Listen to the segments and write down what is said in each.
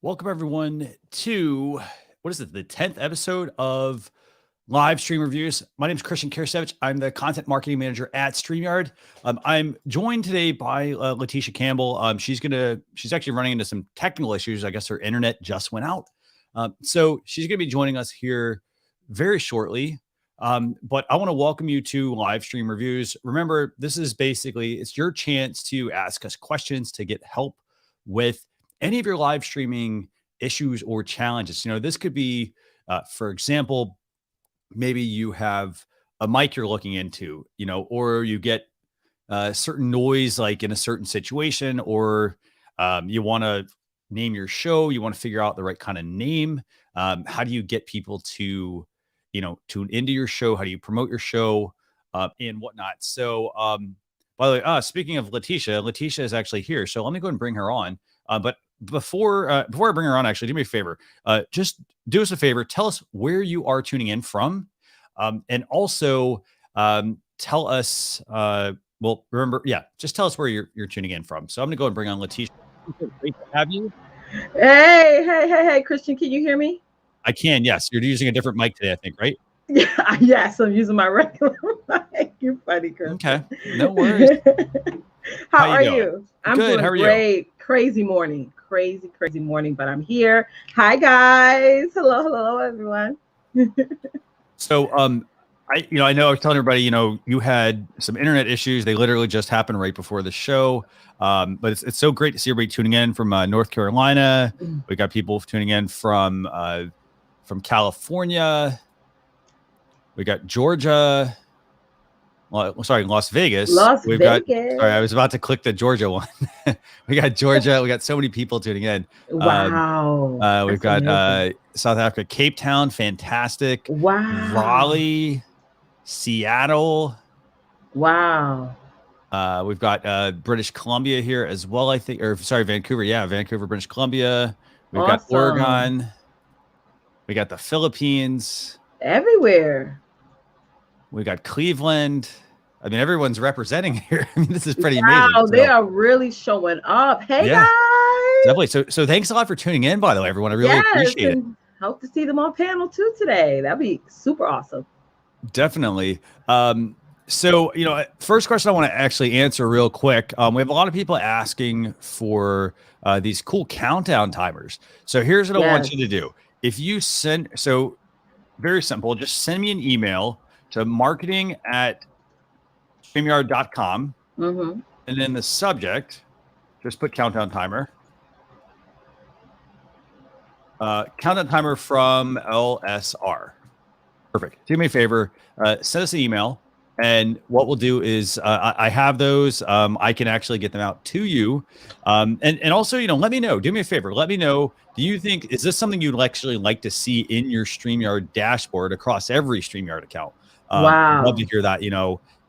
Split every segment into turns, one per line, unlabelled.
Welcome everyone to what is it, the 10th episode of Live Stream Reviews. My name is Christian Kirsevich. I'm the content marketing manager at StreamYard. I'm joined today by Leticia Campbell. She's actually running into some technical issues. I guess her internet just went out. So she's going to be joining us here very shortly. But I want to welcome you to Live Stream Reviews. Remember, this is basically, it's your chance to ask us questions, to get help with any of your live streaming issues or challenges. This could be, for example, maybe you have a mic you're looking into, or you get certain noise like in a certain situation, or you want to name your show, you want to figure out the right kind of name. How do you get people to, tune into your show? How do you promote your show and whatnot? So, by the way, speaking of Leticia is actually here. So let me go ahead and bring her on. But before I bring her on, actually, do me a favor. Just do us a favor. Tell us where you are tuning in from. And also tell us, just tell us where you're tuning in from. So I'm going to go and bring on Leticia. Great to have you.
Hey, Christian, can you hear me?
I can, yes. You're using a different mic today, I think, right?
Yeah, yes, I'm using my regular mic. You're funny, Christian.
Okay, no worries.
How are you?
I'm good. How are you?
Great. Crazy morning, but I'm here. Hi, guys. Hello, everyone.
So, I know I was telling everybody, you had some internet issues. They literally just happened right before the show. But it's so great to see everybody tuning in from North Carolina. We got people tuning in from California. We got Georgia. Well, sorry, Las Vegas. I was about to click the Georgia one. We got Georgia. We got so many people tuning in.
Wow.
We've got South Africa, Cape Town, fantastic.
Wow.
Raleigh, Seattle.
Wow.
We've got British Columbia here as well, I think. Vancouver. Yeah, Vancouver, British Columbia. We've got Oregon. We got the Philippines.
Everywhere.
We got Cleveland. I mean, everyone's representing here. I mean, this is pretty amazing.
Wow, they are really showing up. Hey, guys.
Definitely. So thanks a lot for tuning in, by the way, everyone. I really appreciate it.
Hope to see them on panel too today. That'd be super awesome.
Definitely. So, first question I want to actually answer real quick. We have a lot of people asking for these cool countdown timers. So here's what I want you to do. If you very simple, just send me an email to marketing@StreamYard.com.
Mm-hmm.
And then the subject, just put countdown timer. Countdown timer from LSR. Perfect. Do me a favor, send us an email. And what we'll do is I have those. I can actually get them out to you. And also, let me know. Do me a favor. Let me know. Do you think, is this something you'd actually like to see in your StreamYard dashboard across every StreamYard account?
Wow.
I'd love to hear that,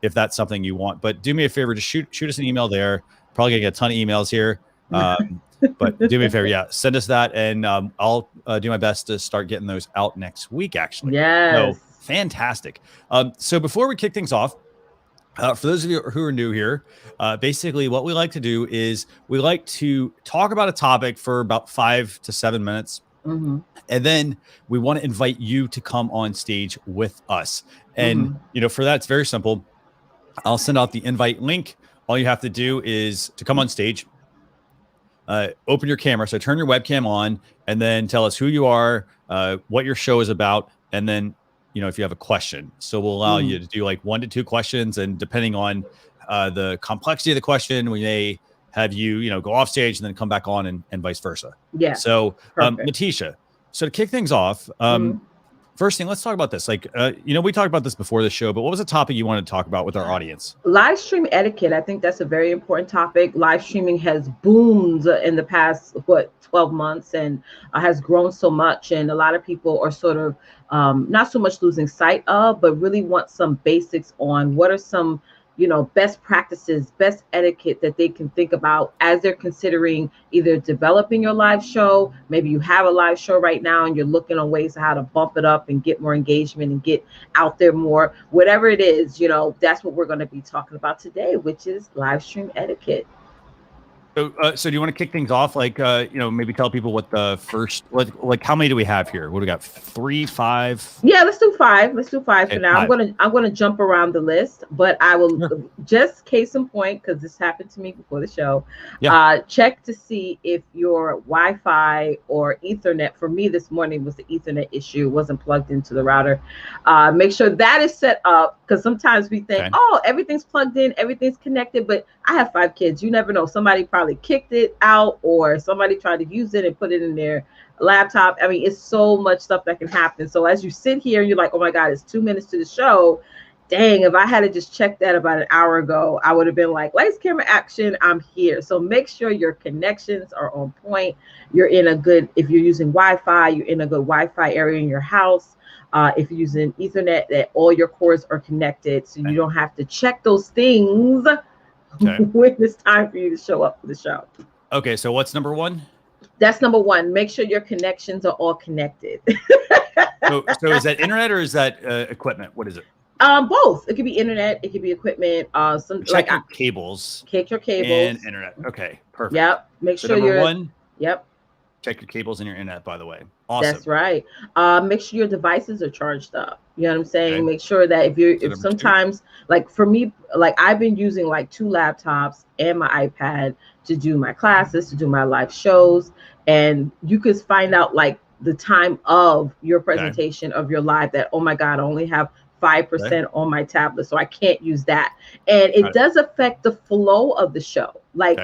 if that's something you want. But do me a favor. Just shoot us an email there. Probably going to get a ton of emails here. But do me a favor. Yeah, send us that. And I'll do my best to start getting those out next week, actually.
Yes.
So, fantastic. So before we kick things off, for those of you who are new here, basically what we like to do is we like to talk about a topic for about 5 to 7 minutes.
Mm-hmm.
And then we want to invite you to come on stage with us. And, for that, it's very simple. I'll send out the invite link. All you have to do is to come on stage, open your camera. So turn your webcam on and then tell us who you are, what your show is about, and then if you have a question. So we'll allow you to do like 1 to 2 questions. And depending on the complexity of the question, we may have you, go off stage and then come back on and vice versa.
Yeah.
So Leticia, so to kick things off, first thing, let's talk about this. Like, we talked about this before the show, but what was the topic you wanted to talk about with our audience?
Live stream etiquette. I think that's a very important topic. Live streaming has boomed in the past, 12 months and has grown so much. And a lot of people are sort of not so much losing sight of, but really want some basics on what are some best practices, best etiquette that they can think about as they're considering either developing your live show. Maybe you have a live show right now and you're looking on ways of how to bump it up and get more engagement and get out there more. Whatever it is, that's what we're going to be talking about today, which is live stream etiquette.
So do you want to kick things off? Like, maybe tell people what the first, like how many do we have here? What do we got? 3, 5?
Yeah, let's do 5. Let's do 5
Okay,
for now.
5.
I'm gonna jump around the list, but I will
Sure.
just case in point, because this happened to me before the show.
Yeah.
Check to see if your Wi-Fi or Ethernet. For me, this morning was the Ethernet issue. It wasn't plugged into the router. Make sure that is set up, because sometimes we think,
Okay.
oh, everything's plugged in, everything's connected. But I have 5 kids. You never know. Somebody probably kicked it out, or somebody tried to use it and put it in their laptop. I mean, it's so much stuff that can happen. So as you sit here, you're like, oh my God, it's 2 minutes to the show. Dang, if I had to just check that about an hour ago, I would have been like, lights, camera, action, I'm here. So make sure your connections are on point. You're in a good, if you're using Wi-Fi, you're in a good Wi-Fi area in your house. If you're using Ethernet, that all your cords are connected, so you don't have to check those things when it's time for you to show up for the show.
Okay, so what's number 1?
That's number 1. Make sure your connections are all connected.
So is that internet or is that equipment? What is it?
Both. It could be internet. It could be equipment.
Check your cables.
Check your cables
and internet. Okay, perfect.
Yep. Make sure
number 1.
Yep.
Check your cables and your internet. By the way, awesome.
That's right. Make sure your devices are charged up. You know what I'm saying?
Okay.
Make sure that if sometimes, 2. Like for me, like I've been using like 2 laptops and my iPad to do my classes, to do my live shows, and you could find out like the time of your presentation of your live that, oh my God, I only have 5% on my tablet, so I can't use that. And it does affect the flow of the show. Like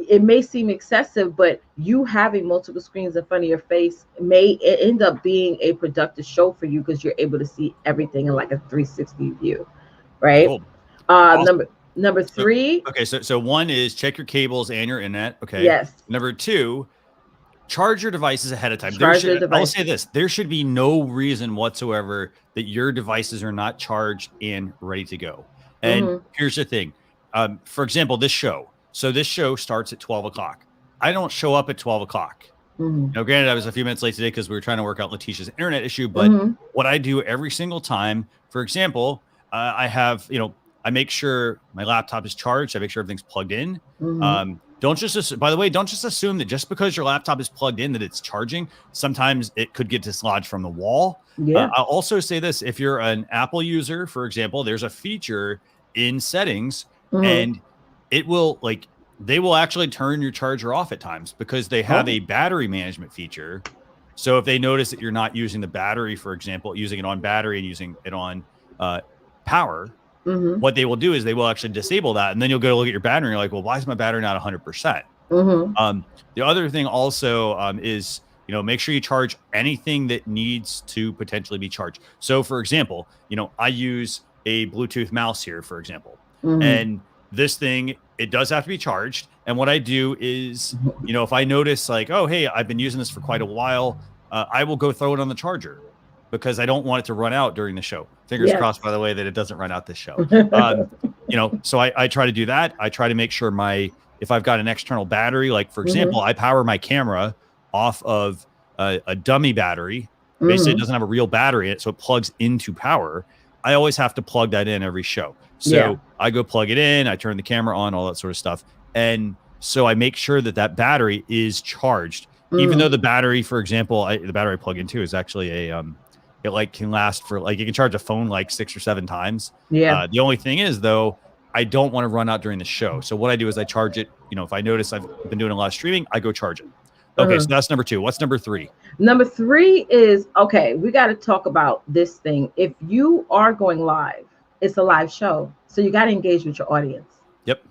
it may seem excessive, but you having multiple screens in front of your face may end up being a productive show for you, because you're able to see everything in like a 360 view, right?
Cool. Awesome.
Number 3.
So 1 is check your cables and your internet. Okay.
Yes.
Number 2, charge your devices ahead of time. I'll say this: there should be no reason whatsoever that your devices are not charged and ready to go. And here's the thing: for example, this show. So this show starts at 12 o'clock. I don't show up at 12 o'clock. Now, granted, I was a few minutes late today because we were trying to work out Leticia's internet issue. But what I do every single time, for example, I have, I make sure my laptop is charged. I make sure everything's plugged in. Don't just, by the way, don't just assume that just because your laptop is plugged in that it's charging. Sometimes it could get dislodged from the wall. I'll also say this: if you're an Apple user, for example, there's a feature in settings, and it will they will actually turn your charger off at times because they have a battery management feature. So if they notice that you're not using the battery, for example, using it on battery and using it on power, what they will do is they will actually disable that. And then you'll go look at your battery and you're like, well, why is my battery not 100%? The other thing also is, make sure you charge anything that needs to potentially be charged. So for example, I use a Bluetooth mouse here, for example, and this thing, it does have to be charged. And what I do is, if I notice like, oh, hey, I've been using this for quite a while, I will go throw it on the charger because I don't want it to run out during the show. Fingers crossed, by the way, that it doesn't run out this show. So I try to do that. I try to make sure if I've got an external battery, like for example, I power my camera off of a dummy battery. Basically, it doesn't have a real battery in it, so it plugs into power. I always have to plug that in every show. So I go plug it in, I turn the camera on, all that sort of stuff. And so I make sure that battery is charged, even though the battery, for example, the battery I plug into is actually it can last for you can charge a phone like 6 or 7 times. The only thing is though, I don't want to run out during the show. So what I do is I charge it. If I notice I've been doing a lot of streaming, I go charge it. Okay. So that's number 2. What's number 3?
Number 3 is, we got to talk about this thing. If you are going live, it's a live show. So you got to engage with your audience.
Yep.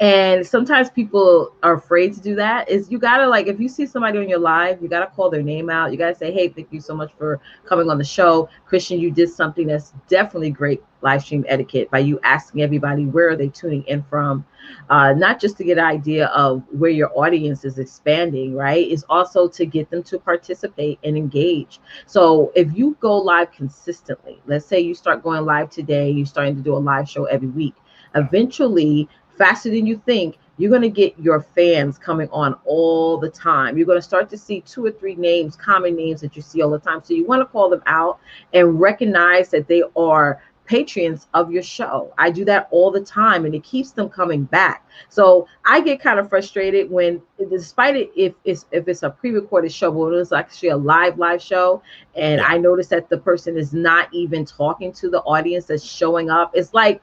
And sometimes people are afraid to do that. Is you got to if you see somebody on your live, you got to call their name out. You got to say, hey, thank you so much for coming on the show. Christian, you did something that's definitely great live stream etiquette by you asking everybody, where are they tuning in from? Not just to get an idea of where your audience is expanding, right? It's also to get them to participate and engage. So if you go live consistently, let's say you start going live today, you're starting to do a live show every week. Eventually, faster than you think, you're going to get your fans coming on all the time. You're going to start to see 2 or 3 names, common names that you see all the time. So you want to call them out and recognize that they are patrons of your show. I do that all the time, and it keeps them coming back. So I get kind of frustrated when, despite it, if it's a pre-recorded show, but it's actually a live show, and I notice that the person is not even talking to the audience that's showing up. It's like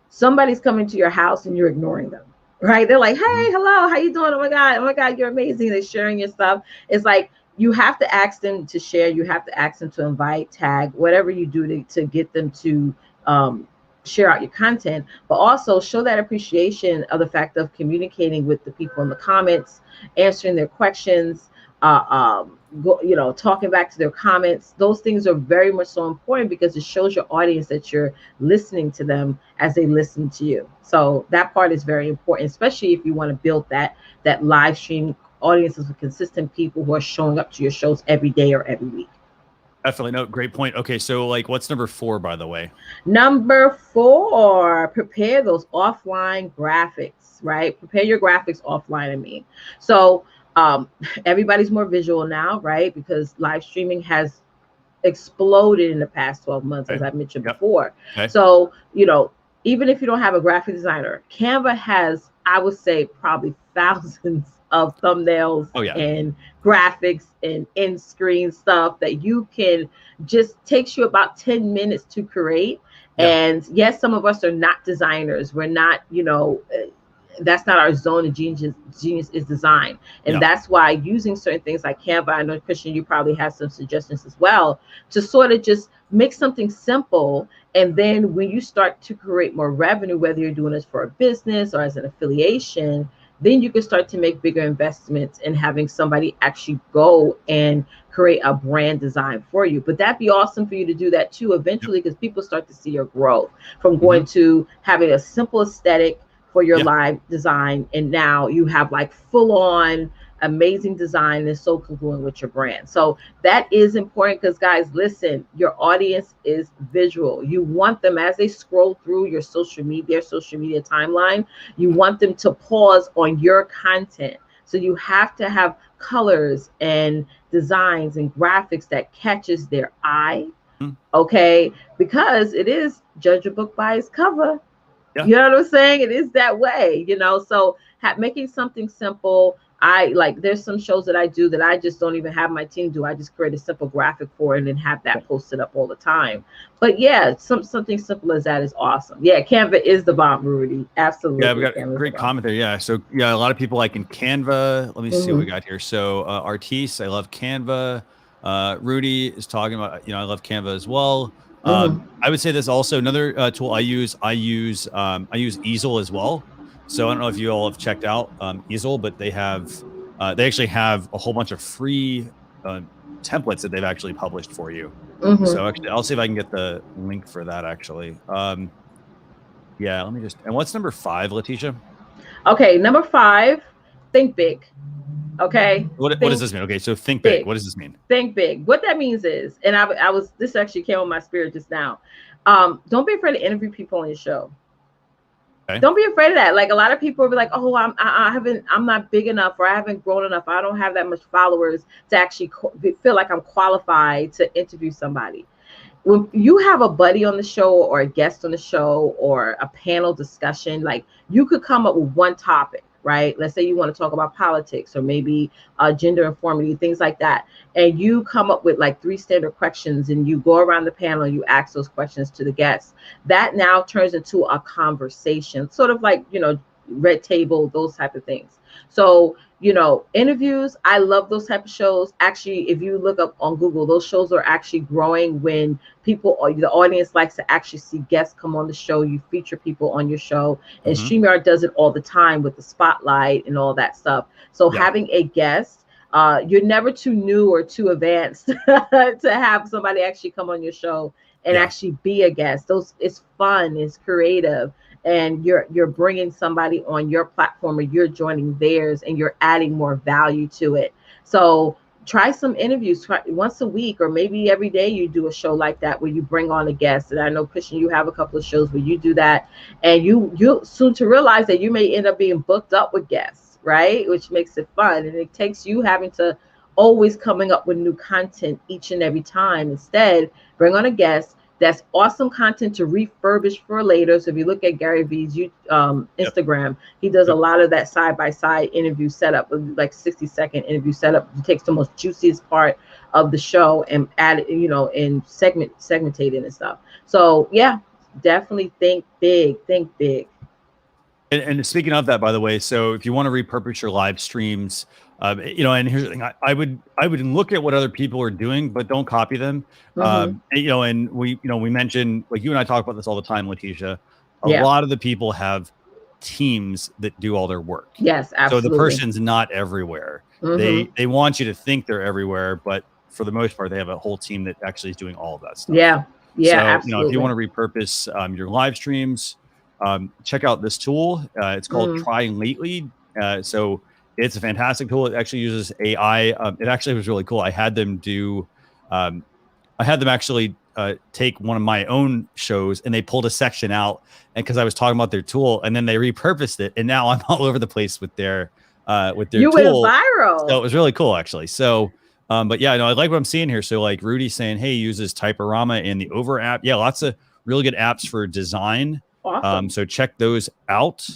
somebody's coming to your house and you're ignoring them, right? They're like, hey, hello, how you doing? Oh my God, you're amazing. They're sharing your stuff. It's like, you have to ask them to share. You have to ask them to invite, tag, whatever you do to get them to share out your content, but also show that appreciation of the fact of communicating with the people in the comments, answering their questions, talking back to their comments. Those things are very much so important because it shows your audience that you're listening to them as they listen to you. So that part is very important, especially if you want to build that live stream audiences with consistent people who are showing up to your shows every day or every week.
Definitely. No, great point. Okay, so like, what's number 4, by the way?
Number 4, prepare those offline graphics, right? Prepare your graphics offline, I mean. So everybody's more visual now, right? Because live streaming has exploded in the past 12 months, as I mentioned before. So, even if you don't have a graphic designer, Canva has, I would say, probably thousands of thumbnails and graphics and in-screen stuff that you can just takes you about 10 minutes to create. And yes, some of us are not designers. We're not, that's not our zone of genius. Genius is design. And that's why using certain things like Canva, I know, Christian, you probably have some suggestions as well, to sort of just make something simple. And then when you start to create more revenue, whether you're doing this for a business or as an affiliation, then you can start to make bigger investments in having somebody actually go and create a brand design for you. But that'd be awesome for you to do that too eventually, because people start to see your growth from going to having a simple aesthetic for your live design, and now you have like full on amazing design that's so congruent with your brand. So that is important, because guys, listen, your audience is visual. You want them, as they scroll through your social media timeline, you want them to pause on your content. So you have to have colors and designs and graphics that catches their eye, okay? Because it is judge a book by its cover. You know what I'm saying? It is that way, so making something simple. There's some shows that I do that I just don't even have my team do. I just create a simple graphic for it and then have that posted up all the time. But yeah, something simple as that is awesome. Yeah, Canva is the bomb, Rudy. Absolutely.
Yeah, we got a great comment there. Yeah, so a lot of people like in Canva. Let me see what we got here. So Artis, I love Canva. Rudy is talking about, I love Canva as well. I would say there's also another tool I use. I use Easel as well. So I don't know if you all have checked out Easel, but they actually have a whole bunch of free templates that they've actually published for you. So actually, I'll see if I can get the link for that actually. Yeah, let me just. And what's number 5, Leticia?
Okay, number 5, think big. Okay.
What does this mean? Okay, so think big. What does this mean?
Think big. What that means is, and this actually came on my spirit just now. Don't be afraid to interview people on your show. Okay. Don't be afraid of that. Like, a lot of people will be like, oh, I'm not big enough, or I haven't grown enough. I don't have that much followers to actually feel like I'm qualified to interview somebody. When you have a buddy on the show or a guest on the show or a panel discussion, like, you could come up with one topic, right? Let's say you want to talk about politics or maybe gender informity, things like that. And you come up with like 3 standard questions and you go around the panel and you ask those questions to the guests. That now turns into a conversation, sort of like, red table, those type of things. So, interviews, I love those type of shows. Actually, if you look up on Google, those shows are actually growing when people, or the audience, likes to actually see guests come on the show. You feature people on your show, and StreamYard does it all the time with the spotlight and all that stuff. So having a guest, you're never too new or too advanced to have somebody actually come on your show and actually be a guest. It's fun, it's creative, and you're bringing somebody on your platform, or you're joining theirs, and you're adding more value to it. So try some interviews. Try once a week, or maybe every day you do a show like that where you bring on a guest. And I know, Christian, you have a couple of shows where you do that, and you soon to realize that you may end up being booked up with guests, right? Which makes it fun, and it takes you having to always coming up with new content each and every time. Instead, bring on a guest. That's awesome content to refurbish for later. So if you look at Gary Vee's Instagram, he does a lot of that side-by-side interview setup, like 60-second interview setup. He takes the most juiciest part of the show and add it, and segmentate it and stuff. So yeah, definitely think big, think big.
And speaking of that, by the way, so if you want to repurpose your live streams, and here's the thing, I would look at what other people are doing, but don't copy them. And we mentioned, like, you and I talk about this all the time, Leticia. A lot of the people have teams that do all their work.
Yes, absolutely.
So the person's not everywhere. They want you to think they're everywhere, but for the most part, they have a whole team that actually is doing all of that stuff.
Yeah,
so,
absolutely.
if you want to repurpose your live streams, check out this tool. It's called Try Lately. So it's a fantastic tool. It actually uses AI. It actually was really cool. I had them actually take one of my own shows, and they pulled a section out, and because I was talking about their tool, and then they repurposed it, and now I'm all over the place with their tool.
You went viral.
So it was really cool, actually. So but yeah, I like what I'm seeing here. So like Rudy saying, hey, he uses Typorama and the Over app. Yeah, lots of really good apps for design.
Awesome.
So check those out.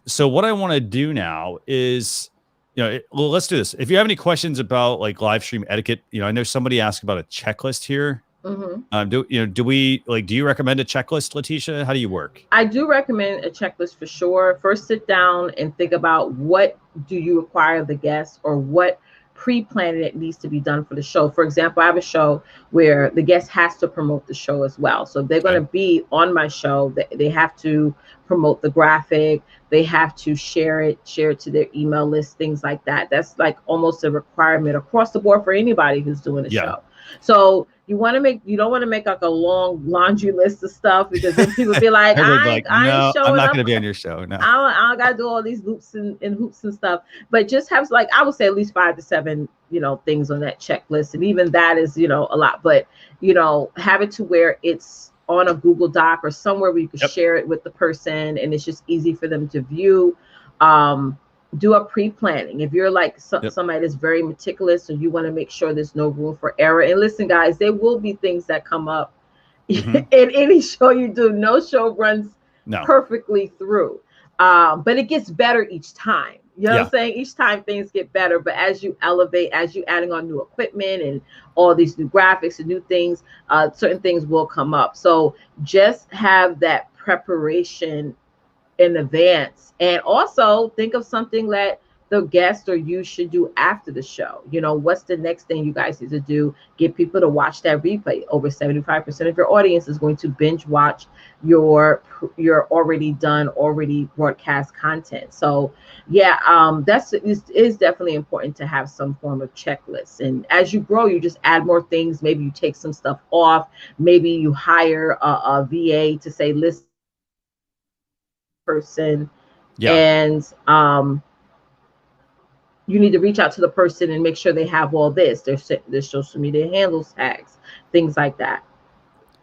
So what I want to do now is, let's do this. If you have any questions about like live stream etiquette, I know somebody asked about a checklist here. Do you recommend a checklist, Leticia? How do you work?
I do recommend a checklist for sure. First, sit down and think about what do you require the guest, or what pre-planning it needs to be done for the show. For example, I have a show where the guest has to promote the show as well. So if they're going to be on my show, they have to promote the graphic, they have to share it to their email list, things like that. That's like almost a requirement across the board for anybody who's doing a show. So you don't want to make like a long laundry list of stuff, because then people be like, I ain't showing
I'm not
up.
going to be on your show. No,
I got to do all these loops and hoops and stuff. But just have, like, I would say at least 5 to 7, things on that checklist. And even that is, a lot. But, have it to where it's on a Google Doc or somewhere where you can share it with the person, and it's just easy for them to view. Do a pre-planning. If you're like somebody that's very meticulous, and you want to make sure there's no room for error. And listen, guys, there will be things that come up in any show you do. No show runs perfectly through, but it gets better each time. You know what I'm saying? Each time things get better, but as you elevate, as you adding on new equipment and all these new graphics and new things, certain things will come up. So just have that preparation in advance, and also think of something that the guest or you should do after the show. What's the next thing you guys need to do? Get people to watch that replay. Over 75% of your audience is going to binge watch your already broadcast content. So that's is definitely important to have some form of checklist. And as you grow, you just add more things. Maybe you take some stuff off. Maybe you hire a VA to say, listen, person, and you need to reach out to the person and make sure they have all this, their social media handles, tags, things like that.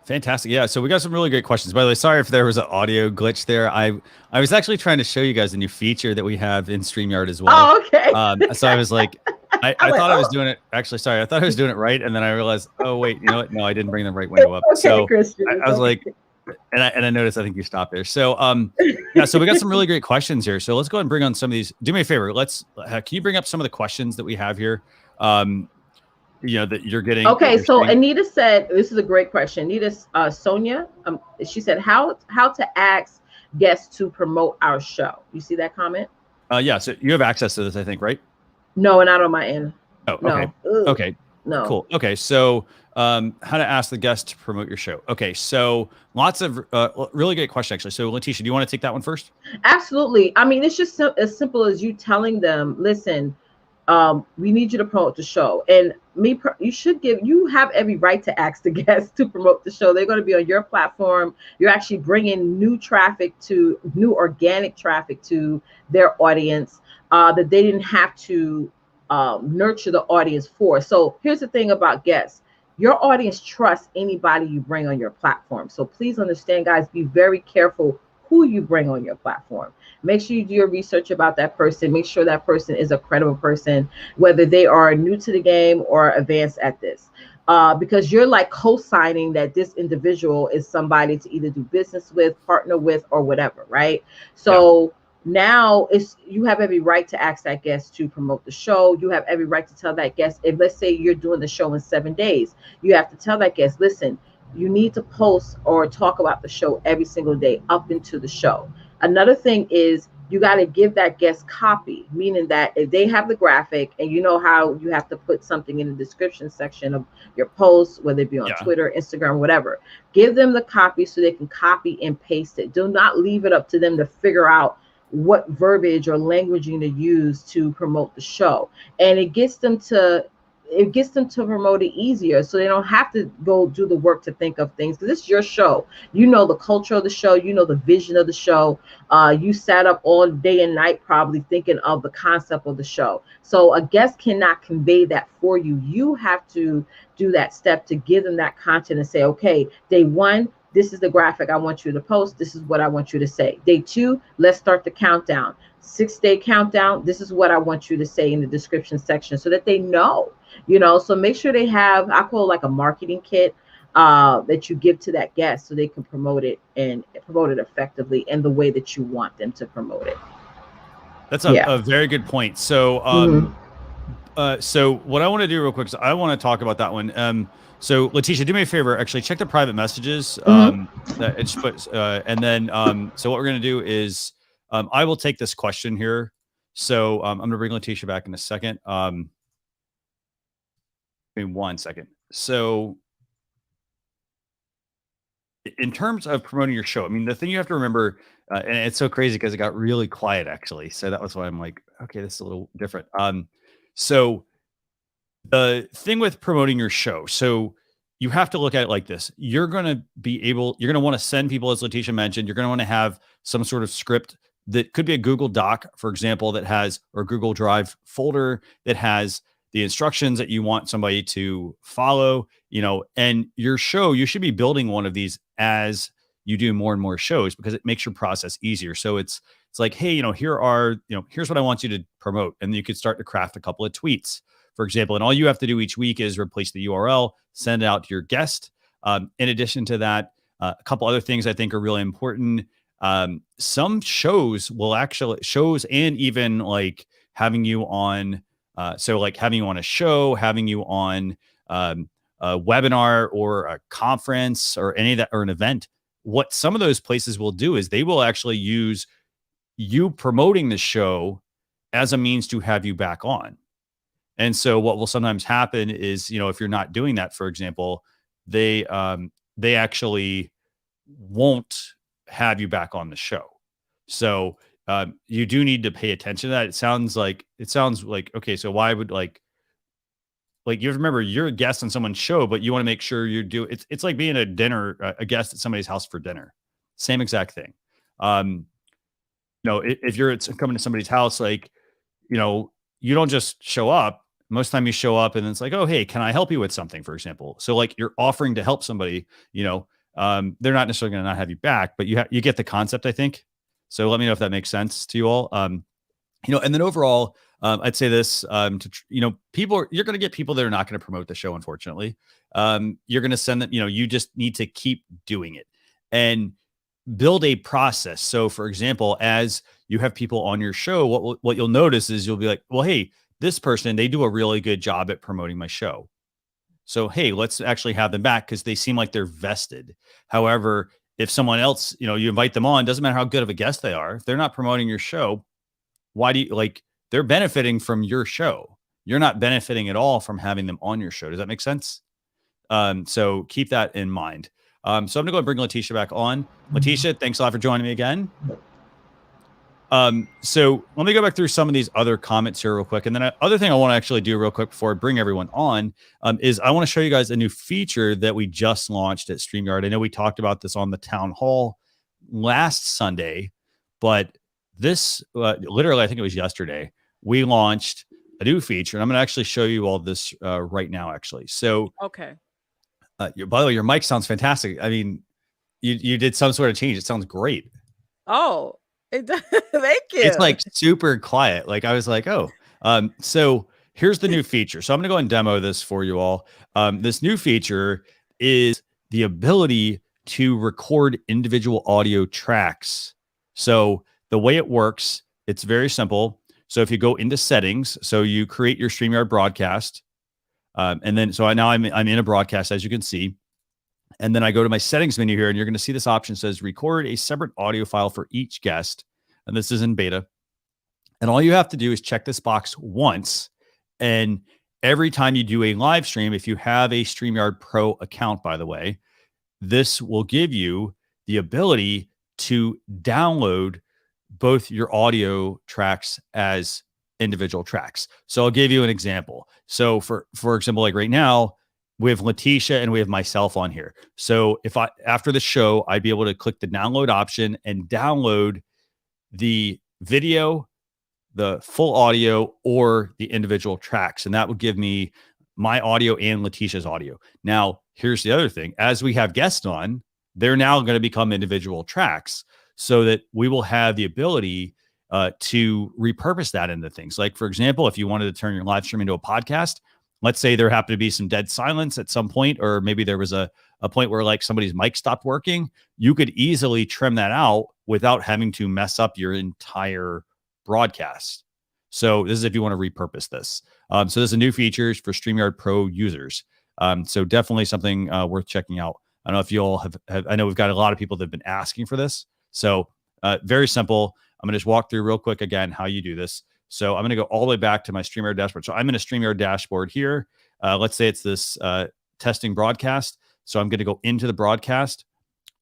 Fantastic. Yeah, so we got some really great questions. By the way, sorry if there was an audio glitch there. I was actually trying to show you guys a new feature that we have in StreamYard as well.
Oh, okay.
So I was like, I thought I was doing it. Actually, sorry, I thought I was doing it right, and then I realized, oh wait, you know what? No, I didn't bring the right window up.
Okay,
so
Christian,
I was like, and I noticed, I think you stopped there. So so we got some really great questions here. So let's go ahead and bring on some of these. Do me a favor. Can you bring up some of the questions that we have here? That you're getting.
Okay, so Anita said, this is a great question. Anita, Sonia, she said, how to ask guests to promote our show. You see that comment?
Yeah, so you have access to this, I think, right?
No, not on my end.
Oh, okay.
No.
Okay.
No.
Cool. Okay, so how to ask the guest to promote your show. Okay, so lots of really great question, actually. So Leticia, do you want to take that one first?
Absolutely. I mean, it's just as simple as you telling them, listen, we need you to promote the show. And you have every right to ask the guests to promote the show. They're going to be on your platform. You're actually bringing new organic traffic to their audience that they didn't have to nurture the audience for. So here's the thing about guests. Your audience trusts anybody you bring on your platform. So please understand, guys, be very careful who you bring on your platform. Make sure you do your research about that person. Make sure that person is a credible person, whether they are new to the game or advanced at this. because you're like co-signing that this individual is somebody to either do business with, partner with, or whatever, right?
Yeah.
So now it's, you have every right to ask that guest to promote the show. You have every right to tell that guest, if let's say you're doing the show in 7 days, you have to tell that guest, listen, you need to post or talk about the show every single day up into the show. Another thing is you got to give that guest copy, meaning that if they have the graphic, and you know how you have to put something in the description section of your posts, whether it be on
Yeah.
Twitter, Instagram, whatever, give them the copy so they can copy and paste it. Do not leave it up to them to figure out what verbiage or languaging to use to promote the show. And it gets them to promote it easier, so they don't have to go do the work to think of things, because it's your show. You know the culture of the show, you know the vision of the show. You sat up all day and night probably thinking of the concept of the show, so a guest cannot convey that for you. You have to do that step to give them that content and say, okay, day one, this is the graphic I want you to post, this is what I want you to say. Day two, let's start the countdown. 6-day countdown, this is what I want you to say in the description section, so that they know, so make sure they have, I call it like a marketing kit, that you give to that guest so they can promote it and promote it effectively in the way that you want them to promote it.
That's a very good point. So so what I want to do real quick is I want to talk about that one. So Leticia, do me a favor, actually check the private messages. That it's put, and then so what we're gonna do is I will take this question here. So I'm gonna bring Leticia back in a second. Give me 1 second. So in terms of promoting your show, I mean, the thing you have to remember, and it's so crazy because it got really quiet actually. So that was why I'm like, okay, this is a little different. So the thing with promoting your show, so you have to look at it like this. You're going to want to send people, as Leticia mentioned, you're going to want to have some sort of script that could be a Google Doc, for example, that has, or Google Drive folder that has the instructions that you want somebody to follow, and your show, you should be building one of these as you do more and more shows, because it makes your process easier. So it's like, hey, here's what I want you to promote. And you could start to craft a couple of tweets, for example, and all you have to do each week is replace the URL, send it out to your guest. In addition to that, a couple other things I think are really important. Some shows and even like having you on, so like having you on a show, having you on a webinar or a conference or any of that, or an event. What some of those places will do is they will actually use you promoting the show as a means to have you back on. And so what will sometimes happen is, if you're not doing that, for example, they actually won't have you back on the show. So you do need to pay attention to that. It sounds like, okay, so why would like you remember you're a guest on someone's show, but you want to make sure it's like being a guest at somebody's house for dinner. Same exact thing. If you're coming to somebody's house, like, you don't just show up. Most of the time you show up and it's like, oh, hey, can I help you with something, for example? So like you're offering to help somebody, they're not necessarily going to not have you back, but you get the concept, I think. So let me know if that makes sense to you all. And then overall, I'd say this, people, you're going to get people that are not going to promote the show, unfortunately. You're going to send them, you just need to keep doing it and build a process. So for example, as you have people on your show, what you'll notice is you'll be like, well, hey, this person, they do a really good job at promoting my show. So, hey, let's actually have them back because they seem like they're vested. However, if someone else, you invite them on, doesn't matter how good of a guest they are, if they're not promoting your show, why do you they're benefiting from your show. You're not benefiting at all from having them on your show. Does that make sense? So keep that in mind. So I'm gonna go and bring Leticia back on. Leticia, thanks a lot for joining me again. So let me go back through some of these other comments here real quick. And then other thing I want to actually do real quick before I bring everyone on, is I want to show you guys a new feature that we just launched at StreamYard. I know we talked about this on the town hall last Sunday, but this, literally, I think it was yesterday, we launched a new feature. And I'm going to actually show you all this, right now, actually. So,
okay.
By the way, your mic sounds fantastic. I mean, you did some sort of change. It sounds great.
Oh, thank you.
It's like super quiet. Like I was like, oh, so here's the new feature. So I'm going to go and demo this for you all. This new feature is the ability to record individual audio tracks. So the way it works, it's very simple. So if you go into settings, so you create your StreamYard broadcast, and then so now I'm in a broadcast, as you can see. And then I go to my settings menu here, and you're going to see this option says record a separate audio file for each guest. And this is in beta. And all you have to do is check this box once. And every time you do a live stream, if you have a StreamYard Pro account, by the way, this will give you the ability to download both your audio tracks as individual tracks. So I'll give you an example. So for example, like right now, we have Leticia and we have myself on here. So if after the show, I'd be able to click the download option and download the video, the full audio, or the individual tracks. And that would give me my audio and Leticia's audio. Now, here's the other thing. As we have guests on, they're now going to become individual tracks so that we will have the ability to repurpose that into things. Like, for example, if you wanted to turn your live stream into a podcast, let's say there happened to be some dead silence at some point, or maybe there was a point where like somebody's mic stopped working, you could easily trim that out without having to mess up your entire broadcast. So this is if you want to repurpose this. So there's a new features for StreamYard Pro users. So definitely something worth checking out. I don't know if you all have, I know we've got a lot of people that have been asking for this. So very simple. I'm going to just walk through real quick again how you do this. So I'm going to go all the way back to my StreamYard dashboard. So I'm in a StreamYard dashboard here. Let's say it's this testing broadcast. So I'm going to go into the broadcast.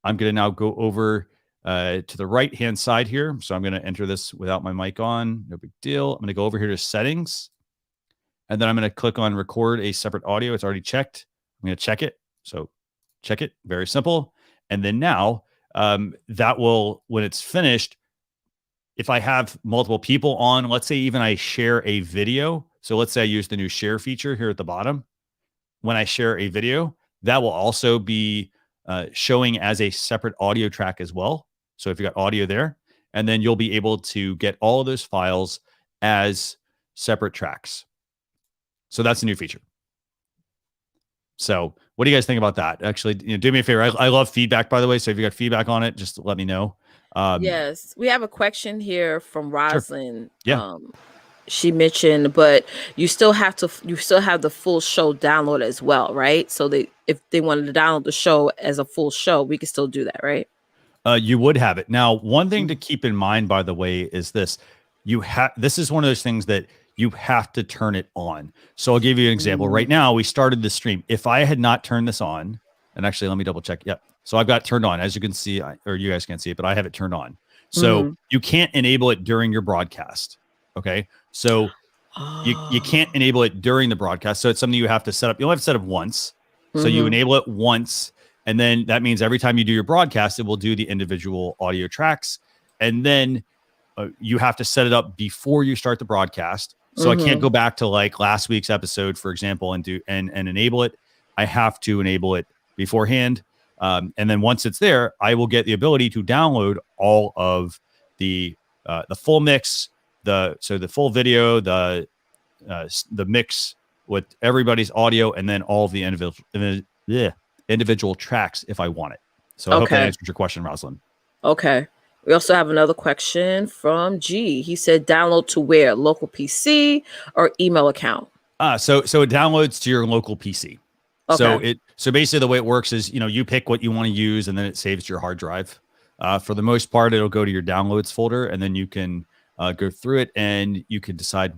I'm going to now go over to the right-hand side here. So I'm going to enter this without my mic on. No big deal. I'm going to go over here to settings. And then I'm going to click on record a separate audio. It's already checked. I'm going to check it. So check it. Very simple. And then now that will, when it's finished, if I have multiple people on, let's say even I share a video. So let's say I use the new share feature here at the bottom. When I share a video, that will also be showing as a separate audio track as well. So if you got audio there, and then you'll be able to get all of those files as separate tracks. So that's a new feature. So what do you guys think about that? Actually, do me a favor. I love feedback, by the way. So if you got feedback on it, just let me know.
Yes, we have a question here from Rosalind.
Sure. Yeah.
She mentioned, but you still have the full show download as well, right? So if they wanted to download the show as a full show, we can still do that, right?
You would have it. Now, one thing to keep in mind, by the way, is this. This is one of those things that you have to turn it on. So I'll give you an example. Right now, we started the stream. If I had not turned this on, and actually, let me double check. Yep. So I've got it turned on, as you can see, or you guys can't see it, but I have it turned on. So you can't enable it during your broadcast. Okay. So you can't enable it during the broadcast. So it's something you have to set up. You'll have to set up once. So you enable it once. And then that means every time you do your broadcast, it will do the individual audio tracks. And then you have to set it up before you start the broadcast. So I can't go back to like last week's episode, for example, and enable it. I have to enable it beforehand. And then once it's there, I will get the ability to download all of the full mix, the full video, the mix with everybody's audio, and then all of the individual tracks if I want it. So I hope that answers your question, Rosalind.
Okay. We also have another question from G. He said, download to where? Local PC or email account?
So it downloads to your local PC.
Okay.
So basically the way it works is, you pick what you want to use and then it saves to your hard drive. For the most part, it'll go to your downloads folder, and then you can go through it and you can decide,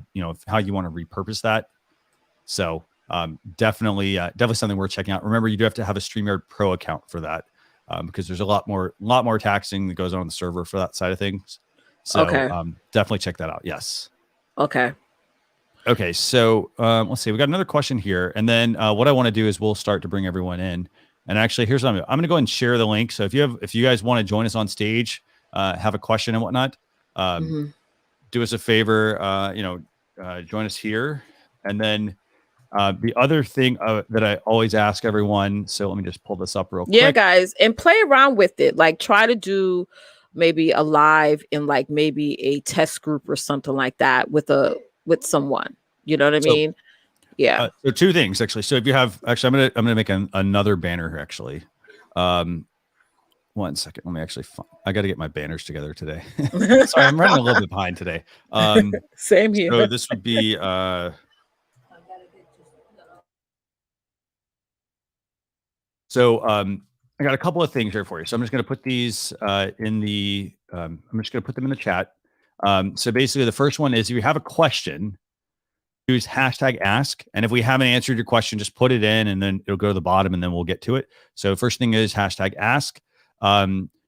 how you want to repurpose that. So definitely something worth checking out. Remember, you do have to have a StreamYard Pro account for that. Because there's a lot more taxing that goes on the server for that side of things. So definitely check that out. Yes.
Okay.
Okay. So let's see. We got another question here. And then what I want to do is we'll start to bring everyone in. And actually, here's what I'm going to go ahead and share the link. So if you guys want to join us on stage, have a question and whatnot, do us a favor, join us here. And then the other thing that I always ask everyone, so let me just pull this up real quick.
Yeah, guys, and play around with it. Like, try to do maybe a live in like maybe a test group or something like that with someone. You know what I mean? Yeah.
So two things actually. So if you have actually, I'm gonna make another banner here actually. 1 second. Let me actually. I got to get my banners together today. Sorry, I'm running a little bit behind today.
Same here.
So this would be. I got a couple of things here for you. So I'm just going to put these in the. I'm just going to put them in the chat. So basically, the first one is if you have a question, use hashtag ask. And if we haven't answered your question, just put it in and then it'll go to the bottom and then we'll get to it. So first thing is hashtag ask.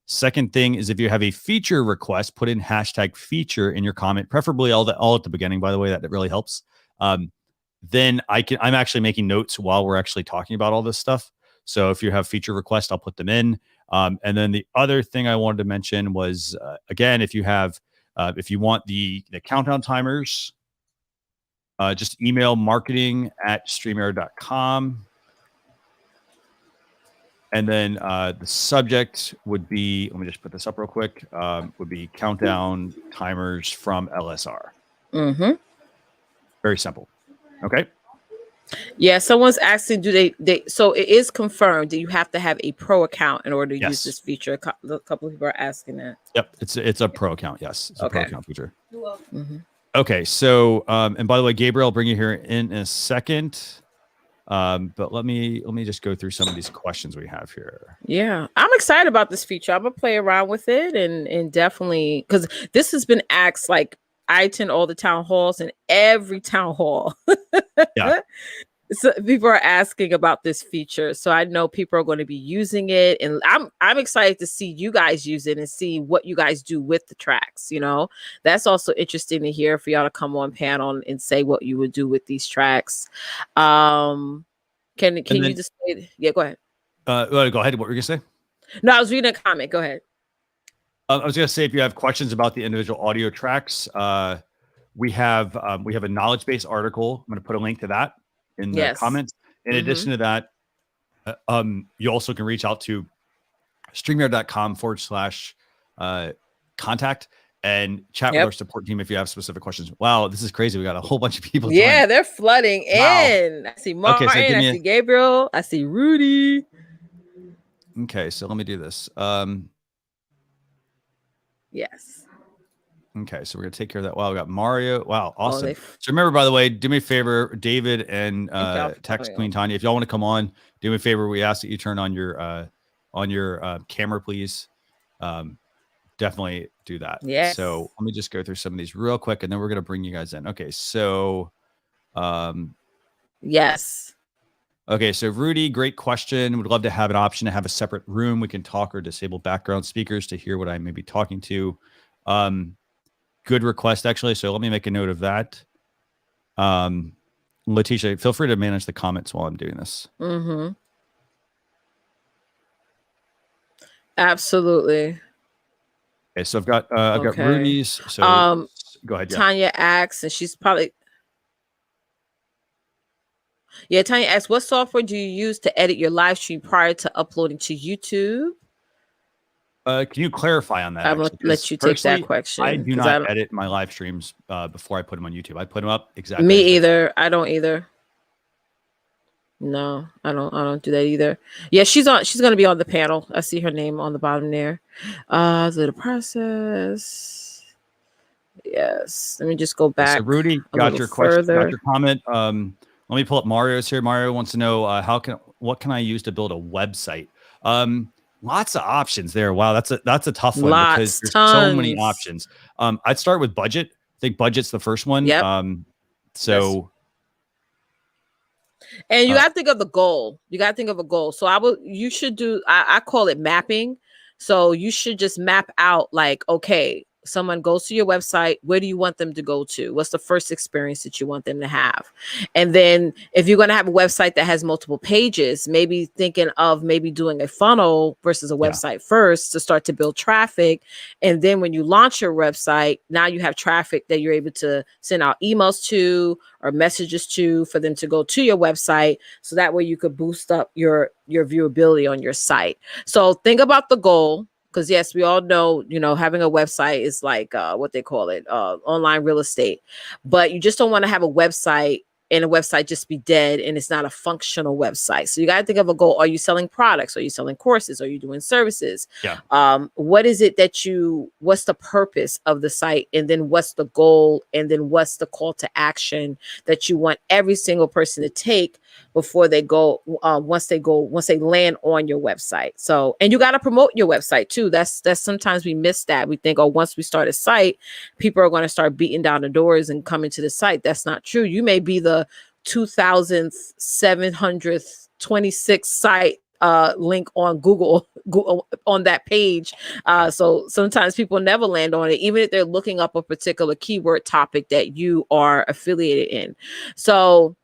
Second thing is if you have a feature request, put in hashtag feature in your comment, preferably all at the beginning, by the way, that really helps. Then I'm actually making notes while we're actually talking about all this stuff. So if you have feature requests, I'll put them in. And then the other thing I wanted to mention was, again, if you want the countdown timers, just email marketing@streamyard.com. And then the subject would be, let me just put this up real quick, would be countdown timers from LSR.
Mm-hmm.
Very simple. Okay.
Yeah, someone's asking, do they so it is confirmed that you have to have a pro account in order to use this feature. A couple of people are asking that.
Yep, it's a pro account. Yes, it's a pro account feature.
Mm-hmm.
Okay, so and by the way, Gabriel, I'll bring you here in a second. But let me just go through some of these questions we have here.
Yeah, I'm excited about this feature. I'm gonna play around with it and definitely, because this has been asked. Like, I attend all the town halls, and every town hall,
yeah,
so people are asking about this feature. So I know people are going to be using it, and I'm excited to see you guys use it and see what you guys do with the tracks. You know, that's also interesting to hear for y'all to come on panel and say what you would do with these tracks. Can you just say, yeah, go ahead.
Go ahead. What were you gonna say?
No, I was reading a comment. Go ahead.
I was gonna say, if you have questions about the individual audio tracks, we have a knowledge base article. I'm gonna put a link to that in the comments. In addition to that, you also can reach out to streamyard.com/contact and chat with our support team if you have specific questions. Wow, this is crazy. We got a whole bunch of people.
Yeah, they're flooding in. I see Martin, I see Gabriel, I see Rudy.
Okay, so let me do this.
Yes.
Okay, so we're gonna take care of that. Wow, we got Mario. Wow, awesome. So remember, by the way, do me a favor, David and Text Queen Tanya, if y'all want to come on, do me a favor. We ask that you turn on your camera, please. Definitely do that.
Yeah.
So let me just go through some of these real quick, and then we're gonna bring you guys in. Okay, so
yes.
Okay, so Rudy, great question. Would love to have an option to have a separate room. We can talk or disable background speakers to hear what I may be talking to. Good request, actually. So let me make a note of that. Leticia, feel free to manage the comments while I'm doing this.
Mm-hmm. Absolutely.
Okay, so I've got Rudy's. So go ahead.
Tanya asks, and she's probably. Yeah, Tanya asks, what software do you use to edit your live stream prior to uploading to YouTube?
Can you clarify on that?
I'm going to let you take that question.
I do not edit my live streams before I put them on YouTube. I put them up exactly.
Me either. I don't either. No, I don't do that either. Yeah, she's going to be on the panel. I see her name on the bottom there. The process. Yes. Let me just go back.
So Rudy, got your question, got your comment. Let me pull up Mario's here. Mario wants to know what can I use to build a website? Lots of options there. Wow, that's a tough one because there's so many options. I'd start with budget. I think budget's the first one.
Yep.
And
you got to think of the goal. You got to think of a goal. So you should do, I call it mapping. So you should just map out like, okay, someone goes to your website. Where do you want them to go to? What's the first experience that you want them to have? And then if you're going to have a website that has multiple pages, maybe thinking of maybe doing a funnel versus a website first to start to build traffic. And then when you launch your website, now you have traffic that you're able to send out emails to or messages to for them to go to your website. So that way you could boost up your viewability on your site. So think about the goal. because yes, we all know, having a website is like what they call it, online real estate. But you just don't want to have a website and a website just be dead and it's not a functional website. So you got to think of a goal. Are you selling products? Are you selling courses? Are you doing services?
Yeah.
What is it what's the purpose of the site? And then what's the goal? And then what's the call to action that you want every single person to take before they go, once they land on your website. So, and you got to promote your website too. That's sometimes we miss that. We think, once we start a site, people are going to start beating down the doors and coming to the site. That's not true. You may be the 2,726th site link on Google on that page. So sometimes people never land on it, even if they're looking up a particular keyword topic that you are affiliated in. So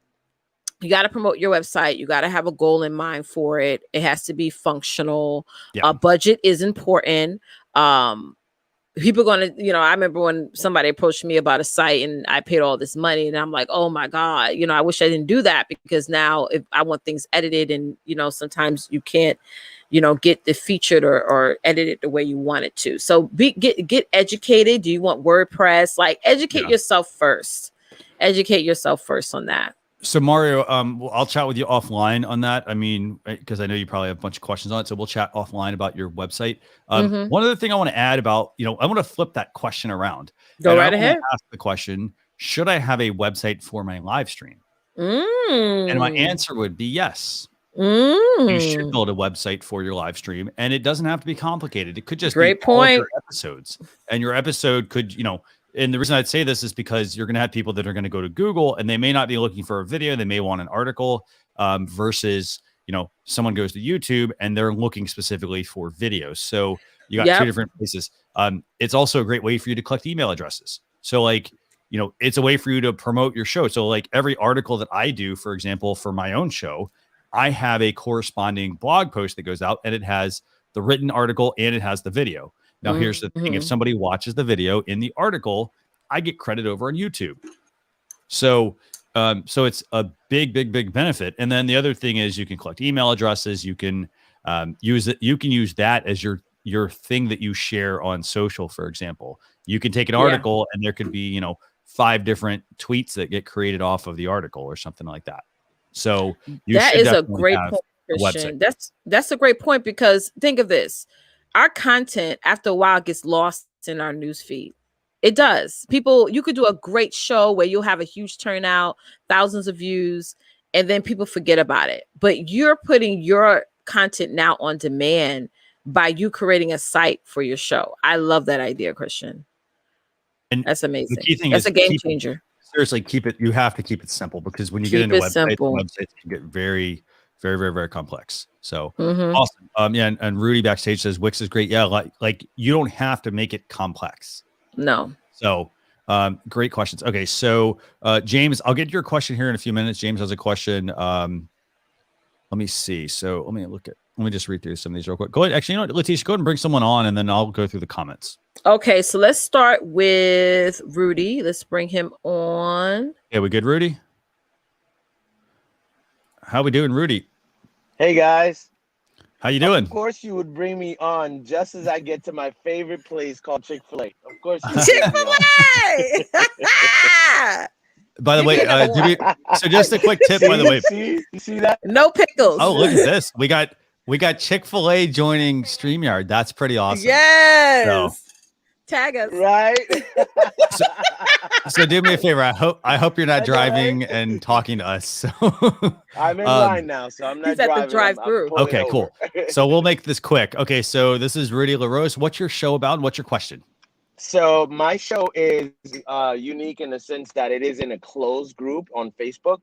you got to promote your website. You got to have a goal in mind for it. It has to be functional.
Yeah.
Budget is important. People going to, I remember when somebody approached me about a site and I paid all this money and I'm like, oh my God, I wish I didn't do that, because now if I want things edited and, sometimes you can't, get the featured or edit it the way you want it to. So get educated. Do you want WordPress? Like, educate yourself first. Educate yourself first on that.
So Mario, I'll chat with you offline on that. I mean, because I know you probably have a bunch of questions on it. So we'll chat offline about your website. One other thing I want to add about, I want to flip that question around.
Go right ahead.
Ask the question, should I have a website for my live stream? And my answer would be yes. You should build a website for your live stream, and it doesn't have to be complicated. It could just be all of your episodes, and your episode could, and the reason I'd say this is because you're going to have people that are going to go to Google and they may not be looking for a video. They may want an article versus, someone goes to YouTube and they're looking specifically for videos. So you got two different places. It's also a great way for you to collect email addresses. So like, it's a way for you to promote your show. So like every article that I do, for example, for my own show, I have a corresponding blog post that goes out and it has the written article and it has the video. Now, here's the thing. If somebody watches the video in the article, I get credit over on YouTube. So it's a big benefit. And then the other thing is you can collect email addresses. You can use it. You can use that as your thing that you share on social, for example. You can take an article and there could be, 5 different tweets that get created off of the article or something like that. So
that is a great point, Christian. That's a great point, because think of this. Our content after a while gets lost in our newsfeed. It does. You could do a great show where you'll have a huge turnout, thousands of views, and then people forget about it. But you're putting your content now on demand by you creating a site for your show. I love that idea, Christian. And that's amazing. The key thing is a game changer.
Seriously, you have to keep it simple, because when you get into websites can get very, very, very, very complex. So awesome. And Rudy backstage says Wix is great. Yeah, like you don't have to make it complex.
No.
So great questions. Okay, so James, I'll get your question here in a few minutes. James has a question. Let me see. So let me just read through some of these real quick. Go ahead. Actually, Leticia, go ahead and bring someone on, and then I'll go through the comments.
Okay, so let's start with Rudy. Let's bring him on.
Yeah, we good, Rudy? How we doing, Rudy?
Hey guys.
How you doing?
Of course you would bring me on just as I get to my favorite place called Chick-fil-A. Of course.
Chick-fil-A.
By the way, so just a quick tip, by the way.
You see that?
No pickles.
Oh, look at this. We got Chick-fil-A joining StreamYard. That's pretty awesome.
Yes.
So,
tag us.
Right.
So do me a favor. I hope you're not driving and talking to us. So
I'm in line now, so I'm not
he's
driving.
At the drive-through.
Okay, cool. So we'll make this quick. Okay, so this is Rudy LaRose. What's your show about? What's your question?
So my show is unique in the sense that it is in a closed group on Facebook.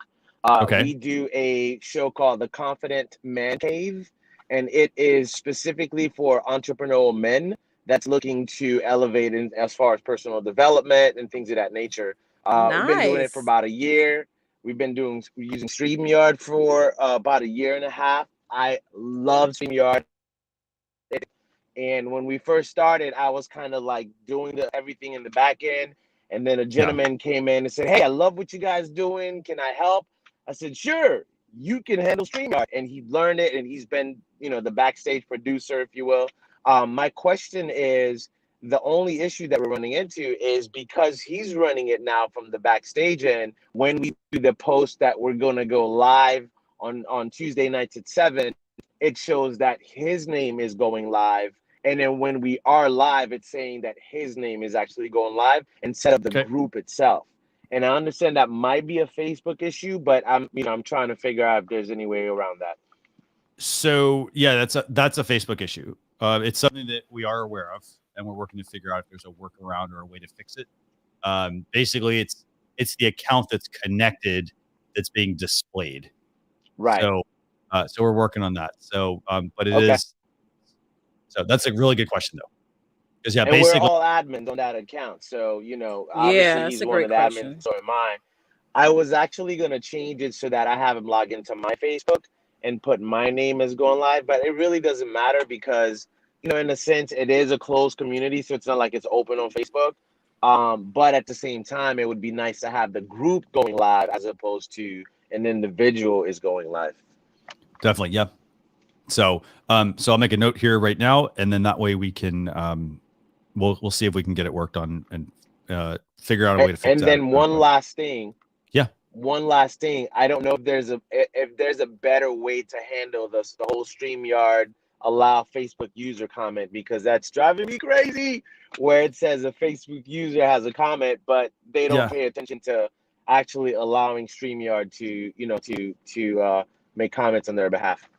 Okay.
We do a show called The Confident Man Cave, and it is specifically for entrepreneurial men that's looking to elevate in as far as personal development and things of that nature. We've been doing it for about a year. We've been using StreamYard for about a year and a half. I love StreamYard. And when we first started, I was kind of like doing everything in the back end. And then a gentleman came in and said, hey, I love what you guys doing. Can I help? I said, sure, you can handle StreamYard. And he learned it, and he's been, the backstage producer, if you will. My question is, the only issue that we're running into is because he's running it now from the backstage, and when we do the post that we're going to go live on Tuesday nights at 7, it shows that his name is going live. And then when we are live, it's saying that his name is actually going live instead of the group itself. And I understand that might be a Facebook issue, but I'm trying to figure out if there's any way around that.
So yeah, that's a Facebook issue. It's something that we are aware of, and we're working to figure out if there's a workaround or a way to fix it. Basically, it's the account that's connected that's being displayed.
Right.
So we're working on that. So, but it is. So that's a really good question, though. Because yeah,
and
basically
we're all admins on that account. So obviously he's one of the admins. So am I. I was actually gonna change it so that I have him log into my Facebook and put my name as going live, but it really doesn't matter because in a sense it is a closed community, so it's not like it's open on Facebook. But at the same time, it would be nice to have the group going live as opposed to an individual is going live.
Definitely, yeah. So I'll make a note here right now, and then that way we can we'll see if we can get it worked on and figure out a way to fix
that. And then one last thing. I don't know if there's a better way to handle the whole StreamYard allow Facebook user comment, because that's driving me crazy, where it says a Facebook user has a comment, but they don't pay attention to actually allowing StreamYard to make comments on their behalf.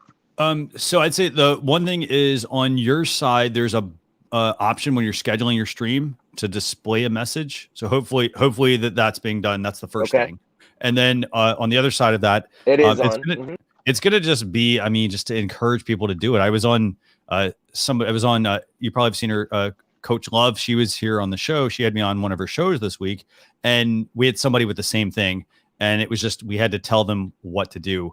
So I'd say the one thing is on your side, there's a option when you're scheduling your stream to display a message. So hopefully that's being done. That's the first thing. And then on the other side of that, it's gonna just be, just to encourage people to do it. I was on you probably have seen her, Coach Love. She was here on the show. She had me on one of her shows this week, and we had somebody with the same thing. And it was just, we had to tell them what to do.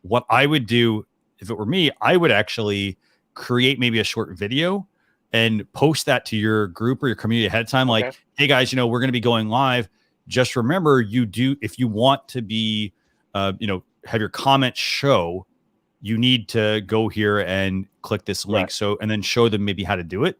What I would do if it were me, I would actually create maybe a short video and post that to your group or your community ahead of time. Like, hey guys, we're going to be going live. Just remember, if you want to be, have your comments show, you need to go here and click this link. Right. So, and then show them maybe how to do it,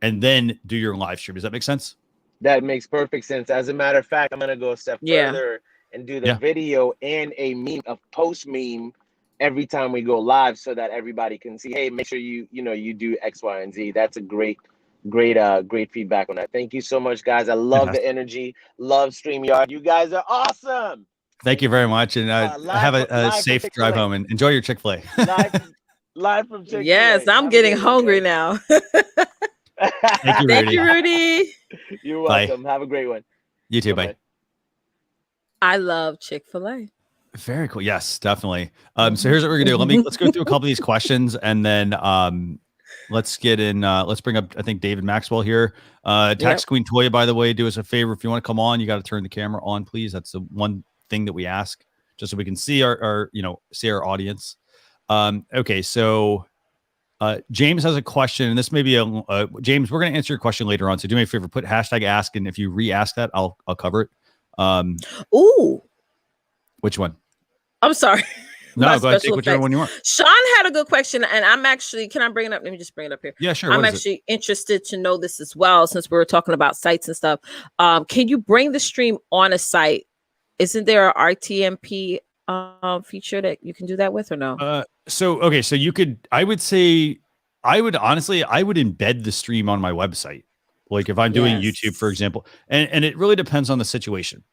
and then do your live stream. Does that make sense?
That makes perfect sense. As a matter of fact, I'm going to go a step further and do the video and a post meme every time we go live, so that everybody can see, hey, make sure you do X, Y, and Z. That's a great feedback on that. Thank you so much, guys. I love the energy. Love StreamYard. You guys are awesome.
Thank you very much, and have a safe drive home and enjoy your Chick-fil-A.
live from Chick-fil-A.
Yes, I'm getting hungry now.
Thank you, Rudy.
Thank you, Rudy.
You're welcome. Bye. Have a great one.
You too. Bye.
I love Chick-fil-A.
Very cool. Yes, definitely. So here's what we're gonna do. Let's go through a couple of these questions, and then let's get in. Let's bring up, I think, David Maxwell here. Tax Queen Toya, by the way, do us a favor. If you want to come on, you got to turn the camera on, please. That's the one thing that we ask, just so we can see our audience. Okay, so James has a question, and this may be James. We're going to answer your question later on. So do me a favor, put hashtag ask, and if you re-ask that, I'll cover it.
Ooh.
Which one?
I'm sorry.
No, go ahead. Take whichever one you want.
Sean had a good question, and I'm actually, can I bring it up? Let me just bring it up here.
Yeah, sure.
I'm actually interested to know this as well, since we were talking about sites and stuff. Can you bring the stream on a site? Isn't there a RTMP feature that you can do that with, or no?
So you could, I would embed the stream on my website. Like if I'm doing YouTube, for example, and it really depends on the situation.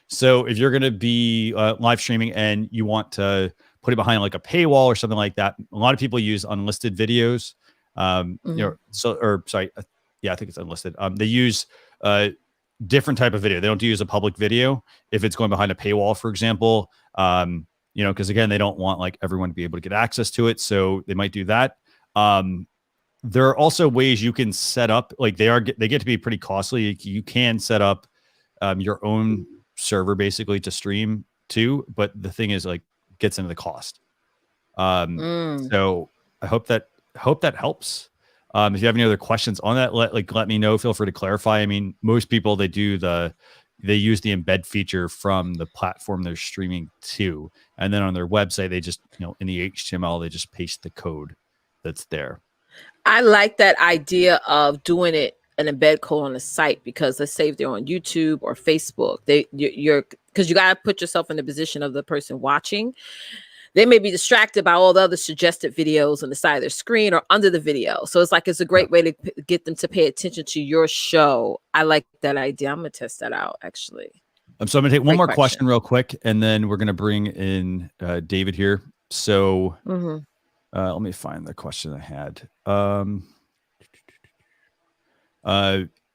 So if you're going to be live streaming and you want to put it behind like a paywall or something like that, a lot of people use unlisted videos. I think it's unlisted. They use different type of video. They don't use a public video if it's going behind a paywall, for example. Because again, they don't want like everyone to be able to get access to it, so they might do that. There are also ways you can set up, like they get to be pretty costly. You can set up your own server basically to stream to, but the thing is, like, gets into the cost. So I hope that helps. If you have any other questions on that, let me know. Feel free to clarify. I mean, most people, they use the embed feature from the platform they're streaming to, and then on their website they just, in the HTML, they just paste the code that's there.
I like that idea of doing it an embed code on the site, because let's say if they're on YouTube or Facebook, you're because you got to put yourself in the position of the person watching. They may be distracted by all the other suggested videos on the side of their screen or under the video. So it's a great way to get them to pay attention to your show. I like that idea. I'm going to test that out, actually.
So I'm going to take one more question real quick, and then we're going to bring in David here. So let me find the question I had.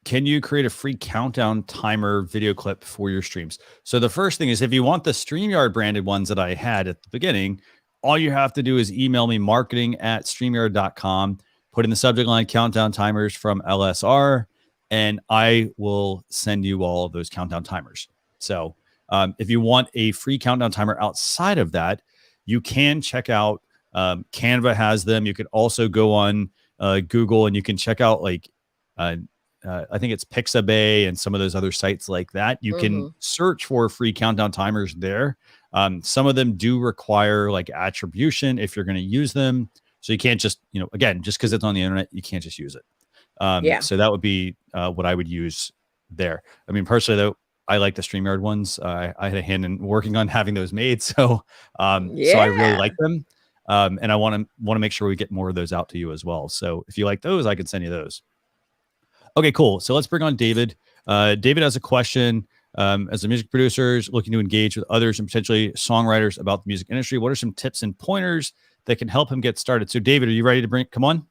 Can you create a free countdown timer video clip for your streams? So the first thing is, if you want the StreamYard branded ones that I had at the beginning, all you have to do is email me marketing@streamyard.com, put in the subject line countdown timers from LSR, and I will send you all of those countdown timers. So if you want a free countdown timer outside of that, you can check out Canva has them. You could also go on Google and you can check out like I think it's Pixabay and some of those other sites like that. You can search for free countdown timers there. Some of them do require like attribution if you're going to use them. So you can't just, again, just because it's on the internet, you can't just use it. So that would be what I would use there. I mean, personally though, I like the StreamYard ones. I had a hand in working on having those made. So, so I really like them. And I want to make sure we get more of those out to you as well. So if you like those, I can send you those. Okay, cool. So let's bring on David. David has a question. As a music producer looking to engage with others and potentially songwriters about the music industry, what are some tips and pointers that can help him get started? So David, are you ready to come on?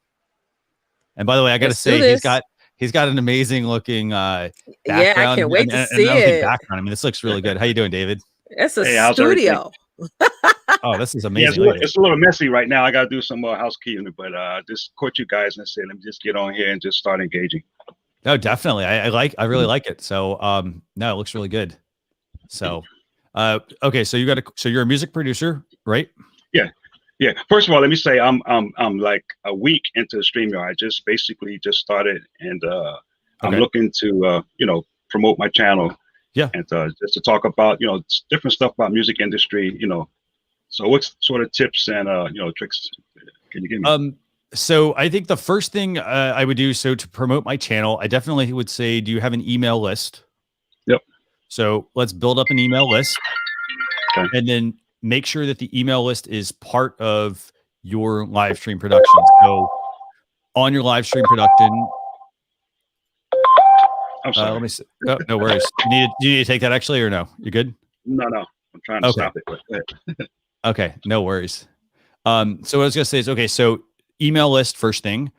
And by the way, I got to say, he's got an amazing looking background.
Yeah, I can't wait to see it.
Background. I mean, this looks really good. How you doing, David?
It's a studio.
Oh, this is amazing.
Yeah, it's a little messy right now. I got to do some more housekeeping, but just caught you guys and said, let me just get on here and just start engaging.
No, definitely. I really like it. So, no, it looks really good. So, okay. So you're a music producer, right?
Yeah. First of all, let me say I'm like a week into StreamYard. I just basically started, and I'm looking to promote my channel. Yeah. And just to talk about different stuff about music industry. So what sort of tips and tricks can you give me?
So I think the first thing I would do, so to promote my channel, I definitely would say, do you have an email list?
Yep.
So let's build up an email list, and then make sure that the email list is part of your live stream production. So on your live stream production,
I'm sorry.
Let me see. Oh, no worries. Do you need to take that actually, or no? You good?
No. I'm trying to stop it.
Okay, no worries. So what I was gonna say is, okay, so email list first thing.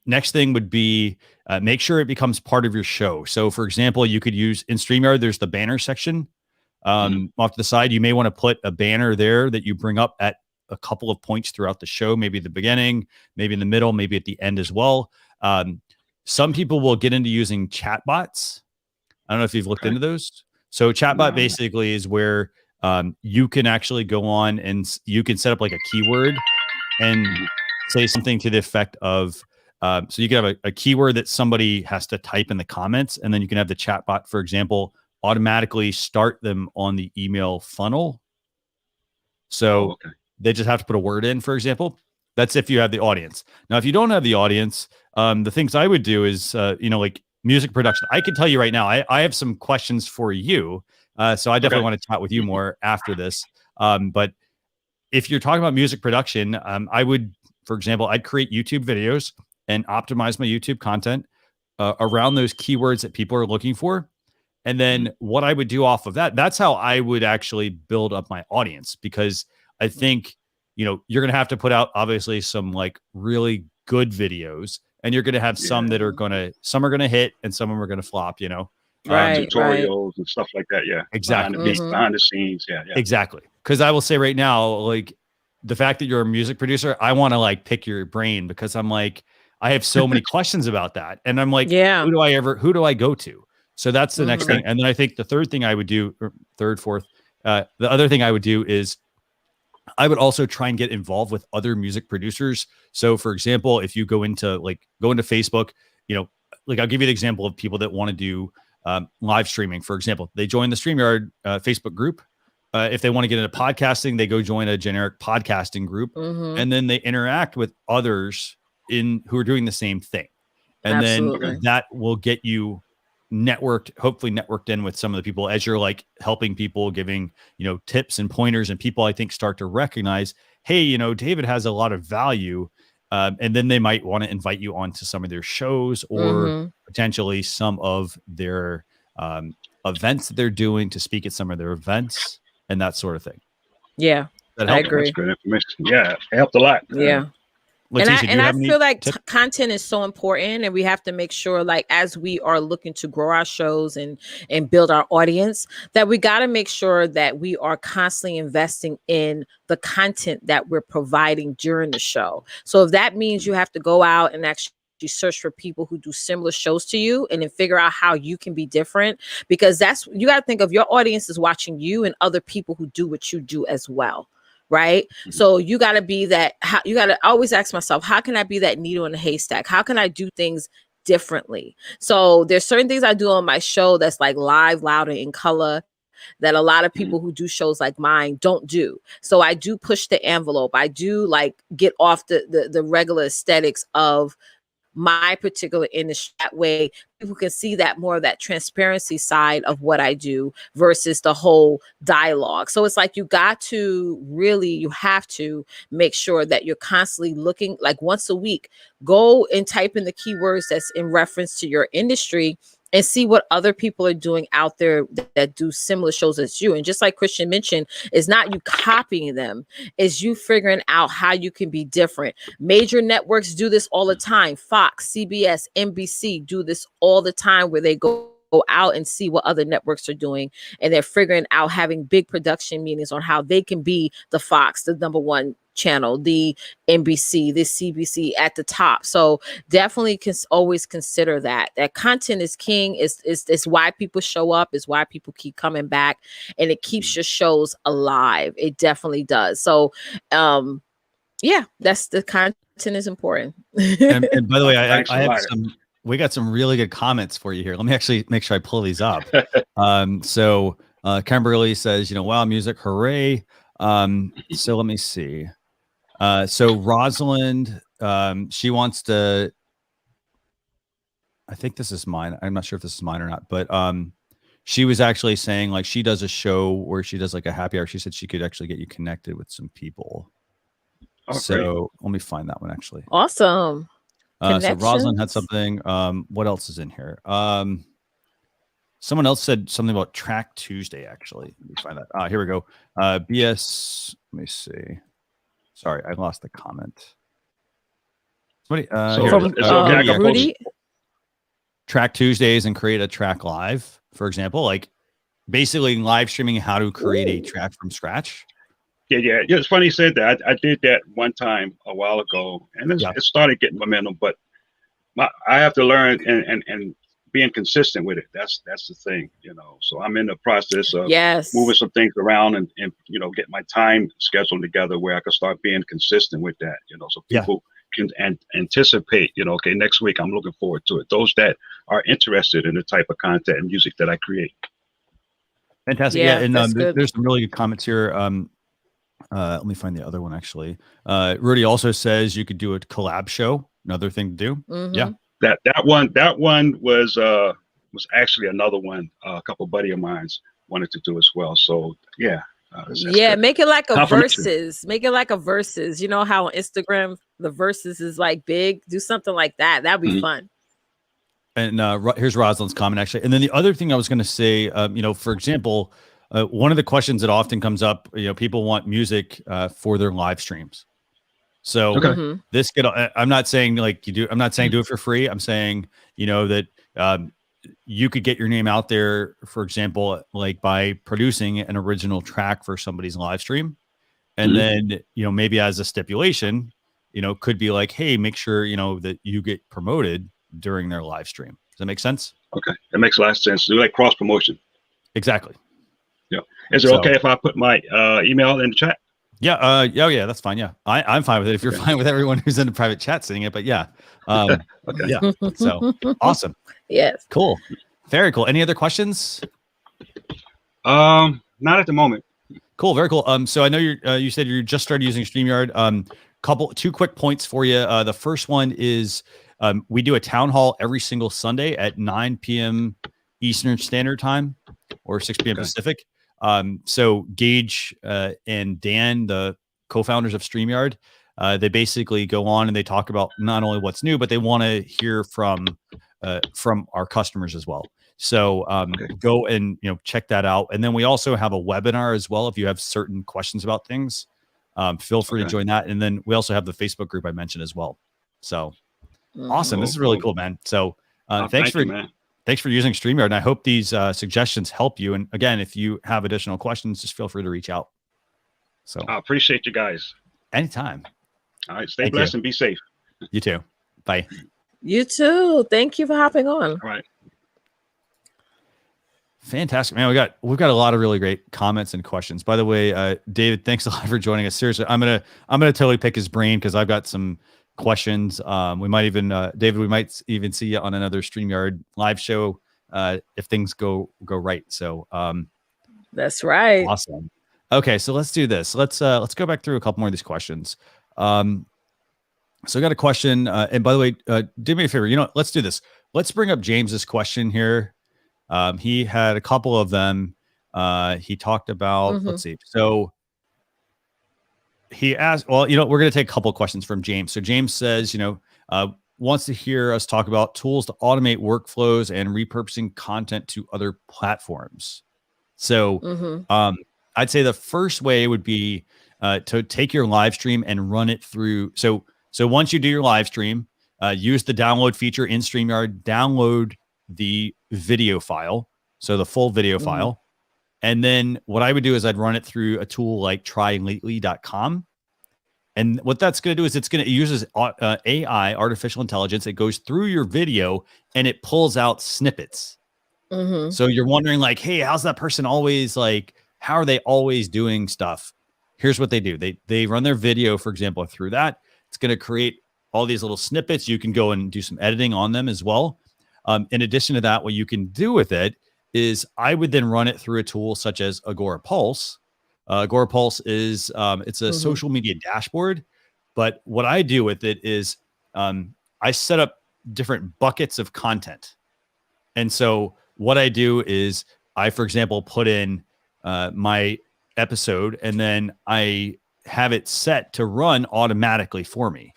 Next thing would be make sure it becomes part of your show. So for example, you could use in StreamYard, there's the banner section off to the side. You may want to put a banner there that you bring up at a couple of points throughout the show, maybe the beginning, maybe in the middle, maybe at the end as well. Some people will get into using chatbots. I don't know if you've looked into those. So chatbot basically is where you can actually go on and you can set up like a keyword and say something to the effect of, so you can have a keyword that somebody has to type in the comments, and then you can have the chatbot, for example, automatically start them on the email funnel. So they just have to put a word in, for example. That's if you have the audience. Now, if you don't have the audience, the things I would do is, like music production. I can tell you right now, I have some questions for you. So I definitely want to chat with you more after this. But if you're talking about music production, I would, for example, I'd create YouTube videos and optimize my YouTube content around those keywords that people are looking for. And then what I would do off of that, that's how I would actually build up my audience, because I think, you're going to have to put out obviously some like really good videos, and you're going to have some that are some are going to hit and some of them are going to flop,
tutorials and stuff like that. Yeah.
Exactly.
Behind the scenes. Yeah.
Exactly. Cause I will say right now, like the fact that you're a music producer, I want to like pick your brain, because I'm like, I have so many questions about that. And I'm like, who do I go to? So that's the next thing. And then I think the third thing I would do, or fourth, the other thing I would do is I would also try and get involved with other music producers. So for example, if you go into Facebook, like I'll give you the example of people that want to do live streaming. For example, they join the StreamYard Facebook group. If they want to get into podcasting, they go join a generic podcasting group, and then they interact with others who are doing the same thing. And
Absolutely.
then that will get you hopefully networked in with some of the people as you're like helping people, giving, tips and pointers, and people I think start to recognize, hey, David has a lot of value. And then they might want to invite you onto some of their shows or potentially some of their events that they're doing to speak at some of their events and that sort of thing.
Yeah, I agree.
That's good information. Yeah, it helped a lot.
Yeah.
Leticia,
and I feel like content is so important, and we have to make sure, like, as we are looking to grow our shows and build our audience, that we got to make sure that we are constantly investing in the content that we're providing during the show. So if that means you have to go out and actually search for people who do similar shows to you and then figure out how you can be different, because you got to think of your audience is watching you and other people who do what you do as well. Right. So you got to be that. You got to always ask myself, how can I be that needle in a haystack? How can I do things differently? So there's certain things I do on my show that's like live, loud, and in color that a lot of people who do shows like mine don't do. So I do push the envelope. I do like get off the regular aesthetics of my particular industry. That way people can see that more of that transparency side of what I do versus the whole dialogue. So it's like you have to make sure that you're constantly looking, like once a week, go and type in the keywords that's in reference to your industry and see what other people are doing out there that do similar shows as you. And just like Christian mentioned, it's not you copying them, it's you figuring out how you can be different. Major networks do this all the time. Fox, CBS, NBC do this all the time, where they go out and see what other networks are doing, and they're figuring out, having big production meetings on how they can be the Fox, the number one channel, the NBC, the CBC at the top. So definitely can always consider that content is king. Is why people show up, is why people keep coming back, and it keeps your shows alive. It definitely does. So that's the content is important.
and by the way, I have we got some really good comments for you here. Let me actually make sure I pull these up. So Kimberly says, wow, music, hooray. So let me see. So Rosalind, she wants to, I think this is mine. I'm not sure if this is mine or not, but she was actually saying, like, she does a show where she does like a happy hour. She said she could actually get you connected with some people.
Oh,
so let me find that one actually.
Awesome.
So Rosalind had something. What else is in here? Someone else said something about Track Tuesday, actually. Let me find that. Here we go. BS, let me see. Sorry, I lost the comment. Somebody,
Rudy?
Track Tuesdays and create a track live, for example. Like basically live streaming how to create a track from scratch.
Yeah. It's funny you said that. I did that one time a while ago, and it started getting momentum. But I have to learn and being consistent with it. That's the thing, So I'm in the process of moving some things around and get my time scheduled together where I can start being consistent with that. So people can anticipate. Okay, next week I'm looking forward to it. Those that are interested in the type of content and music that I create.
Fantastic. Yeah, and there's some really good comments here. Let me find the other one actually. Rudy also says you could do a collab show. Another thing to do.
Mm-hmm.
Yeah.
That one was actually another one. A couple buddy of mine wanted to do as well. So that's
make it like a versus. Make it like a versus. You know how on Instagram the versus is like big. Do something like that. That'd be fun.
And here's Rosalind's comment actually. And then the other thing I was going to say, for example, one of the questions that often comes up, people want music for their live streams. So this could, I'm not saying like you do, I'm not saying do it for free. I'm saying, that you could get your name out there, for example, like by producing an original track for somebody's live stream. And then, maybe as a stipulation, could be like, hey, make sure, that you get promoted during their live stream. Does that make sense?
Okay. That makes a lot of sense. Do like cross promotion.
Exactly.
Yeah. Is it okay if I put my email in the chat?
Yeah. Yeah. That's fine. Yeah. I'm fine with it. If you're fine with everyone who's in the private chat seeing it, but yeah.
Okay.
Yeah. So awesome.
Yes.
Cool. Very cool. Any other questions?
Not at the moment.
Cool. Very cool. So I know you said you just started using StreamYard. two quick points for you. The first one is we do a town hall every single Sunday at 9 p.m. Eastern Standard Time or 6 p.m. Pacific. So Gage and Dan, the co-founders of StreamYard, they basically go on and they talk about not only what's new, but they want to hear from our customers as well. So go and check that out. And then we also have a webinar as well. If you have certain questions about things, feel free to join that. And then we also have the Facebook group I mentioned as well. So awesome. This is really cool, man. So thanks for using StreamYard. And I hope these suggestions help you. And again, if you have additional questions, just feel free to reach out. So
I appreciate you guys.
Anytime.
All right. Stay blessed and be safe.
You too. Bye.
You too. Thank you for hopping on.
All right.
Fantastic, man. We've got a lot of really great comments and questions. By the way, David, thanks a lot for joining us. Seriously, I'm gonna totally pick his brain because I've got some questions. We might even David, we might even see you on another StreamYard live show if things go right. So
that's right.
Awesome. Okay, so let's do this. Let's go back through a couple more of these questions. So I got a question, and by the way, do me a favor. Let's do this. Let's bring up James's question here. He had a couple of them. He talked about, let's see. So he asked, well, we're going to take a couple of questions from James. So James says, wants to hear us talk about tools to automate workflows and repurposing content to other platforms. So I'd say the first way would be to take your live stream and run it through. So once you do your live stream, use the download feature in StreamYard, download the video file, so the full video file. And then what I would do is I'd run it through a tool like trylately.com. And what that's going to do is it uses AI, artificial intelligence. It goes through your video and it pulls out snippets. So you're wondering like, hey, how's that person always like, how are they always doing stuff? Here's what they do. They run their video, for example, through that. It's going to create all these little snippets. You can go and do some editing on them as well. In addition to that, what you can do with it is I would then run it through a tool such as Agora Pulse. Agora Pulse is it's a social media dashboard, but what I do with it is I set up different buckets of content. And so what I do is I, for example, put in my episode and then I have it set to run automatically for me.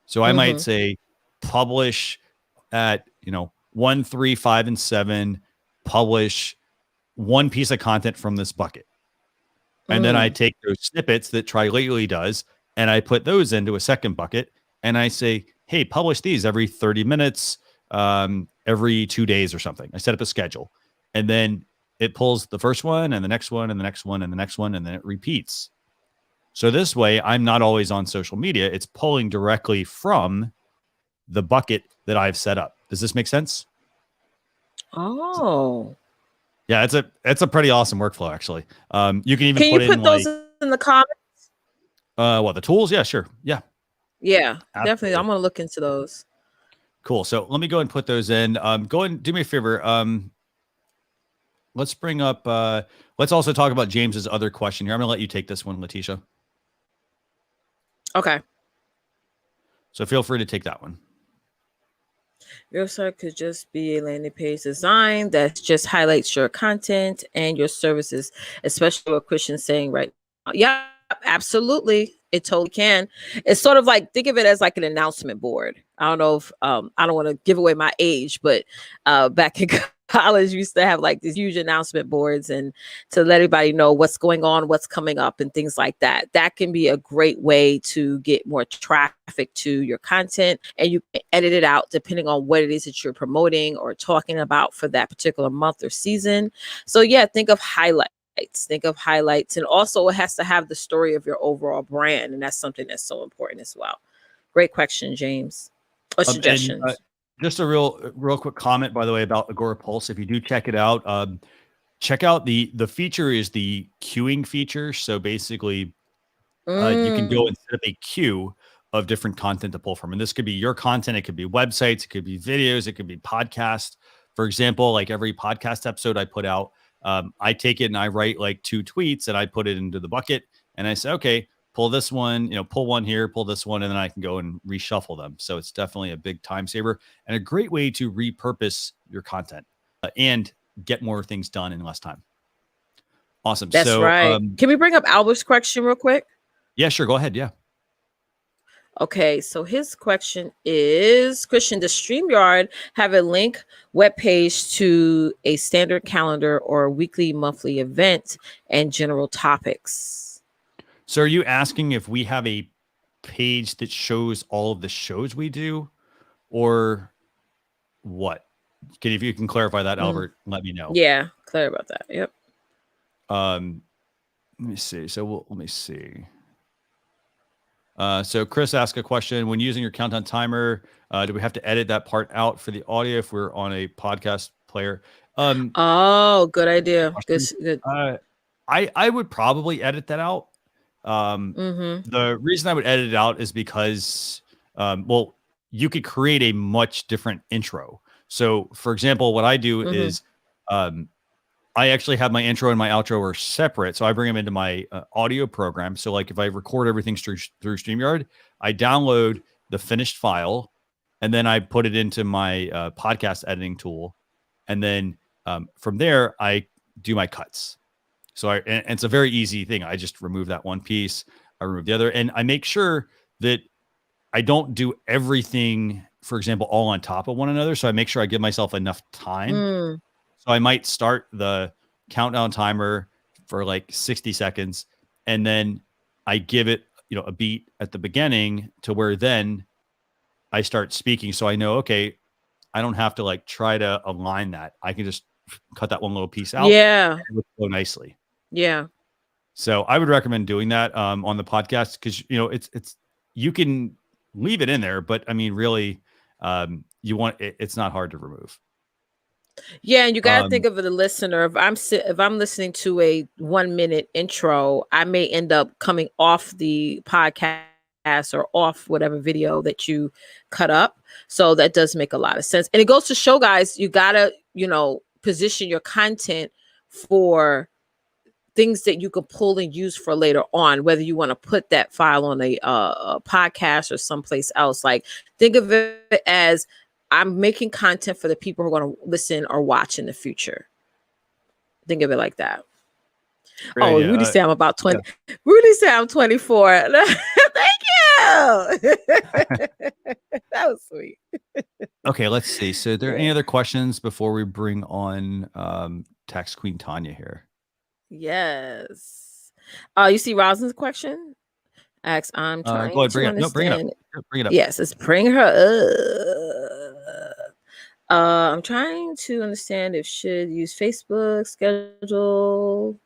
So I might say publish at 1, 3, 5, and 7, publish one piece of content from this bucket. And then I take those snippets that Try Lately does, and I put those into a second bucket. And I say, hey, publish these every 30 minutes, every 2 days or something. I set up a schedule. And then it pulls the first one and the next one and the next one and the next one, and then it repeats. So this way, I'm not always on social media. It's pulling directly from the bucket that I've set up. Does this make sense?
Oh,
yeah, it's a pretty awesome workflow actually. You can even
put those in the comments.
The tools? Yeah, sure. Yeah,
absolutely. Definitely. I'm gonna look into those.
Cool. So let me go and put those in. Go and do me a favor. Let's bring up. Let's also talk about James's other question here. I'm gonna let you take this one, Leticia.
Okay.
So feel free to take that one.
Your website could just be a landing page design that just highlights your content and your services, especially what Christian's saying right now. Yeah, absolutely. It totally can. It's sort of like, think of it as like an announcement board. I don't know if, I don't want to give away my age, but back in college, we used to have like these huge announcement boards and to let everybody know what's going on, what's coming up and things like that. That can be a great way to get more traffic to your content, and you can edit it out depending on what it is that you're promoting or talking about for that particular month or season. So yeah, think of highlights. And also it has to have the story of your overall brand. And that's something that's so important as well. Great question, James. Or suggestions.
Just a real quick comment, by the way, about Agora Pulse. If you do check it out, check out the feature is the queuing feature. So basically, you can go and set up a queue of different content to pull from. And this could be your content. It could be websites. It could be videos. It could be podcasts. For example, like every podcast episode I put out, I take it and I write like 2 tweets and I put it into the bucket. And I say, okay, pull this one, pull one here, pull this one, and then I can go and reshuffle them. So it's definitely a big time saver and a great way to repurpose your content and get more things done in less time. Awesome.
That's right. Can we bring up Albert's question real quick?
Yeah, sure. Go ahead. Yeah.
Okay, so his question is, Christian, does StreamYard have a link webpage to a standard calendar or weekly, monthly event and general topics?
So are you asking if we have a page that shows all of the shows we do or what? If you can clarify that, Albert, let me know.
Yeah, clear about that. Yep.
Let me see. So let me see. So Chris asked a question: when using your countdown timer, do we have to edit that part out for the audio if we're on a podcast player?
Oh, good idea. Good.
I would probably edit that out. The reason I would edit it out is because, well, you could create a much different intro. So, for example, what I do is, I actually have my intro and my outro are separate. So I bring them into my audio program. So like if I record everything through StreamYard, I download the finished file and then I put it into my podcast editing tool. And then from there, I do my cuts. So and it's a very easy thing. I just remove that one piece. I remove the other. And I make sure that I don't do everything, for example, all on top of one another. So I make sure I give myself enough time. So I might start the countdown timer for like 60 seconds, and then I give it, a beat at the beginning to where then I start speaking. So I know, okay, I don't have to like try to align that. I can just cut that one little piece out.
Yeah.
And it would go nicely.
Yeah.
So I would recommend doing that on the podcast because, it's you can leave it in there, but I mean, really, it's not hard to remove.
Yeah, and you got to think of the listener. If I'm listening to a 1 minute intro, I may end up coming off the podcast or off whatever video that you cut up. So that does make a lot of sense. And it goes to show, guys, you got to, position your content for things that you can pull and use for later on, whether you want to put that file on a podcast or someplace else. Like, think of it as I'm making content for the people who are going to listen or watch in the future. Think of it like that. Great, yeah. Rudy said I'm about 20. Yeah. Rudy said I'm 24. Thank you. That was sweet.
Okay, let's see. So are there any other questions before we bring on Tax Queen Tanya here?
Yes. You see Rosalind's question? I'm trying
go ahead, bring
to understand.
No, bring it up. Bring it up.
Yes, let's bring her up. I'm trying to understand if should use Facebook schedule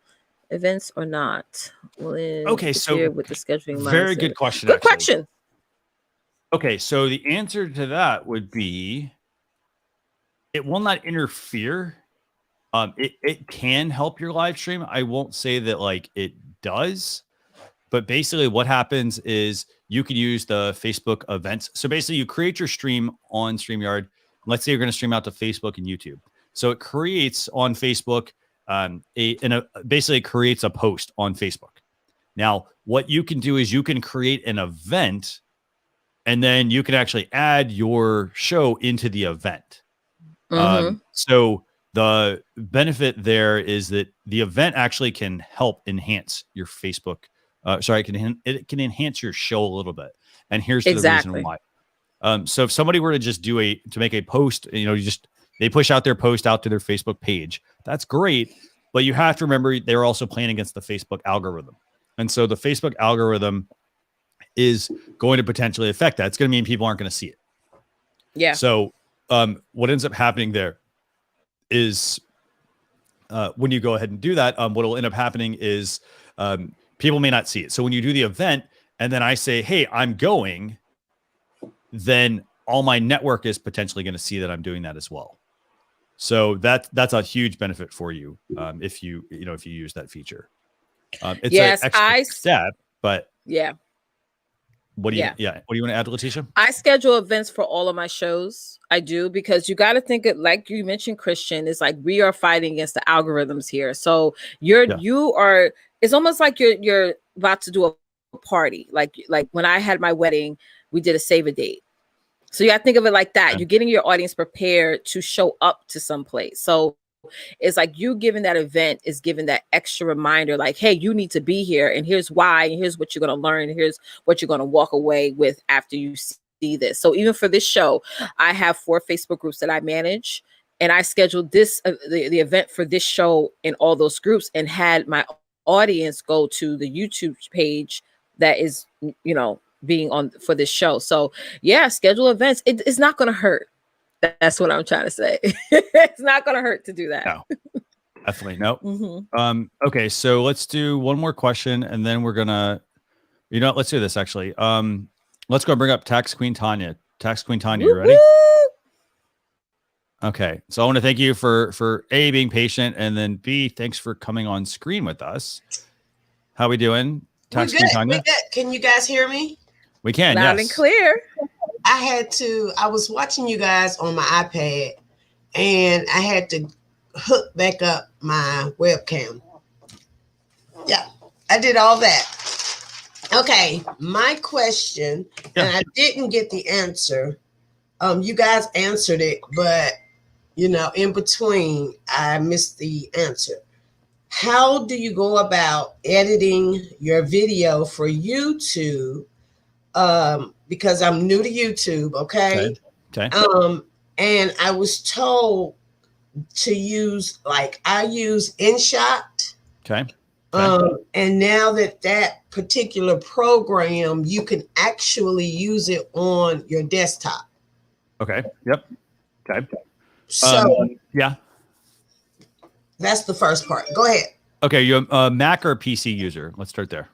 events or not.
Okay, so
with the scheduling
very
mindset.
Good question.
Good question.
Okay, so the answer to that would be it will not interfere. It can help your live stream. I won't say that like it does, but basically what happens is you can use the Facebook events. So basically you create your stream on StreamYard. Let's say you're going to stream out to Facebook and YouTube. So it creates on Facebook, basically creates a post on Facebook. Now, what you can do is you can create an event and then you can actually add your show into the event. So the benefit there is that the event actually can help enhance your Facebook. It can enhance your show a little bit. And here's the reason why. So if somebody were to just to make a post, they push out their post out to their Facebook page. That's great. But you have to remember they're also playing against the Facebook algorithm. And so the Facebook algorithm is going to potentially affect that. It's going to mean people aren't going to see it.
Yeah.
So what ends up happening there is when you go ahead and do that, what will end up happening is people may not see it. So when you do the event and then I say, hey, I'm going, then all my network is potentially going to see that I'm doing that as well. So that's a huge benefit for you if you use that feature. It's an extra step, but
yeah.
What do you want to add, Leticia?
I schedule events for all of my shows. I do, because you got to think it, like you mentioned, Christian, it's like we are fighting against the algorithms here. So it's almost like you're about to do a party. Like when I had my wedding, we did a save a date. So you got to think of it like that.
Okay.
You're getting your audience prepared to show up to some place. So it's like you giving that event is giving that extra reminder, like, hey, you need to be here, and here's why, and here's what you're going to learn, and here's what you're going to walk away with after you see this. So even for this show, I have 4 Facebook groups that I manage, and I scheduled this the event for this show in all those groups, and had my audience go to the YouTube page that is, you know, being on for this show. So yeah, schedule events. It's not going to hurt. That's what I'm trying to say. It's not going to hurt to do that.
No, definitely no.
Mm-hmm.
Okay, so let's do one more question, and then we're gonna, you know, let's do this actually. Let's go bring up Tax Queen Tanya. Tax Queen Tanya, you ready? Okay, so I want to thank you for A, being patient, and then B, thanks for coming on screen with us. How we doing, Tax Queen Tanya?
We're good. Can you guys hear me?
We can,
Loud
yes.
and clear.
I was watching you guys on my iPad, and I had to hook back up my webcam. Yeah, I did all that. Okay, my question, and I didn't get the answer. You guys answered it, but you know, in between, I missed the answer. How do you go about editing your video for YouTube? Because I'm new to YouTube, okay? And I was told to use, like, I use InShot. And now that particular program, you can actually use it on your desktop.
Okay. Yep. Okay.
So
yeah,
that's the first part. Go ahead.
Okay, you're a Mac or PC user? Let's start there.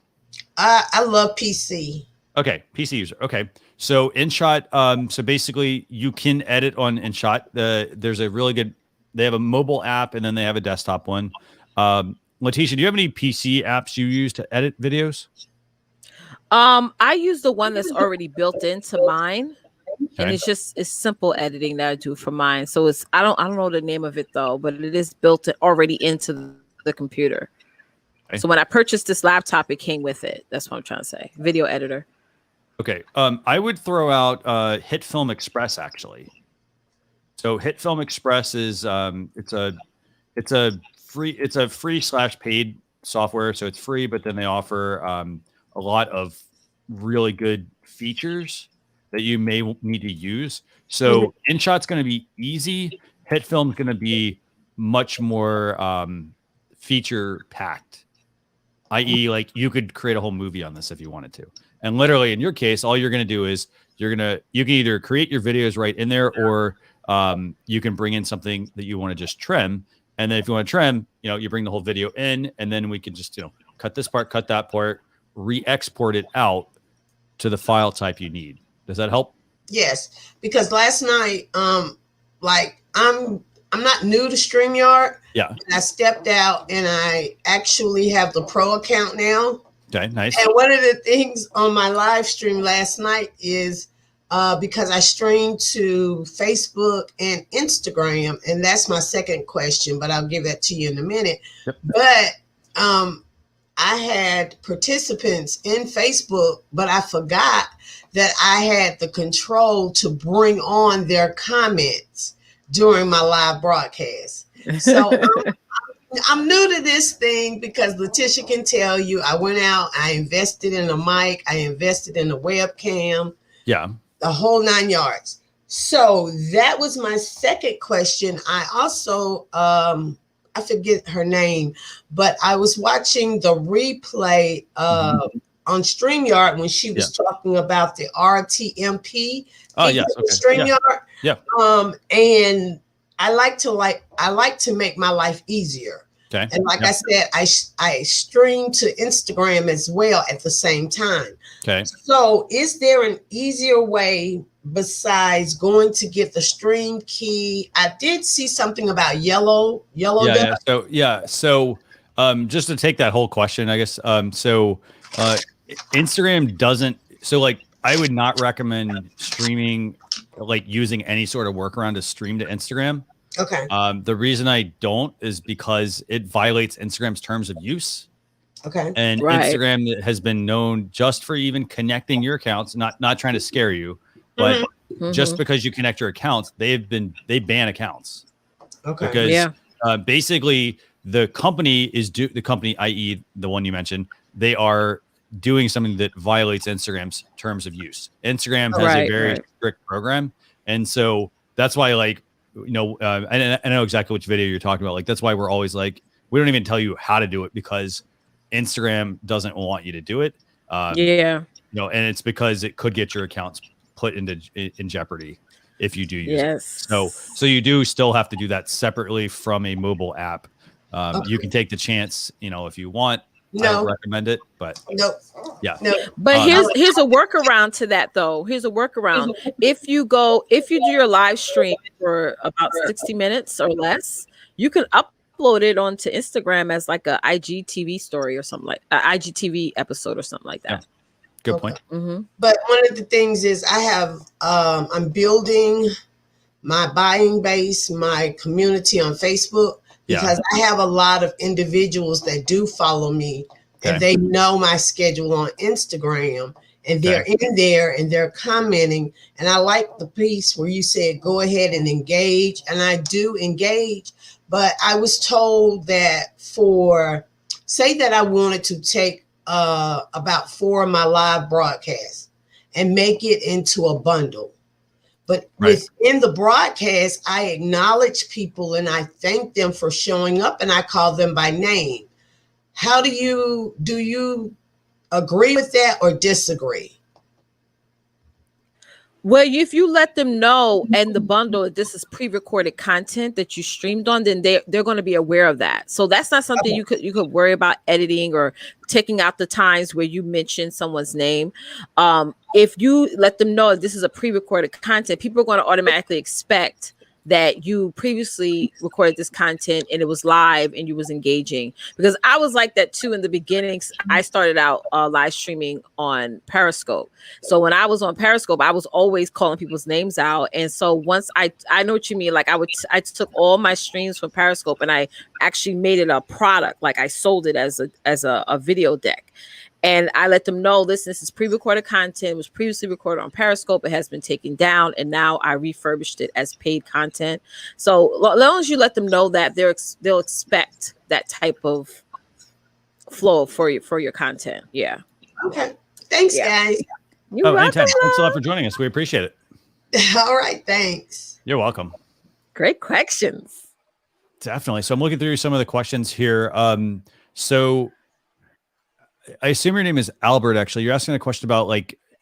I love PC.
Okay, PC user. Okay, so InShot. So basically, you can edit on InShot. There's a really good. They have a mobile app and then they have a desktop one. Leticia, do you have any PC apps you use to edit videos?
I use the one that's already built into mine. And it's simple editing that I do for mine. So I don't know the name of it though, but it is built already into the computer. Okay. So when I purchased this laptop, it came with it. That's what I'm trying to say. Video editor.
Okay. I would throw out HitFilm Express actually. So HitFilm Express is it's a free/paid software. So it's free, but then they offer a lot of really good features that you may need to use. So InShot's going to be easy. HitFilm's going to be much more feature packed, i.e. like you could create a whole movie on this if you wanted to. And literally in your case, all you're going to do is you can either create your videos right in there, or you can bring in something that you want to just trim. And then if you want to trim, you bring the whole video in, and then we can just, cut this part, cut that part, re-export it out to the file type you need. Does that help?
Yes, because last night, like I'm not new to StreamYard.
Yeah.
And I stepped out and I actually have the pro account now.
Okay, nice.
And one of the things on my live stream last night is because I streamed to Facebook and Instagram, and that's my second question, but I'll give that to you in a minute.
Yep.
But I had participants in Facebook, but I forgot that I had the control to bring on their comments during my live broadcast. So I'm new to this thing because Leticia can tell you I went out, I invested in a mic, I invested in a webcam.
Yeah.
The whole 9 yards. So that was my second question. I also, I forget her name, but I was watching the replay on StreamYard when she was talking about the RTMP.
Oh, yes. Okay.
StreamYard.
Yeah.
And I like to make my life easier.
Okay.
And like I said, I stream to Instagram as well at the same time.
Okay. So
is there an easier way besides going to get the stream key? I did see something about yellow.
Yeah. So just to take that whole question, I guess. Instagram doesn't. So like, I would not recommend streaming, like using any sort of workaround to stream to Instagram.
Okay.
The reason I don't is because it violates Instagram's terms of use.
Okay.
And Instagram has been known just for even connecting your accounts, not trying to scare you, but just because you connect your accounts, they ban accounts.
Okay.
Because basically the company, i.e. the one you mentioned, they are doing something that violates Instagram's terms of use. Instagram has a very strict program. And so that's why, like, I know exactly which video you're talking about. Like, that's why we're always like, we don't even tell you how to do it because Instagram doesn't want you to do it. And it's because it could get your accounts put in jeopardy if you do use it. So you do still have to do that separately from a mobile app. You can take the chance, if you want. I don't recommend it, but
But here's a workaround to that, though. Here's a workaround. If you do your live stream for about 60 minutes or less, you can upload it onto Instagram as like a IGTV story or something, like an IGTV episode or something like that.
Yeah. Good point.
But one of the things is I'm building my buying base, my community on Facebook, because I have a lot of individuals that do follow me and they know my schedule on Instagram and they're in there and they're commenting. And I like the piece where you said, go ahead and engage. And I do engage, but I was told that say that I wanted to take about 4 of my live broadcasts and make it into a bundle. But within the broadcast, I acknowledge people and I thank them for showing up and I call them by name. How do you agree with that or disagree?
Well, if you let them know and the bundle, this is pre-recorded content that you streamed on, then they're going to be aware of that. So that's not something you could worry about editing or taking out the times where you mention someone's name. If you let them know this is a pre-recorded content, people are going to automatically expect that you previously recorded this content and it was live and you was engaging. Because I was like that too in the beginning. I started out live streaming on Periscope. So when I was on Periscope, I was always calling people's names out. And so once I know what you mean, like I took all my streams from Periscope and I actually made it a product. Like I sold it as a video deck. And I let them know, listen, this is pre-recorded content. It was previously recorded on Periscope. It has been taken down. And now I refurbished it as paid content. So as long as you let them know that, they'll expect that type of flow for your content. Yeah.
Okay. Thanks, guys.
You're welcome.
Anytime. Thanks a lot for joining us. We appreciate it.
All right. Thanks.
You're welcome.
Great questions.
Definitely. So I'm looking through some of the questions here. So I assume your name is Albert, actually. You're asking a question about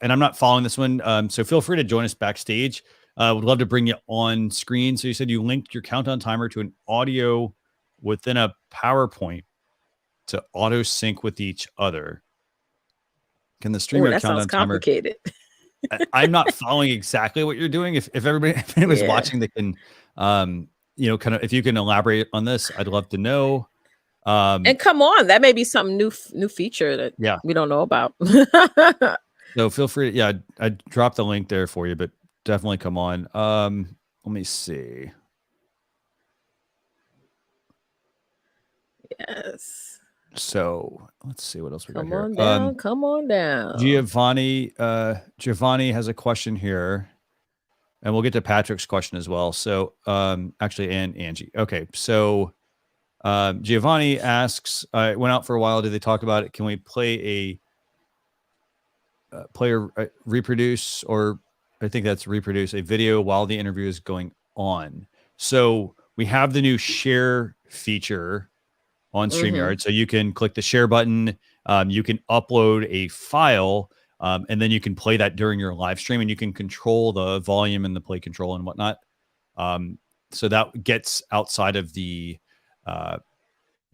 and I'm not following this one. So feel free to join us backstage. Would love to bring you on screen. So you said you linked your countdown timer to an audio within a PowerPoint to auto sync with each other. Can the StreamYard countdown timer?
Complicated.
I'm not following exactly what you're doing. If anybody's watching, they can, kind of, if you can elaborate on this, I'd love to know.
And come on, that may be some new feature that we don't know about.
So feel free to, I dropped the link there for you, but definitely come on. Let me see.
Yes.
So let's see what else we got here.
Come on down.
Giovanni has a question here, and we'll get to Patrick's question as well. So actually, and Angie. Okay, so Giovanni asks, I went out for a while. Did they talk about it? Can we play reproduce, or I think that's reproduce a video while the interview is going on? So we have the new share feature on StreamYard. So you can click the share button. You can upload a file, and then you can play that during your live stream, and you can control the volume and the play control and whatnot. So that gets outside of the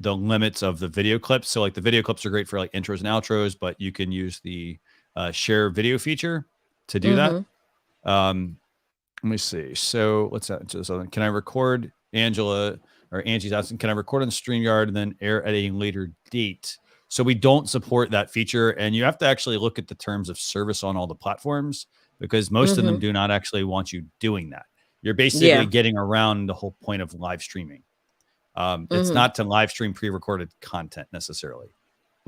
limits of the video clips. So the video clips are great for intros and outros, but you can use the share video feature to do that. Let me see. So let's add to this other. Can I record Angie's asking, can I record on StreamYard and then air at a later date? So we don't support that feature, and you have to actually look at the terms of service on all the platforms, because most of them do not actually want you doing that. You're basically getting around the whole point of live streaming. It's not to live stream pre-recorded content necessarily.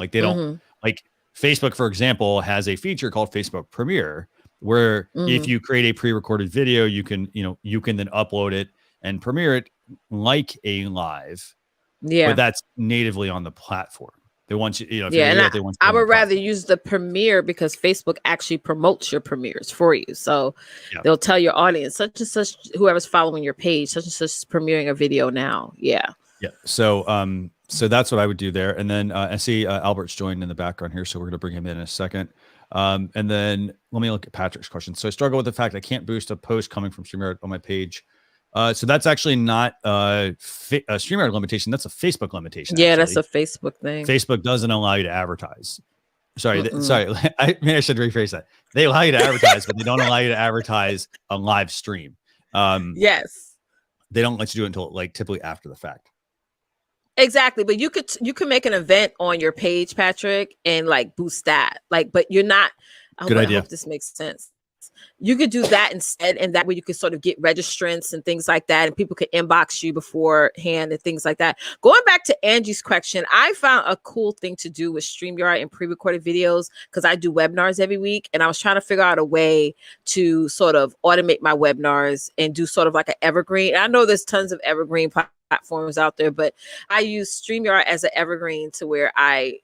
Like they don't like Facebook, for example, has a feature called Facebook Premiere, where if you create a pre-recorded video, you can then upload it and premiere it like a live.
Yeah.
But that's natively on the platform. They want you, if
yeah,
you're
and
they want
I
you on
would
the
rather
platform.
use the Premiere because Facebook actually promotes your premieres for you. So they'll tell your audience, such and such, whoever's following your page, such and such is premiering a video now. Yeah.
Yeah. So so that's what I would do there. And then I see Albert's joined in the background here, so we're gonna bring him in a second. And then let me look at Patrick's question. So I struggle with the fact I can't boost a post coming from StreamYard on my page. So that's actually not a StreamYard limitation. That's a Facebook limitation.
Yeah,
actually.
that's a Facebook thing.
Facebook doesn't allow you to advertise. Sorry. I should rephrase that. They allow you to advertise, but they don't allow you to advertise on live stream.
Yes.
They don't let you do it until like typically after the fact.
Exactly, but you could make an event on your page, Patrick, and like boost that. Like, but you're not.
Good idea.
I hope this makes sense. You could do that instead, and that way you could sort of get registrants and things like that, and people could inbox you beforehand and things like that. Going back to Angie's question, I found a cool thing to do with StreamYard and pre-recorded videos because I do webinars every week, and I was trying to figure out a way to sort of automate my webinars and do sort of like an evergreen. And I know there's tons of evergreen platforms out there, but I use StreamYard as an evergreen to where I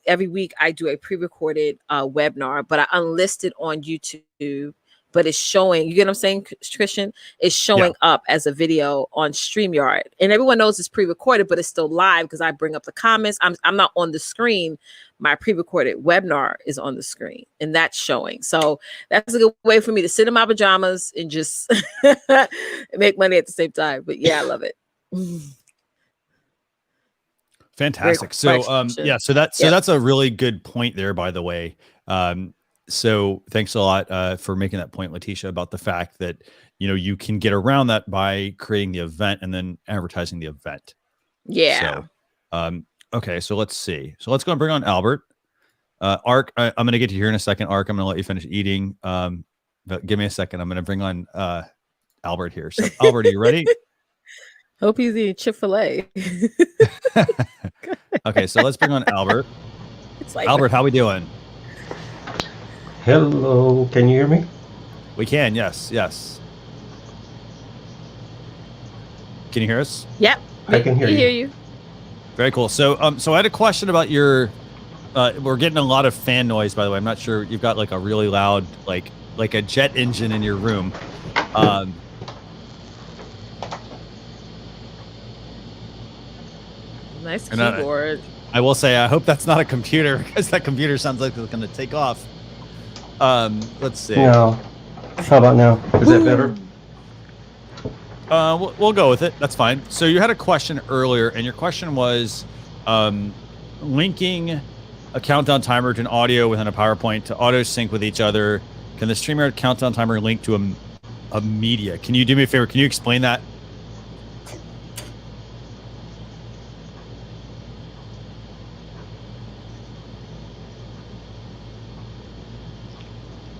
every week I do a pre-recorded webinar, but I unlist it on YouTube, but it's showing, you get what I'm saying, Christian? It's showing up as a video on StreamYard. And everyone knows it's pre-recorded, but it's still live because I bring up the comments. I'm not on the screen. My pre-recorded webinar is on the screen and that's showing. So that's a good way for me to sit in my pajamas and just make money at the same time. But yeah, I love it.
Fantastic. So so that's a really good point there, by the way. So thanks a lot for making that point, Leticia, about the fact that you can get around that by creating the event and then advertising the event.
Yeah.
So okay, so let's see. So let's go and bring on Albert. Ark, I'm gonna get to here in a second. Ark, I'm gonna let you finish eating. But give me a second. I'm gonna bring on Albert here. So Albert, are you ready?
Hope he's eating Chick-fil-A.
Okay, so let's bring on Albert.
It's like
Albert, how we doing?
Hello, can you hear me?
We can, yes. Can you hear us?
Yep,
I can hear
you.
Very cool. So so I had a question about your we're getting a lot of fan noise, by the way. I'm not sure, you've got like a really loud like a jet engine in your room.
Nice keyboard.
I will say, I hope that's not a computer because that computer sounds like it's going to take off. Let's see.
No. How about now? Is that better?
We'll go with it. That's fine. So you had a question earlier, and your question was linking a countdown timer to an audio within a PowerPoint to auto sync with each other. Can the StreamYard countdown timer link to a media? Can you do me a favor? Can you explain that?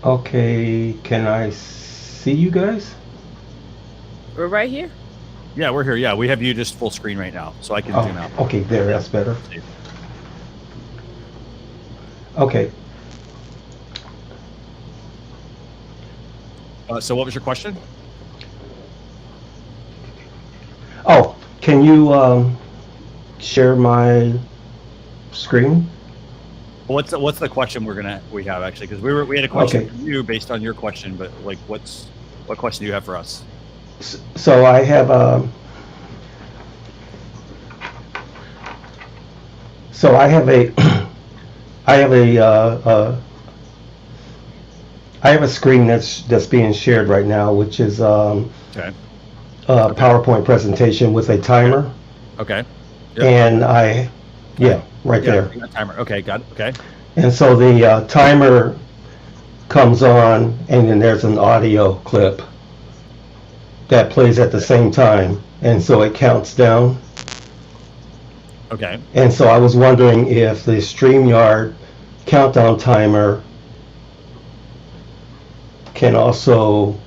Okay, can I see you guys?
We're right here.
Yeah, we're here. Yeah, we have you just full screen right now, so I can zoom out.
Okay, there, that's better. Okay.
So what was your question?
Oh, can you share my screen?
What's the question we have actually? Because we had a question for you based on your question, but like what question do you have for us?
So I have a screen that's being shared right now, which is a PowerPoint presentation with a timer.
Okay.
Yep. And right there.
Timer. Okay, got it. Okay.
And so the timer comes on, and then there's an audio clip that plays at the same time, and so it counts down.
Okay.
And so I was wondering if the StreamYard countdown timer can also.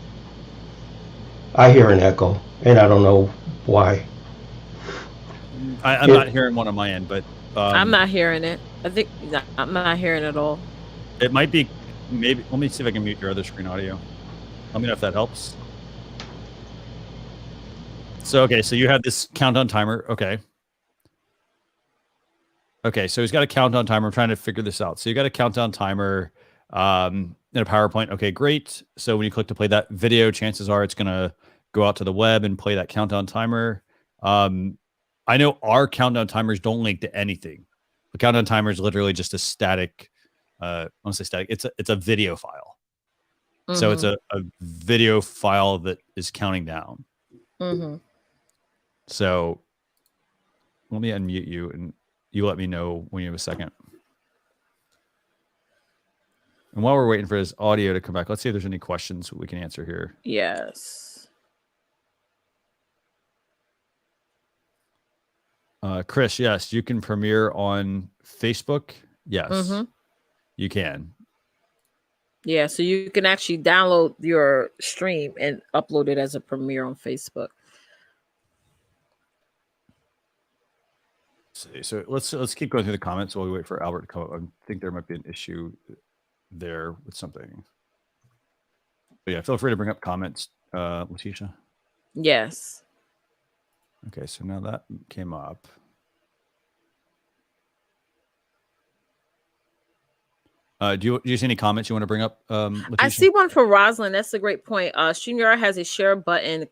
I hear an echo, and I don't know why.
I'm not hearing one on my end, but
I'm not hearing it. I think I'm not hearing it at all.
It might be, maybe, let me see if I can mute your other screen audio. Let me know if that helps. So, okay, so you have this countdown timer. Okay. Okay, so he's got a countdown timer. I'm trying to figure this out. So you got a countdown timer in a PowerPoint. Okay, great. So when you click to play that video, chances are it's going to go out to the web and play that countdown timer. I know our countdown timers don't link to anything. The countdown timer is literally just a static, I want to say static. It's a video file. Mm-hmm. So it's a video file that is counting down.
Mm-hmm.
So let me unmute you and you let me know when you have a second. And while we're waiting for his audio to come back, let's see if there's any questions we can answer here.
Yes.
Chris, yes, you can premiere on Facebook. Yes, you can.
Yeah, so you can actually download your stream and upload it as a premiere on Facebook.
So let's keep going through the comments while we wait for Albert to come up. I think there might be an issue there with something. But yeah, feel free to bring up comments, Leticia.
Yes.
Okay, so now that came up. Do you see any comments you want to bring up, Leticia?
I see one for Rosalind. That's a great point. StreamYard has a share button.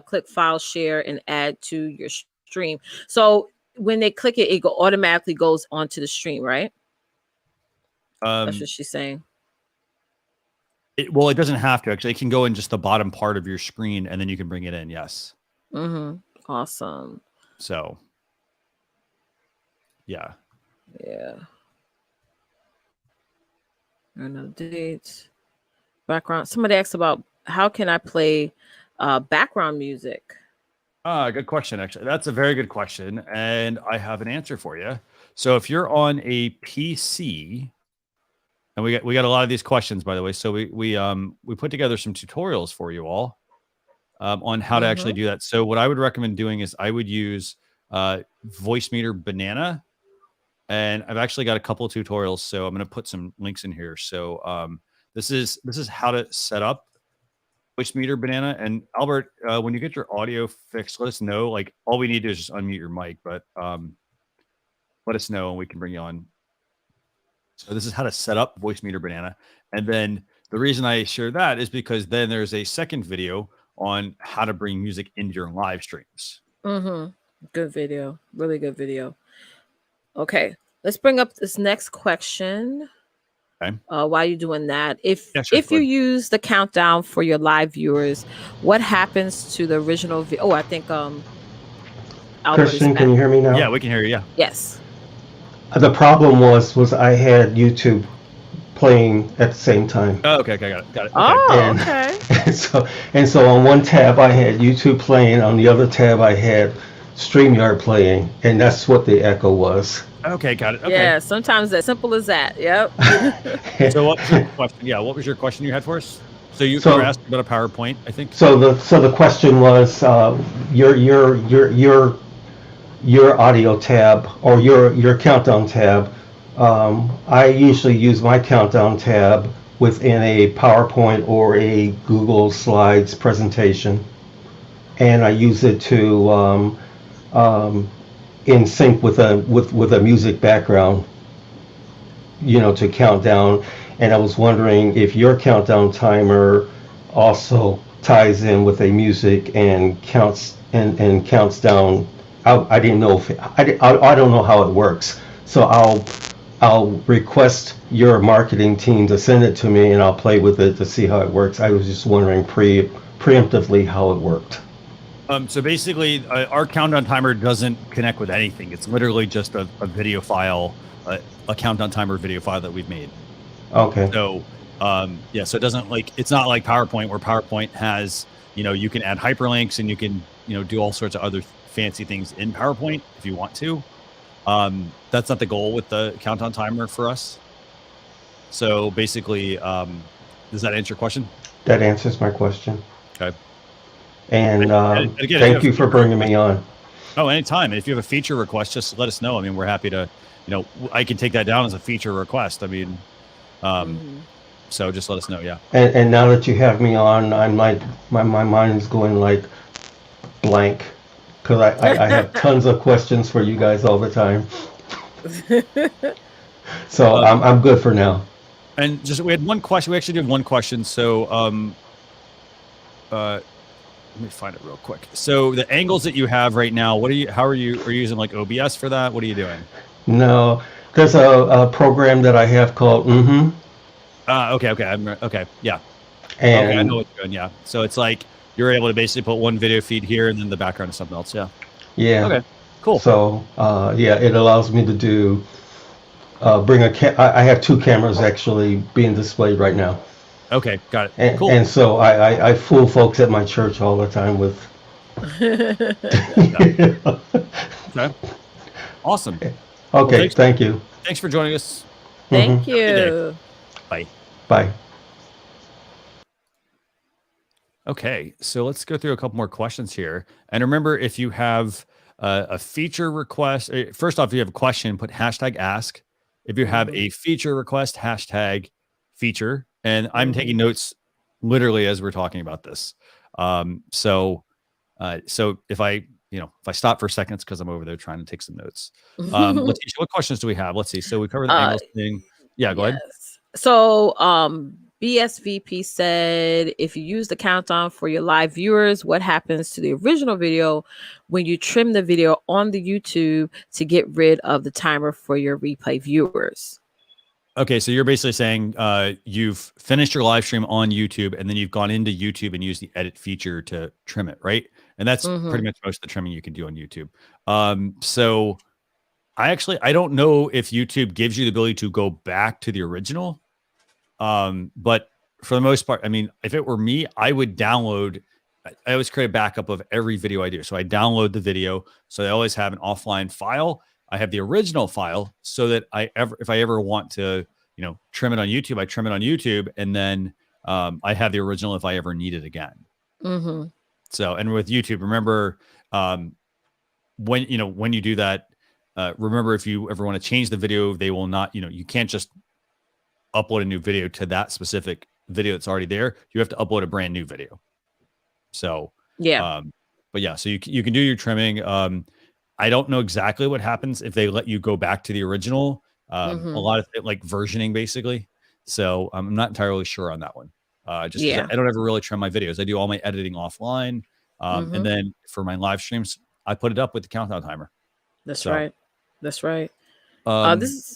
Click file share and add to your stream. So when they click it, it automatically goes onto the stream, right? That's what she's saying.
Well, it doesn't have to actually. It can go in just the bottom part of your screen, and then you can bring it in. Yes.
Mm-hmm. Awesome.
So, yeah.
Yeah. And updates. Background. Somebody asked about how can I play background music?
Good question, actually. That's a very good question, and I have an answer for you. So if you're on a PC, and we got a lot of these questions, by the way. So we put together some tutorials for you all on how to actually do that. So what I would recommend doing is I would use Voicemeeter Banana, and I've actually got a couple of tutorials. So I'm going to put some links in here. So this is how to set up Voicemeeter Banana. And Albert, when you get your audio fixed, let us know. Like all we need to do is just unmute your mic, but let us know and we can bring you on. So this is how to set up Voicemeeter Banana. And then the reason I share that is because then there's a second video on how to bring music into your live streams.
Good video. Really good video. Okay. Let's bring up this next question.
Okay.
While you're doing that, if you use the countdown for your live viewers, what happens to the original video? Oh, I think
Christian, can you hear me now?
Yeah, we can hear you. Yeah.
Yes.
The problem was I had YouTube playing at the same time.
Oh, okay, got it. Okay.
Oh, okay.
And so on one tab I had YouTube playing, on the other tab I had StreamYard playing, and that's what the echo was.
Okay, got it. Okay.
Yeah, sometimes as simple as that. Yep.
So what was your question? Yeah, what was your question you had for us? So you were asking about a PowerPoint, I think.
So the question was your audio tab or your countdown tab. I usually use my countdown tab within a PowerPoint or a Google Slides presentation, and I use it to in sync with a music background, to count down. And I was wondering if your countdown timer also ties in with a music and counts down. I didn't know if I don't know how it works, so I'll request your marketing team to send it to me, and I'll play with it to see how it works. I was just wondering preemptively how it worked.
So basically, our countdown timer doesn't connect with anything. It's literally just a video file, a countdown timer video file that we've made.
Okay.
So, so it doesn't it's not like PowerPoint, where PowerPoint has, you can add hyperlinks and you can, do all sorts of other fancy things in PowerPoint if you want to. That's not the goal with the countdown timer for us. So basically, does that answer your question?
That answers my question.
Okay.
And
again,
thank you for bringing me on.
Oh, anytime. If you have a feature request, just let us know. I mean, we're happy to, I can take that down as a feature request. I mean, so just let us know. Yeah.
And now that you have me on, I'm like, my mind's going like blank because I have tons of questions for you guys all the time. So I'm good for now.
And just we had one question. We actually did one question. So let me find it real quick. So the angles that you have right now, how are you using like OBS for that? What are you doing?
No, there's a program that I have called
Okay. Okay. Yeah.
And
okay, I know what you're doing. Yeah. So it's like you're able to basically put one video feed here and then the background is something else. Yeah.
Yeah.
Okay. Cool.
So yeah, it allows me to do bring I have 2 cameras actually being displayed right now.
Okay, got it.
And,
cool.
And so I fool folks at my church all the time with.
Okay. Awesome.
Okay.
Well,
thank you.
Thanks for joining us.
Thank you.
Bye.
Bye.
Okay, so let's go through a couple more questions here. And remember, if you have a feature request, first off, if you have a question, put #ask. If you have a feature request, #feature. And I'm taking notes literally as we're talking about this. So if I stop for a second, it's because I'm over there trying to take some notes. Leticia, what questions do we have? Let's see. So we covered the angles thing. Yeah, go ahead.
So BSVP said, if you use the countdown for your live viewers, what happens to the original video when you trim the video on the YouTube to get rid of the timer for your replay viewers?
Okay, so you're basically saying you've finished your live stream on YouTube and then you've gone into YouTube and used the edit feature to trim it, right? And that's pretty much most of the trimming you can do on YouTube. So I don't know if YouTube gives you the ability to go back to the original. But for the most part, I mean, if it were me, I would download. I always create a backup of every video I do. So I download the video. So I always have an offline file. I have the original file so that if I ever want to, trim it on YouTube, I trim it on YouTube, and then I have the original if I ever need it again. So, and with YouTube, remember when you do that, remember if you ever want to change the video, they will not. You can't just upload a new video to that specific video that's already there. You have to upload a brand new video. So
yeah,
but yeah, so you can do your trimming. I don't know exactly what happens if they let you go back to the original. A lot of it, like versioning basically. So I'm not entirely sure on that one. I don't ever really trim my videos. I do all my editing offline. And then for my live streams, I put it up with the countdown timer.
That's right. This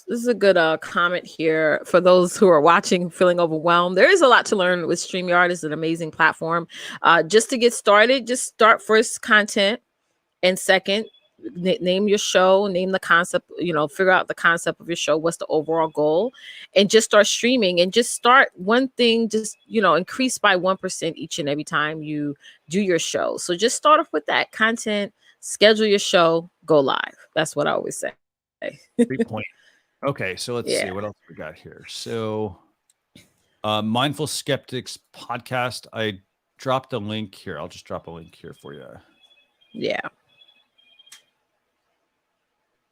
is a good comment here for those who are watching, feeling overwhelmed. There is a lot to learn with StreamYard. It's an amazing platform. Just to get started, just start first content, and second, name your show, name the concept, figure out the concept of your show. What's the overall goal? And just start streaming, and just start one thing, just, increase by 1% each and every time you do your show. So just start off with that content, schedule your show, go live. That's what I always say.
Great point. Okay, so let's see what else we got here. So Mindful Skeptics podcast. I dropped a link here. I'll just drop a link here for you.
Yeah.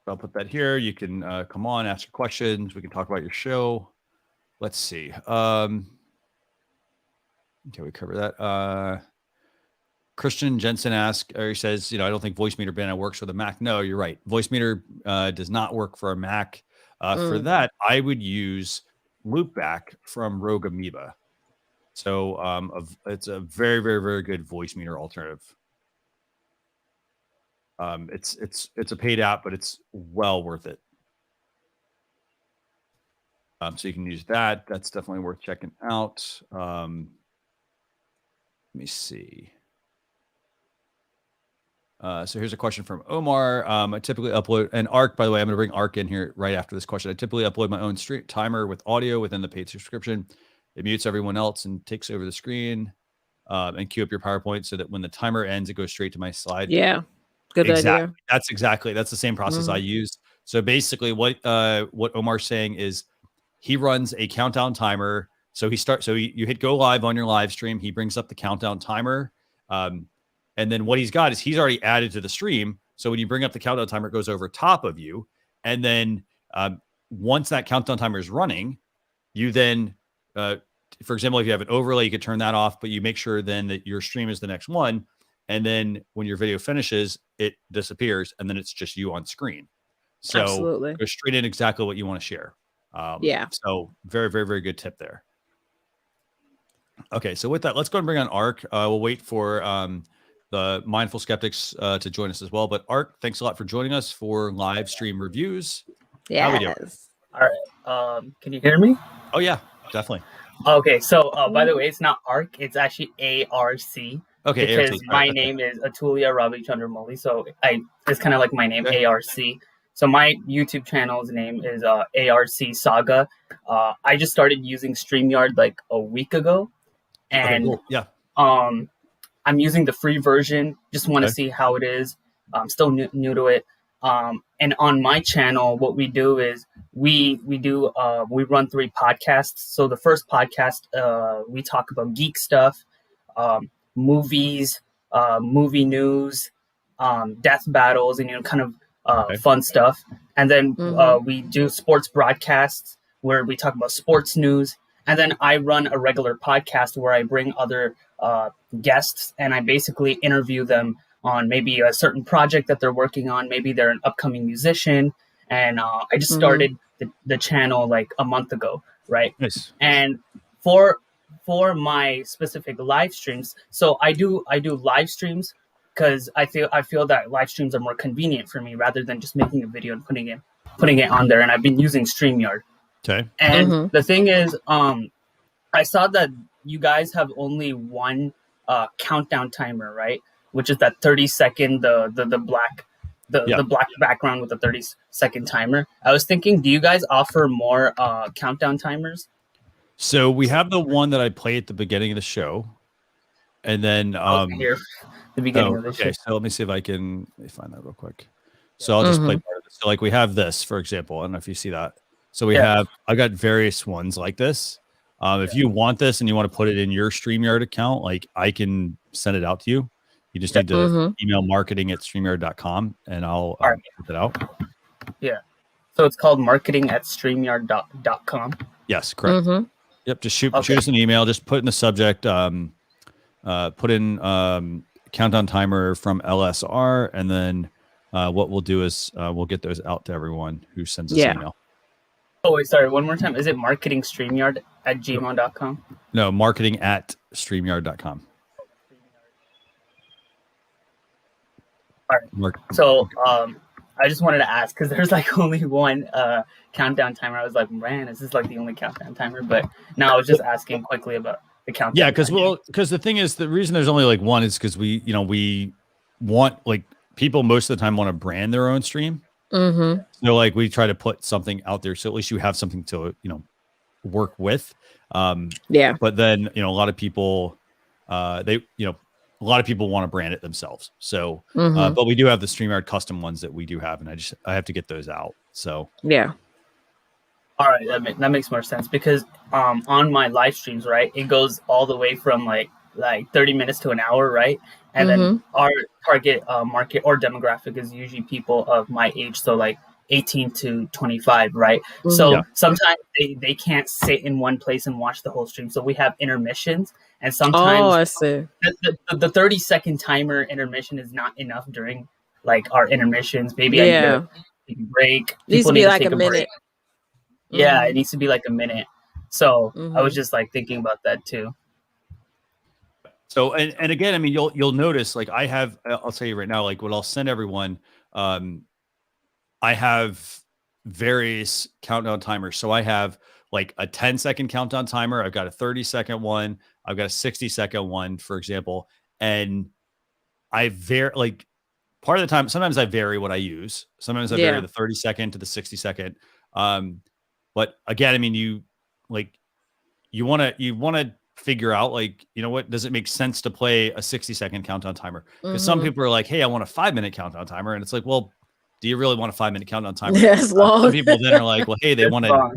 I'll put that here. You can come on, ask your questions. We can talk about your show. Let's see. Okay, we cover that. Christian Jensen says, I don't think voice meter banner works with a Mac. No, you're right. Voice meter does not work for a Mac. For that, I would use Loopback from Rogue Amoeba. So it's a very, very, very good voice meter alternative. It's a paid app, but it's well worth it. So you can use that. That's definitely worth checking out. Let me see. So here's a question from Omar. I typically upload an ARC. By the way, I'm going to bring ARC in here right after this question. I typically upload my own stream timer with audio within the paid subscription. It mutes everyone else and takes over the screen, and queue up your PowerPoint so that when the timer ends, it goes straight to my slide.
Yeah, good idea.
That's the same process I use. So basically, what Omar's saying is he runs a countdown timer. So you hit go live on your live stream. He brings up the countdown timer. And then what he's got is he's already added to the stream So when you bring up the countdown timer, it goes over top of you. And then once that countdown timer is running, you then, for example, if you have an overlay, you could turn that off, but you make sure then that your stream is the next one. And then when your video finishes, it disappears, and then it's just you on screen. So
Absolutely.
go straight in exactly what you want to share. So very, very, very good tip there. Okay, so with that, let's go and bring on Ark. We'll wait for the Mindful Skeptics to join us as well. But Ark, thanks a lot for joining us for live stream reviews. How we doing?
All right. Can you hear me?
Oh yeah, definitely.
Okay, so by the way, it's not ARC, it's actually ARC.
Okay,
because
ARC.
my name is Atulia Ravi Chandramoli, so it's kind of like my name, ARC. So my YouTube channel's name is ARC Saga. I just started using StreamYard like a week ago, and I'm using the free version. Just want to see how it is. I'm still new to it. And on my channel, what we do is we run 3 podcasts. So the first podcast, we talk about geek stuff, movies, movie news, death battles, and kind of fun stuff. And then we do sports broadcasts where we talk about sports news. And then I run a regular podcast where I bring other guests and I basically interview them on maybe a certain project that they're working on. Maybe they're an upcoming musician. And I just started the channel like a month ago, right?
Nice.
And for my specific live streams, so I do live streams because I feel that live streams are more convenient for me rather than just making a video and putting it on there. And I've been using StreamYard. Okay. And the thing is, I saw that you guys have only one countdown timer, right? Which is that 30-second, the black background with the 30-second timer. I was thinking, do you guys offer more countdown timers?
So we have the one that I play at the beginning of the show, and then
here, the beginning of the show.
So let me see if let me find that real quick. So I'll just play part of this. So like we have this, for example. I don't know if you see that. So I've got various ones like this. If you want this and you want to put it in your StreamYard account, like I can send it out to you. You just need to email marketing@streamyard.com and I'll put it out.
Yeah. So it's called marketing@streamyard.com.
Yes, correct. Yep. Just shoot us an email. Just put in the subject, put in countdown timer from LSR. And then what we'll do is we'll get those out to everyone who sends us email.
Oh, wait, sorry. One more time. Is it marketingstreamyard@gmail.com?
No, marketing@streamyard.com.
All right. So I just wanted to ask because there's like only one countdown timer. I was like, man, is this like the only countdown timer? But now I was just asking quickly about the countdown.
Yeah, because the thing is, the reason there's only like one is because we want, like, people most of the time want to brand their own stream. So like we try to put something out there so at least you have something to work with. But then a lot of people a lot of people want to brand it themselves. So but we do have the StreamYard custom ones that we do have, and I have to get those out. So
all right, that makes more sense because on my live streams, right, it goes all the way from like 30 minutes to an hour, right? And then our target market or demographic is usually people of my age, so like 18 to 25, right? So sometimes they can't sit in one place and watch the whole stream. So we have intermissions, and sometimes
I see.
The 30-second timer intermission is not enough during like our intermissions. Maybe I need to take a break.
It needs to be like a minute.
Yeah, it needs to be like a minute. So I was just like thinking about that too.
So, and again, I mean, you'll notice, like I'll tell you right now, like what I'll send everyone, I have various countdown timers. So I have like a 10-second countdown timer. I've got a 30-second one. I've got a 60-second one, for example. And I like part of the time, sometimes I vary what I use. Sometimes I vary the 30-second to the 60-second. But again, I mean, you want to figure out, like, what, does it make sense to play a 60-second countdown timer? Because some people are like, hey, I want a 5-minute countdown timer. And it's like, well, do you really want a 5-minute countdown timer?
Yes, long.
Some people then are like, well, hey, they want to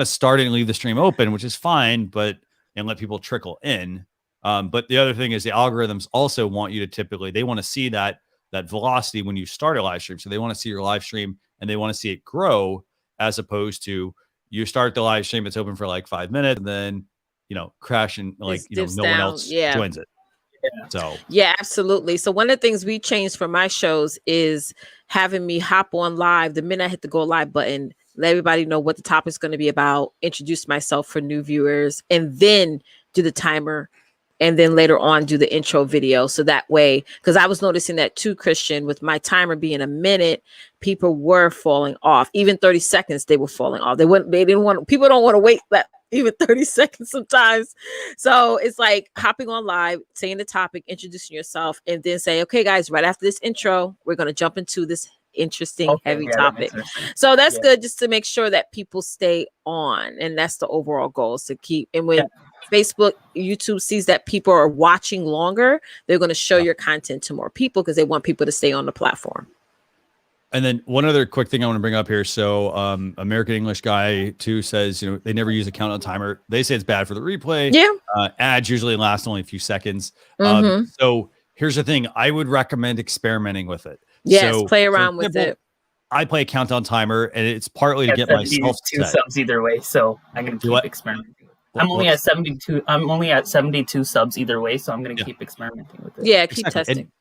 start and leave the stream open, which is fine, and let people trickle in. But the other thing is the algorithms also want you to typically, they want to see that velocity when you start a live stream. So they want to see your live stream and they want to see it grow, as opposed to you start the live stream, it's open for like 5 minutes and then, crash and like, no one else joins it. So
yeah, absolutely. So one of the things we changed for my shows is having me hop on live the minute I hit the go live button, let everybody know what the topic's going to be about, introduce myself for new viewers, and then do the timer. And then later on do the intro video. So that way, because I was noticing that too, Christian, with my timer being a minute, people were falling off. Even 30 seconds, they were falling off. People don't want to wait that even 30 seconds sometimes. So it's like hopping on live, saying the topic, introducing yourself, and then say, okay, guys, right after this intro, we're going to jump into this interesting, heavy topic. So that's good, just to make sure that people stay on. And that's the overall goal, is to keep. And when Facebook, YouTube sees that people are watching longer, they're going to show your content to more people because they want people to stay on the platform.
And then one other quick thing I want to bring up here. So American English guy too says, they never use a countdown timer. They say it's bad for the replay.
Yeah.
Ads usually last only a few seconds. So here's the thing. I would recommend experimenting with it.
Yes,
so,
play around with it.
I play a countdown timer, and it's partly to get myself
two subs either way. So I'm going to keep experimenting. I'm only at 72. I'm only at 72 subs either way, so I'm going to keep experimenting with it.
Yeah, keep testing.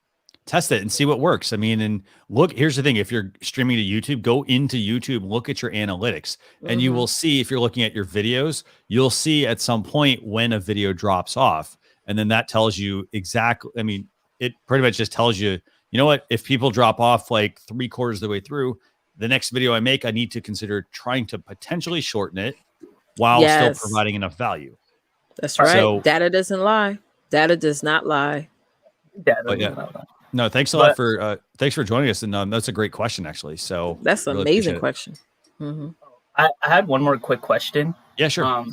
Test it and see what works. I mean, and look, here's the thing. If you're streaming to YouTube, go into YouTube, look at your analytics, and you will see, if you're looking at your videos, you'll see at some point when a video drops off. And then that tells you exactly, I mean, it pretty much just tells you, you know what, if people drop off like 3/4 of the way through, the next video I make, I need to consider trying to potentially shorten it while still providing enough value.
That's right. So, data doesn't lie. Data does not lie.
No, thanks a lot for joining us, and that's a great question, actually. So
that's an amazing question.
I had one more quick question.
Yeah, sure.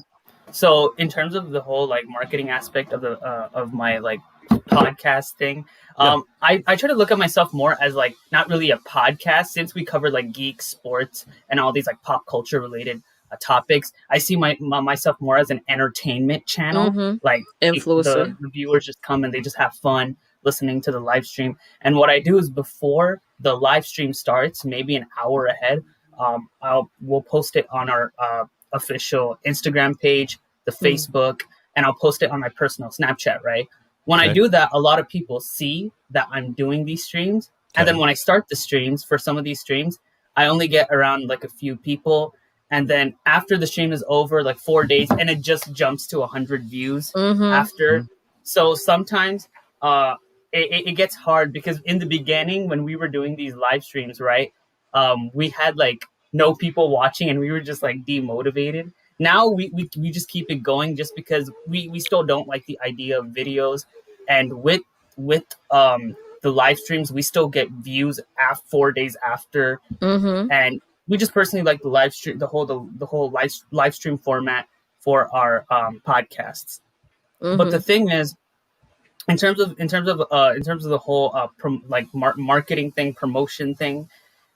So in terms of the whole like marketing aspect of the of my like podcast thing, I try to look at myself more as like not really a podcast, since we cover like geek, sports, and all these like pop culture related topics. I see myself more as an entertainment channel, like
influencer.
The viewers just come and they just have fun listening to the live stream. And what I do is, before the live stream starts, maybe an hour ahead, we'll post it on our official Instagram page, the Facebook, and I'll post it on my personal Snapchat, right? When I do that, a lot of people see that I'm doing these streams. And then when I start the streams, for some of these streams, I only get around like a few people. And then after the stream is over, like 4 days, and it just jumps to 100 views after. So sometimes it gets hard, because in the beginning, when we were doing these live streams, right, we had like no people watching and we were just like demotivated. Now we just keep it going, just because we still don't like the idea of videos. And with the live streams, we still get views 4 days after. And we just personally like the live stream, the whole live stream format for our podcasts. But the thing is, in terms of the whole marketing thing, promotion thing,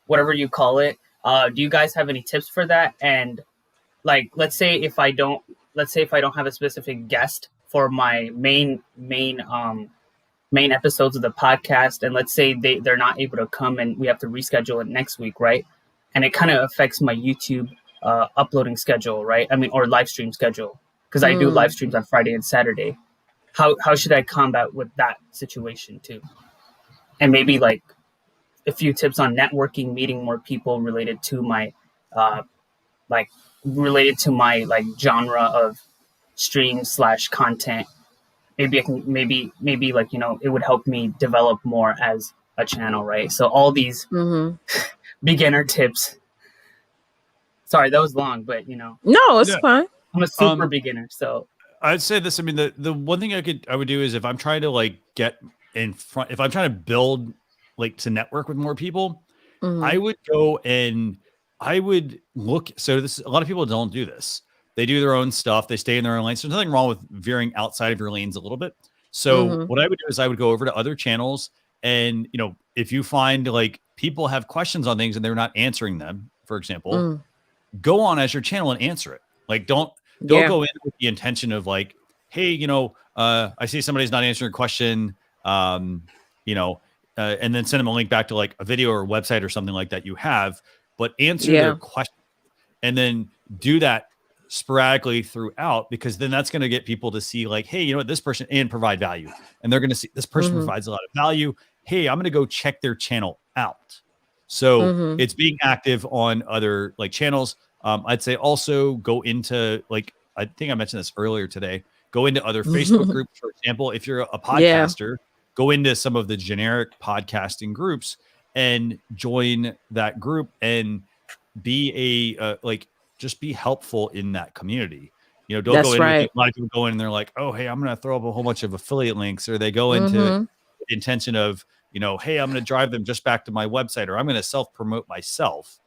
whatever you call it, do you guys have any tips for that? And like, let's say if I don't have a specific guest for my main episodes of the podcast, and let's say they're not able to come and we have to reschedule it next week, right? And it kind of affects my YouTube uploading schedule, right? I mean, or live stream schedule, because I do live streams on Friday and Saturday. How should I combat with that situation too? And maybe like a few tips on networking, meeting more people related to my genre of stream / content. Maybe I can maybe like, it would help me develop more as a channel, right? So all these beginner tips. Sorry, that was long, but
No, it's fine.
I'm a super beginner, so
I'd say this. I mean, the one thing I would do is, if I'm trying to like get in front, if I'm trying to build like to network with more people, I would go and I would look. So this, a lot of people don't do this. They do their own stuff. They stay in their own lanes. There's nothing wrong with veering outside of your lanes a little bit. So what I would do is I would go over to other channels, and if you find like people have questions on things and they're not answering them, for example, go on as your channel and answer it. Like don't go in with the intention of like hey, I see somebody's not answering a question, and then send them a link back to like a video or a website or something like that you have, but answer their question and then do that sporadically throughout, because then that's going to get people to see like, hey, this person and provide value, and they're going to see this person provides a lot of value. Hey, I'm going to go check their channel out. So it's being active on other like channels. I'd say also go into like, I think I mentioned this earlier today, go into other Facebook groups. For example, if you're a podcaster, go into some of the generic podcasting groups and join that group and be just be helpful in that community. Don't go in. A lot of people go in and they're like, oh, hey, I'm going to throw up a whole bunch of affiliate links, or they go into the intention of, hey, I'm going to drive them just back to my website, or I'm going to self-promote myself.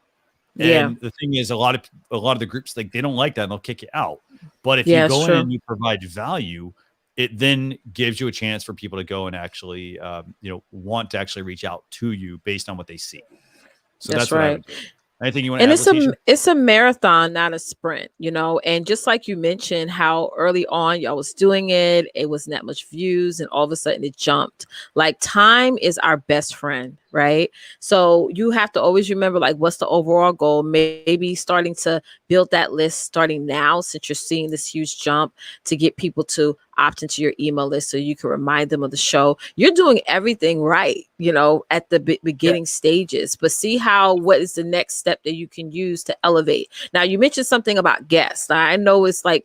And the thing is, a lot of the groups, like, they don't like that and they'll kick you out. But if you go in and you provide value, it then gives you a chance for people to go and actually, want to actually reach out to you based on what they see. So that's right. What I would do. Anything you want to add, Leticia?
It's a marathon, not a sprint, and just like you mentioned how early on y'all was doing it, it wasn't that much views, and all of a sudden it jumped. Like, time is our best friend, right? So you have to always remember, like, what's the overall goal? Maybe starting to build that list starting now, since you're seeing this huge jump, to get people to opt into your email list so you can remind them of the show. You're doing everything right, at the beginning stages, but see what is the next step that you can use to elevate. Now, you mentioned something about guests. I know it's like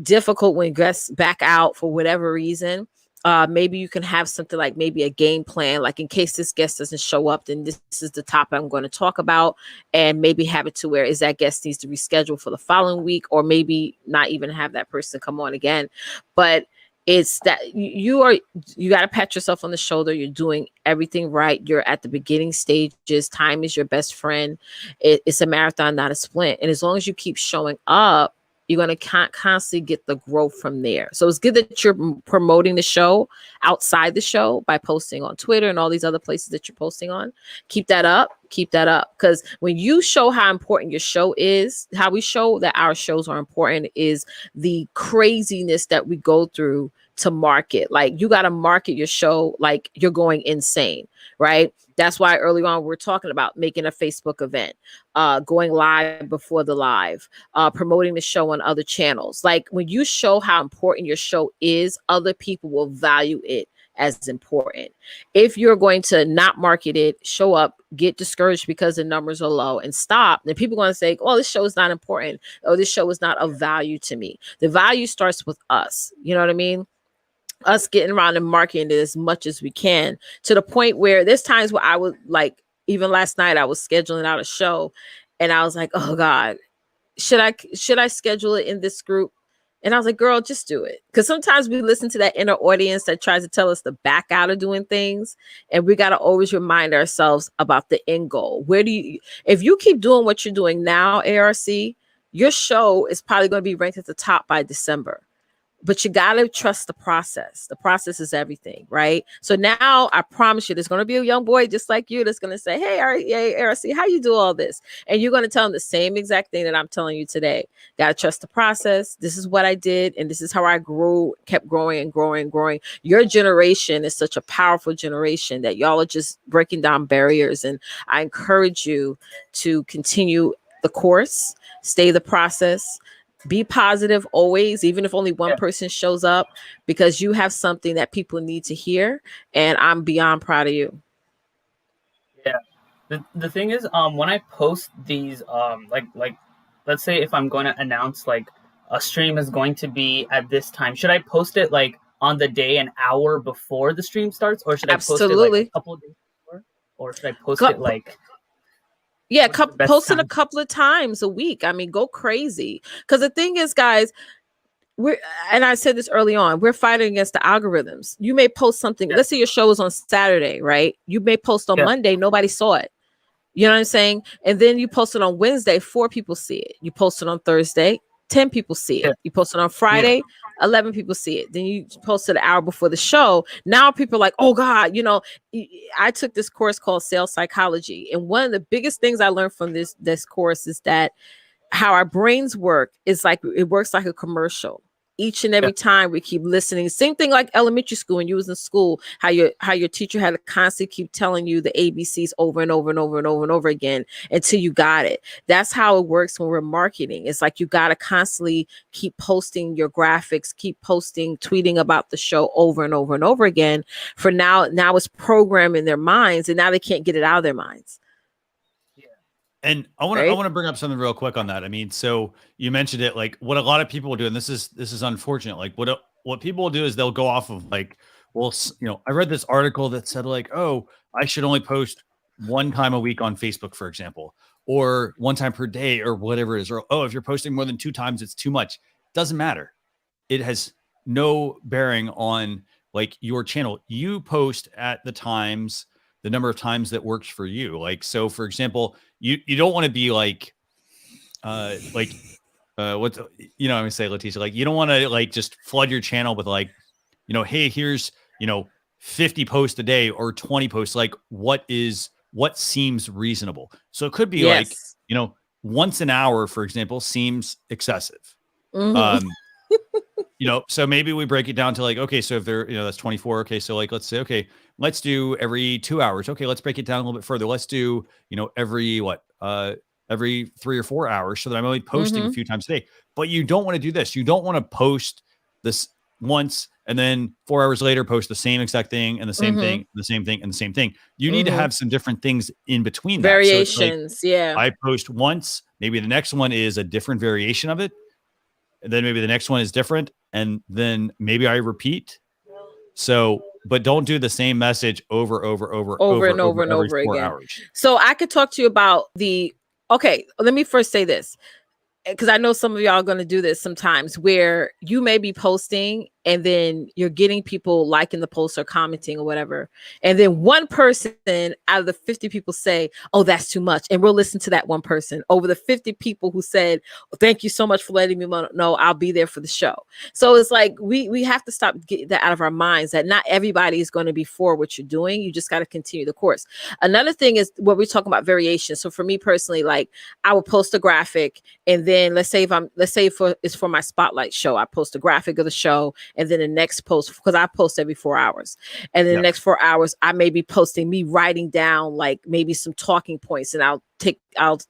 difficult when guests back out for whatever reason. Maybe you can have something like maybe a game plan, like in case this guest doesn't show up, then this is the topic I'm going to talk about, and maybe have it to where is that guest needs to reschedule for the following week, or maybe not even have that person come on again. But it's that you got to pat yourself on the shoulder. You're doing everything right. You're at the beginning stages. Time is your best friend. It's a marathon, not a sprint. And as long as you keep showing up, you're going to constantly get the growth from there. So it's good that you're promoting the show outside the show by posting on Twitter and all these other places that you're posting on. Keep that up. Because when you show how important your show is, how we show that our shows are important is the craziness that we go through to market. Like, you got to market your show like you're going insane, right? That's why early on we're talking about making a Facebook event, going live before the live, promoting the show on other channels. Like, when you show how important your show is, other people will value it as important. If you're going to not market it, show up, get discouraged because the numbers are low, and stop, then people are going to say, oh, this show is not important. Oh, this show is not of value to me. The value starts with us. You know what I mean? Us getting around and marketing it as much as we can, to the point where there's times where I would, like, even last night I was scheduling out a show and I was like, oh God, should I schedule it in this group? And I was like, girl, just do it. Because sometimes we listen to that inner audience that tries to tell us to back out of doing things. And we got to always remind ourselves about the end goal. If you keep doing what you're doing now, ARC, your show is probably going to be ranked at the top by December. But you got to trust the process. The process is everything, right? So now I promise you, there's going to be a young boy just like you that's going to say, hey, ARC, how you do all this? And you're going to tell him the same exact thing that I'm telling you today. Got to trust the process. This is what I did. And this is how I grew, kept growing and growing and growing. Your generation is such a powerful generation that y'all are just breaking down barriers. And I encourage you to continue the course, stay the process. Be positive always, even if only one person shows up, because you have something that people need to hear. And I'm beyond proud of you.
Yeah. The thing is, when I post these, like, let's say if I'm going to announce like a stream is going to be at this time, should I post it like on the day, an hour before the stream starts, or should I post it like a couple of days before, or should I post it like?
Yeah, post it a couple of times a week. I mean, go crazy. Because the thing is, guys, and I said this early on, we're fighting against the algorithms. You may post something. Let's say your show is on Saturday, right? You may post on Monday, nobody saw it. You know what I'm saying? And then you post it on Wednesday, 4 people see it. You post it on Thursday, 10 people see it. You post it on Friday, 11 people see it. Then you post it an hour before the show. Now people are like, oh God, I took this course called Sales Psychology. And one of the biggest things I learned from this course is that how our brains work is like, it works like a commercial. each and every time we keep listening. Same thing like elementary school when you was in school, how your teacher had to constantly keep telling you the ABCs over and over and over and over and over again until you got it. That's how it works when we're marketing. It's like you got to constantly keep posting your graphics, keep posting, tweeting about the show over and over and over again. For now it's programmed in their minds, and now they can't get it out of their minds.
And I want to bring up something real quick on that. I mean, so you mentioned it, like what a lot of people will do, and this is unfortunate. Like what people will do is they'll go off of like, well, I read this article that said like, oh, I should only post one time a week on Facebook, for example, or one time per day or whatever it is. Or, oh, if you're posting more than 2 times, it's too much. Doesn't matter. It has no bearing on like your channel. You post at the number of times that works for you. Like, so for example, you don't want to be like I'm gonna say, Leticia, like you don't want to like just flood your channel with like, hey, here's 50 posts a day or 20 posts. Like what seems reasonable. So it could be like, once an hour, for example, seems excessive.
Mm-hmm.
So maybe we break it down to like, okay, so if they're, that's 24. Okay. So like, let's say, okay, let's do every 2 hours. Okay. Let's break it down a little bit further. Let's do, every 3 or 4 hours, so that I'm only posting a few times a day. But you don't want to do this. You don't want to post this once and then 4 hours later post the same exact thing and the same thing, the same thing, and the same thing. You need to have some different things in between that.
Variations.
So like, I post once, maybe the next one is a different variation of it. And then maybe the next one is different. And then maybe I repeat. So, but don't do the same message over and over again. Hours.
So I could talk to you about okay, let me first say this, because I know some of y'all are going to do this sometimes, where you may be posting and then you're getting people liking the post or commenting or whatever. And then one person out of the 50 people say, oh, that's too much. And we'll listen to that one person over the 50 people who said, thank you so much for letting me know. I'll be there for the show. So it's like, we have to stop getting that out of our minds, that not everybody is going to be for what you're doing. You just got to continue the course. Another thing is what we're talking about, variation. So for me personally, like I will post a graphic, and then let's say it's for my spotlight show, I post a graphic of the show. And then the next post, because I post every 4 hours, and then the next 4 hours, I may be posting me writing down like maybe some talking points, and I'll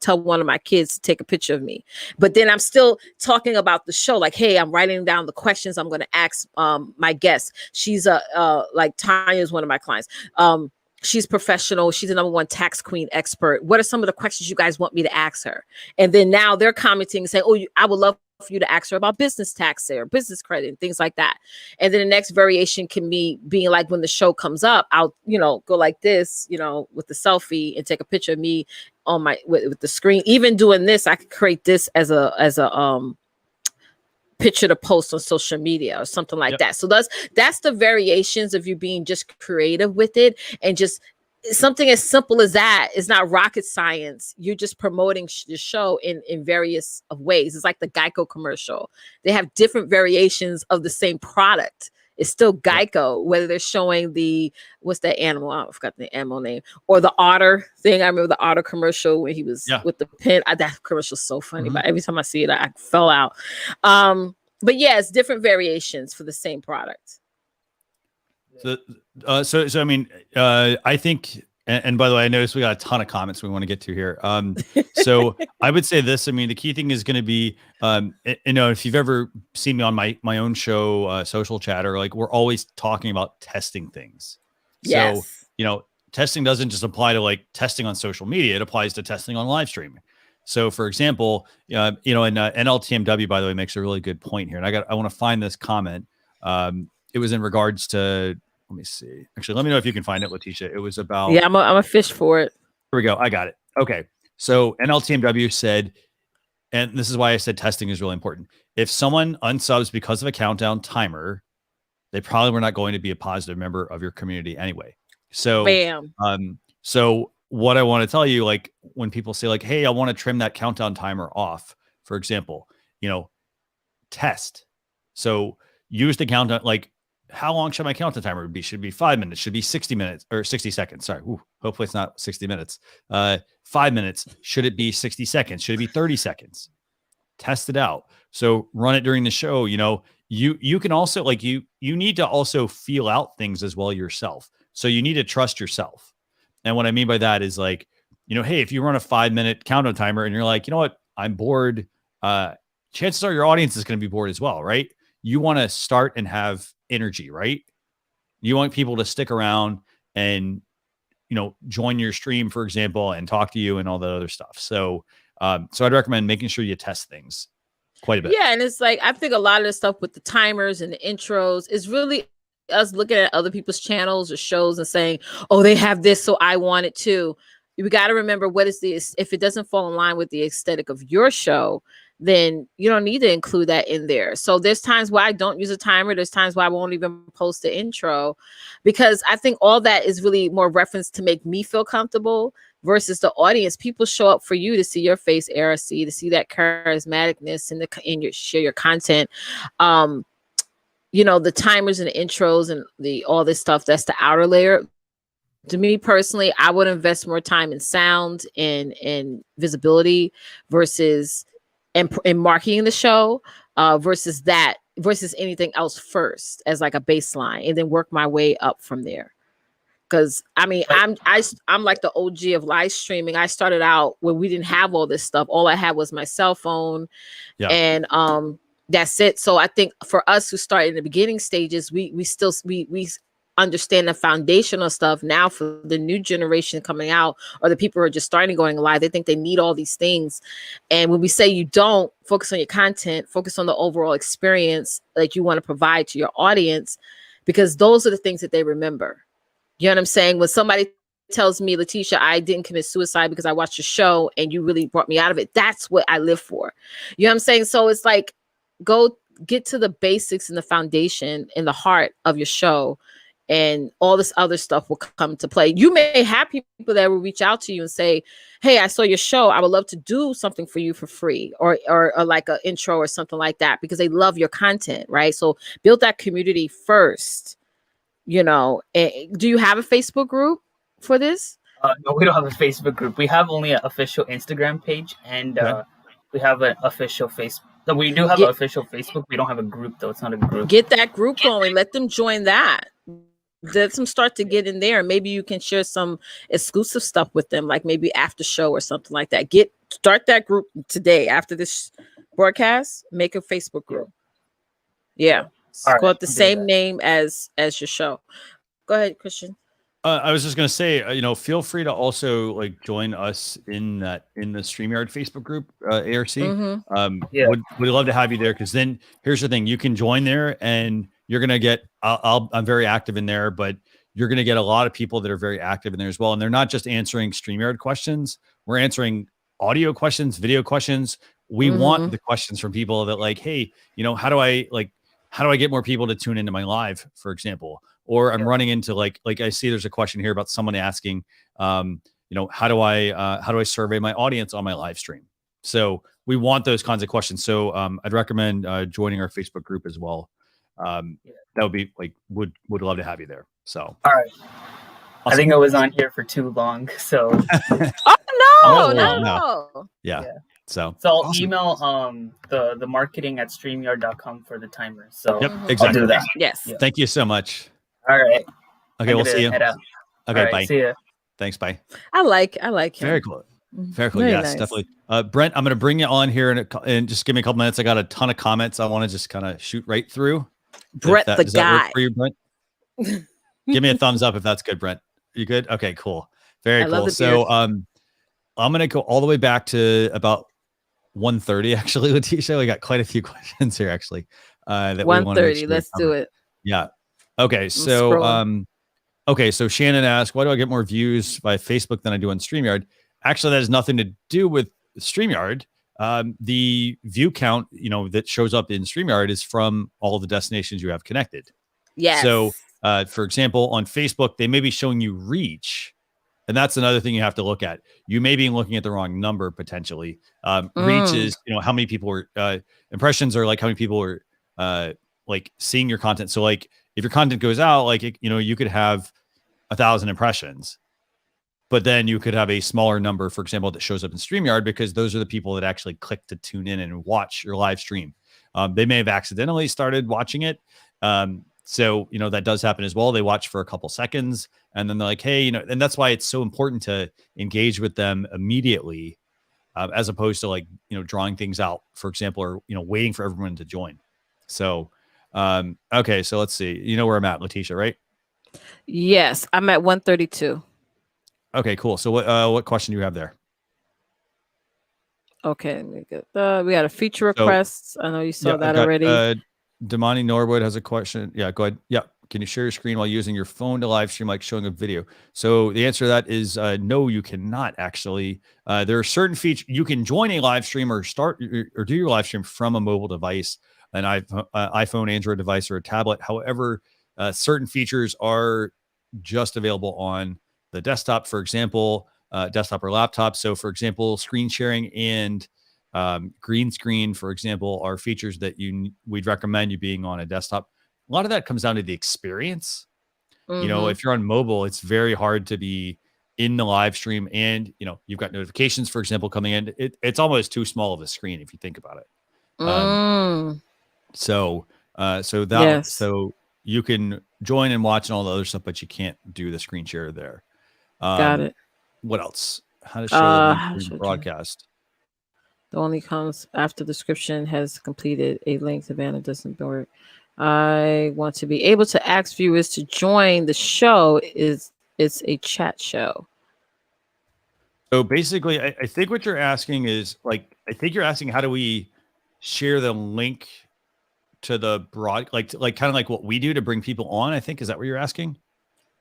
tell one of my kids to take a picture of me. But then I'm still talking about the show. Like, hey, I'm writing down the questions I'm going to ask my guest. She's like Tanya is one of my clients. She's professional. She's the #1 tax queen expert. What are some of the questions you guys want me to ask her? And then now they're commenting and saying, oh, I would love for you to ask her about business tax or business credit and things like that. And then the next variation can be being like, when the show comes up, I'll, go like this, with the selfie and take a picture of me on with the screen. Even doing this, I could create this as a picture to post on social media or something like that. So that's the variations of you being just creative with it, and just something as simple as that is not rocket science. You're just promoting the show in various of ways. It's like the Geico commercial. They have different variations of the same product. It's still Geico, whether they're showing what's that animal? I forgot the animal name, or the otter thing. I remember the otter commercial when he was with the pen. That commercial's so funny, but every time I see it, I fell out. But yeah, it's different variations for the same product.
So I mean, I think, and by the way, I noticed we got a ton of comments we want to get to here. So I would say this. I mean, the key thing is going to be, if you've ever seen me on my own show, Social Chatter, like we're always talking about testing things.
Yes.
So, testing doesn't just apply to like testing on social media. It applies to testing on live streaming. So for example, and NLTMW, by the way, makes a really good point here. And I want to find this comment. It was in regards to, let me see. Actually, let me know if you can find it, Leticia. It was about.
Yeah, I'm a fish for it.
Here we go. I got it. Okay. So NLTMW said, and this is why I said testing is really important. If someone unsubs because of a countdown timer, they probably were not going to be a positive member of your community anyway. So,
bam.
So what I want to tell you, like when people say like, hey, I want to trim that countdown timer off, for example, test. So use the countdown, like, how long should my countdown timer be? Should it be 5 minutes? Should it be 60 minutes or 60 seconds? Sorry. Ooh, hopefully it's not 60 minutes. 5 minutes. Should it be 60 seconds? Should it be 30 seconds? test it out. So run it during the show. You can also like you need to also feel out things as well yourself. So you need to trust yourself. And what I mean by that is like, hey, if you run a 5-minute countdown timer and you're like, you know what, I'm bored, chances are your audience is going to be bored as well, right? You want to start and have energy, right? You want people to stick around and, join your stream, for example, and talk to you and all that other stuff. So I'd recommend making sure you test things quite a bit.
Yeah. And it's like, I think a lot of the stuff with the timers and the intros is really us looking at other people's channels or shows and saying, oh, they have this, so I want it too. We got to remember if it doesn't fall in line with the aesthetic of your show, then you don't need to include that in there. So there's times why I don't use a timer. There's times why I won't even post the intro, because I think all that is really more reference to make me feel comfortable versus the audience. People show up for you to see your face, ARC, to see that charismaticness and share your content. The timers and the intros and all this stuff, that's the outer layer. To me personally, I would invest more time in sound and visibility versus in marketing the show versus anything else first as like a baseline, and then work my way up from there. Because I'm like the OG of live streaming. I started out when we didn't have all this stuff. All I had was my cell phone, and that's it. So I think for us who started in the beginning stages, we understand the foundational stuff. Now for the new generation coming out, or the people who are just starting going live, they think they need all these things. And when we say you don't, focus on your content, focus on the overall experience that you want to provide to your audience, because those are the things that they remember. You know what I'm saying? When somebody tells me, Leticia, I didn't commit suicide because I watched your show and you really brought me out of it, that's what I live for. You know what I'm saying? So it's like, go get to the basics and the foundation in the heart of your show, and all this other stuff will come to play. You may have people that will reach out to you and say, hey, I saw your show, I would love to do something for you for free, or like an intro or something like that, because they love your content, right? So build that community first. Do you have a Facebook group for this?
No, we don't have a Facebook group. We have only an official Instagram page, and we have an official Facebook. So we do have an official Facebook. We don't have a group, though. It's not a group.
Get that group going. Let them join that. Let them start to get in there. Maybe you can share some exclusive stuff with them, like maybe after show or something like that. Start that group today after this broadcast. Make a Facebook group. Yeah, call it the same name as your show. Go ahead, Christian.
I was just gonna say, feel free to also like join us in the StreamYard Facebook group, ARC. We'd love to have you there, because then here's the thing: you can join there, and you're gonna get. I'm very active in there, but you're gonna get a lot of people that are very active in there as well, and they're not just answering StreamYard questions. We're answering audio questions, video questions. We want the questions from people that like, hey, how do I get more people to tune into my live, for example? Or I'm running into like I see there's a question here about someone asking, how do I survey my audience on my live stream? So we want those kinds of questions. So I'd recommend joining our Facebook group as well. That would be like, would love to have you there. So
all right. Awesome. I think I was on here for too long. So
no.
Yeah. So
I'll email the marketing at StreamYard.com for the timer. So
exactly.
I'll do that.
Yes.
Yeah.
Thank you so much.
All right.
Okay, we'll see you. Okay,
right,
bye.
See ya.
Thanks, bye.
I like him.
Very cool. Very cool.
Very
Yes,
nice.
definitely. Brent, I'm going to bring you on here and just give me a couple minutes. I got a ton of comments I want to just kind of shoot right through.
Brett the
does
guy.
That work for you, Brent? Give me a thumbs up if that's good, Brent. You good? Okay, cool. Very cool. So I'm going to go all the way back to about 1:30, actually, Leticia. We got quite a few questions here, actually. That
1:30. Let's do it.
Yeah. Okay. So, so Shannon asked, why do I get more views by Facebook than I do on StreamYard? Actually, that has nothing to do with StreamYard. The view count, that shows up in StreamYard is from all the destinations you have connected.
Yes.
So, for example, on Facebook, they may be showing you reach. And that's another thing you have to look at. You may be looking at the wrong number potentially. Reach is, how many people are impressions, are like how many people are like seeing your content. So like if your content goes out, like, you could have 1,000 impressions, but then you could have a smaller number, for example, that shows up in StreamYard, because those are the people that actually click to tune in and watch your live stream. They may have accidentally started watching it. So, that does happen as well. They watch for a couple seconds and then they're like, hey, and that's why it's so important to engage with them immediately, as opposed to drawing things out, for example, or, waiting for everyone to join. So, okay. So let's see, you know where I'm at, Leticia, right?
Yes. I'm at 132.
Okay, cool. So what question do you have there?
Okay. Let me get we got a feature request. I know you saw that already.
Damani Norwood has a question. Yeah, go ahead. Yeah. Can you share your screen while using your phone to live stream, like showing a video? So the answer to that is no, you cannot actually. There are certain features. You can join a live stream or start or do your live stream from a mobile device, an iPhone, Android device, or a tablet. However, certain features are just available on the desktop, for example, desktop or laptop. So for example, screen sharing and green screen, for example, are features that we'd recommend you being on a desktop. A lot of that comes down to the experience. If you're on mobile, it's very hard to be in the live stream and, you've got notifications, for example, coming in. It's almost too small of a screen if you think about it. So you can join and watch and all the other stuff, but you can't do the screen share there.
Got it.
What else? How to show the broadcast?
The only comes after the description has completed a link to banner doesn't work. I want to be able to ask viewers to join the show. It's a chat show.
So basically, I think what you're asking is I think you're asking, how do we share the link to the broad, kind of like what we do to bring people on? I think, is that what you're asking?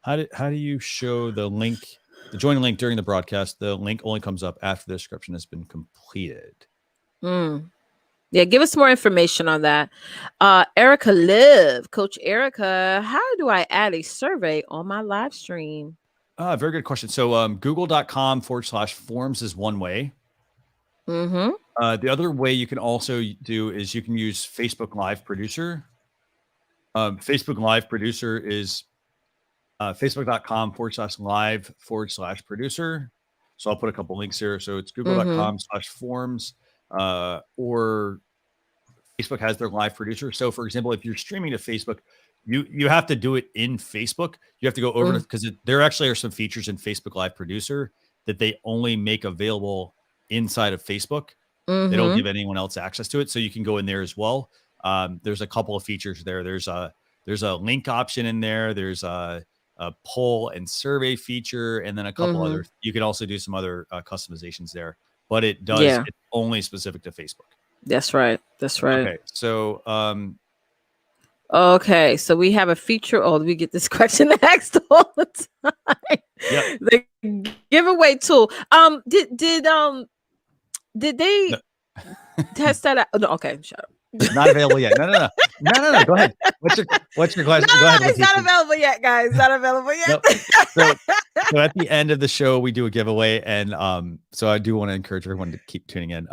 How do you show the link, the join link during the broadcast? The link only comes up after the description has been completed.
Yeah, give us more information on that. Erica Liv, Coach Erica, how do I add a survey on my live stream?
Very good question. So google.com/forms is one way. The other way you can also do is you can use Facebook Live Producer. Facebook Live Producer is facebook.com/live/producer. So I'll put a couple links here. So it's google.com/forms, or Facebook has their live producer. So for example, if you're streaming to Facebook, you have to do it in Facebook. You have to go over because there actually are some features in Facebook Live Producer that they only make available inside of Facebook. They don't give anyone else access to it. So you can go in there as well. There's a couple of features there. There's a link option in there. There's a poll and survey feature, and then a couple other. You can also do some other customizations there, but it does. Yeah. It's only specific to Facebook.
That's right.
Okay, so
okay, so we have a feature. Oh, we get this question asked all the time.
Yep.
The giveaway tool. Did they test that out? No, okay, shut up.
Not available yet. No. Go ahead. What's your question?
No,
Go ahead.
It's not available yet, guys. Not available yet.
Nope. So at the end of the show, we do a giveaway, and so I do want to encourage everyone to keep tuning in.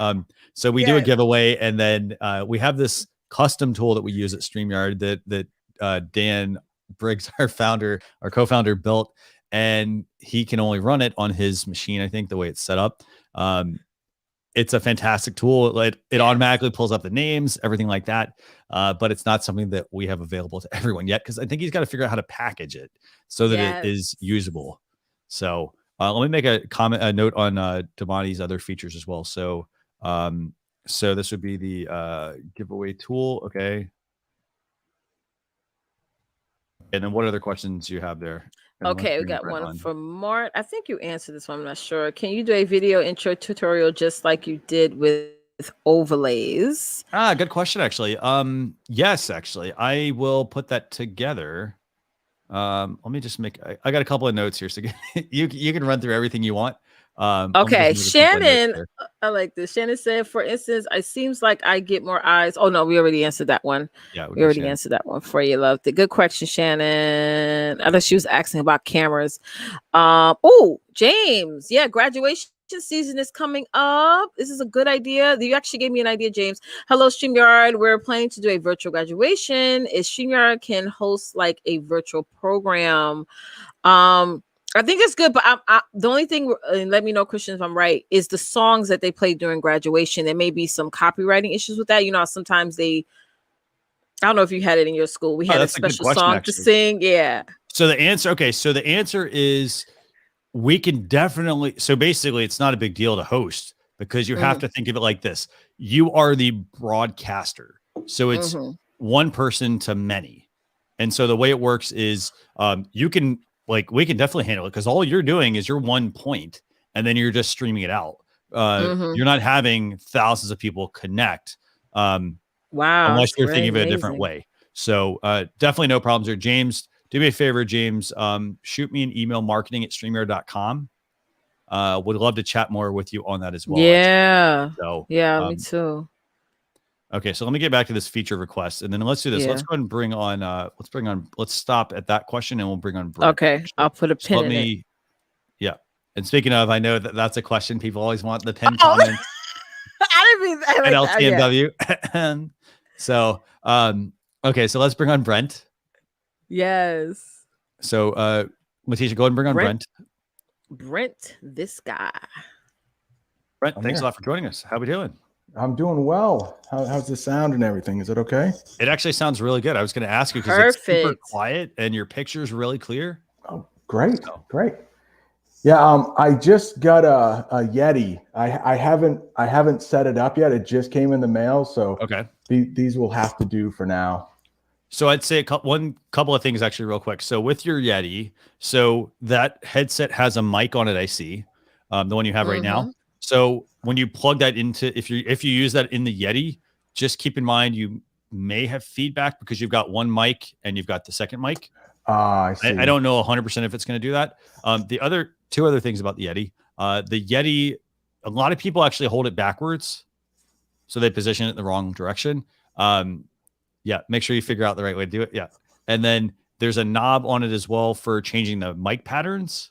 So we do a giveaway, and then we have this custom tool that we use at StreamYard that Dan Briggs, our co-founder, built, and he can only run it on his machine. I think the way it's set up. It's a fantastic tool. It automatically pulls up the names, everything like that. But it's not something that we have available to everyone yet, because I think he's got to figure out how to package it so that it is usable. So let me make a note on Damani's other features as well. So this would be the giveaway tool. Okay. And then what other questions do you have there?
Okay, we got one from Mart. I think you answered this one. I'm not sure. Can you do a video intro tutorial just like you did with overlays?
Good question, actually. Yes, actually. I will put that together. Let me just I got a couple of notes here, so you can run through everything you want.
Okay, Shannon, I like this. Shannon said, for instance, it seems like I get more eyes. Oh no, we already answered that one.
Yeah,
we already answered that one for you, love. The good question, Shannon. I know she was asking about cameras. Oh, James, yeah, graduation season is coming up. This is a good idea. You actually gave me an idea, James. Hello, StreamYard. We're planning to do a virtual graduation. Is StreamYard can host like a virtual program? I think it's good, but the only thing, and let me know, Christian, if I'm right, is the songs that they played during graduation. There may be some copywriting issues with that. You know, sometimes I don't know if you had it in your school. We had a special song to sing. Yeah.
So the answer is we can definitely. So basically, it's not a big deal to host because you have to think of it like this. You are the broadcaster. So it's one person to many. And so the way it works is we can definitely handle it because all you're doing is you're one point and then you're just streaming it out. You're not having thousands of people connect.
Wow.
Unless you're thinking of it a different way. So definitely no problems there. James, do me a favor, James. Shoot me an email, marketing@streamyard.com. Would love to chat more with you on that as well.
Yeah.
So,
me too.
Okay, so let me get back to this feature request, and then let's do this. Let's go ahead and bring on. Let's stop at that question, and we'll bring on Brent.
Okay, I'll put a pin in it.
Yeah, and speaking of, I know that's a question people always want, the pin comments.
I didn't mean that.
At LTMW. So, okay, so let's bring on Brent.
Yes.
So, Leticia, go ahead and bring on Brent.
Brent, this guy.
Brent, thanks a lot for joining us. How we doing?
I'm doing well. How's the sound and everything? Is it okay?
It actually sounds really good. I was going to ask you because it's super quiet and your picture's really clear.
Oh, great. Great. Yeah. I just got a Yeti. I haven't set it up yet. It just came in the mail. So
okay.
These will have to do for now.
So I'd say one couple of things actually real quick. So with your Yeti, so that headset has a mic on it. I see the one you have right now. So when you plug that into, if you use that in the Yeti, just keep in mind you may have feedback because you've got one mic and you've got the second mic.
I see.
I don't know 100% if it's going to do that. The two other things about the Yeti, a lot of people actually hold it backwards, so they position it in the wrong direction. Yeah, make sure you figure out the right way to do it. Yeah, and then there's a knob on it as well for changing the mic patterns.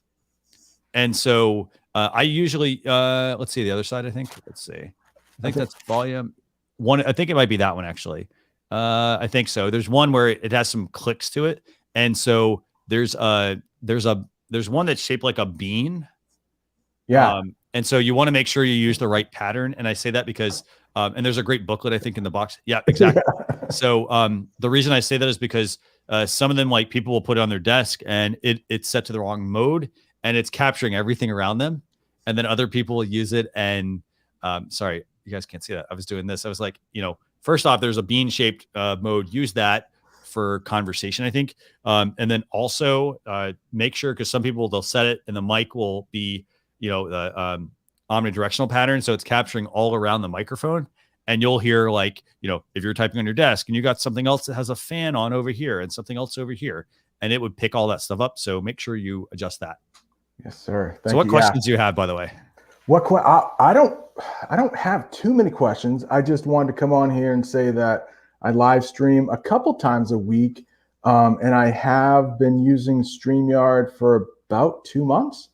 And so I usually, let's see the other side. I think that's volume one. I think it might be that one actually. I think so. There's one where it has some clicks to it. And so there's one that's shaped like a bean.
Yeah.
And so you want to make sure you use the right pattern. And I say that because, and there's a great booklet, I think, in the box. Yeah, exactly. So the reason I say that is because some of them, like people will put it on their desk and it's set to the wrong mode and it's capturing everything around them. And then other people will use it. And sorry, you guys can't see that. I was doing this. I was like, first off, there's a bean shaped mode. Use that for conversation, I think. And then also make sure, because some people, they'll set it and the mic will be, the omnidirectional pattern. So it's capturing all around the microphone. And you'll hear like, if you're typing on your desk and you got something else that has a fan on over here and something else over here, and it would pick all that stuff up. So make sure you adjust that.
Yes, sir.
So what questions do you have, by the way?
I don't have too many questions. I just wanted to come on here and say that I live stream a couple times a week. And I have been using StreamYard for about 2 months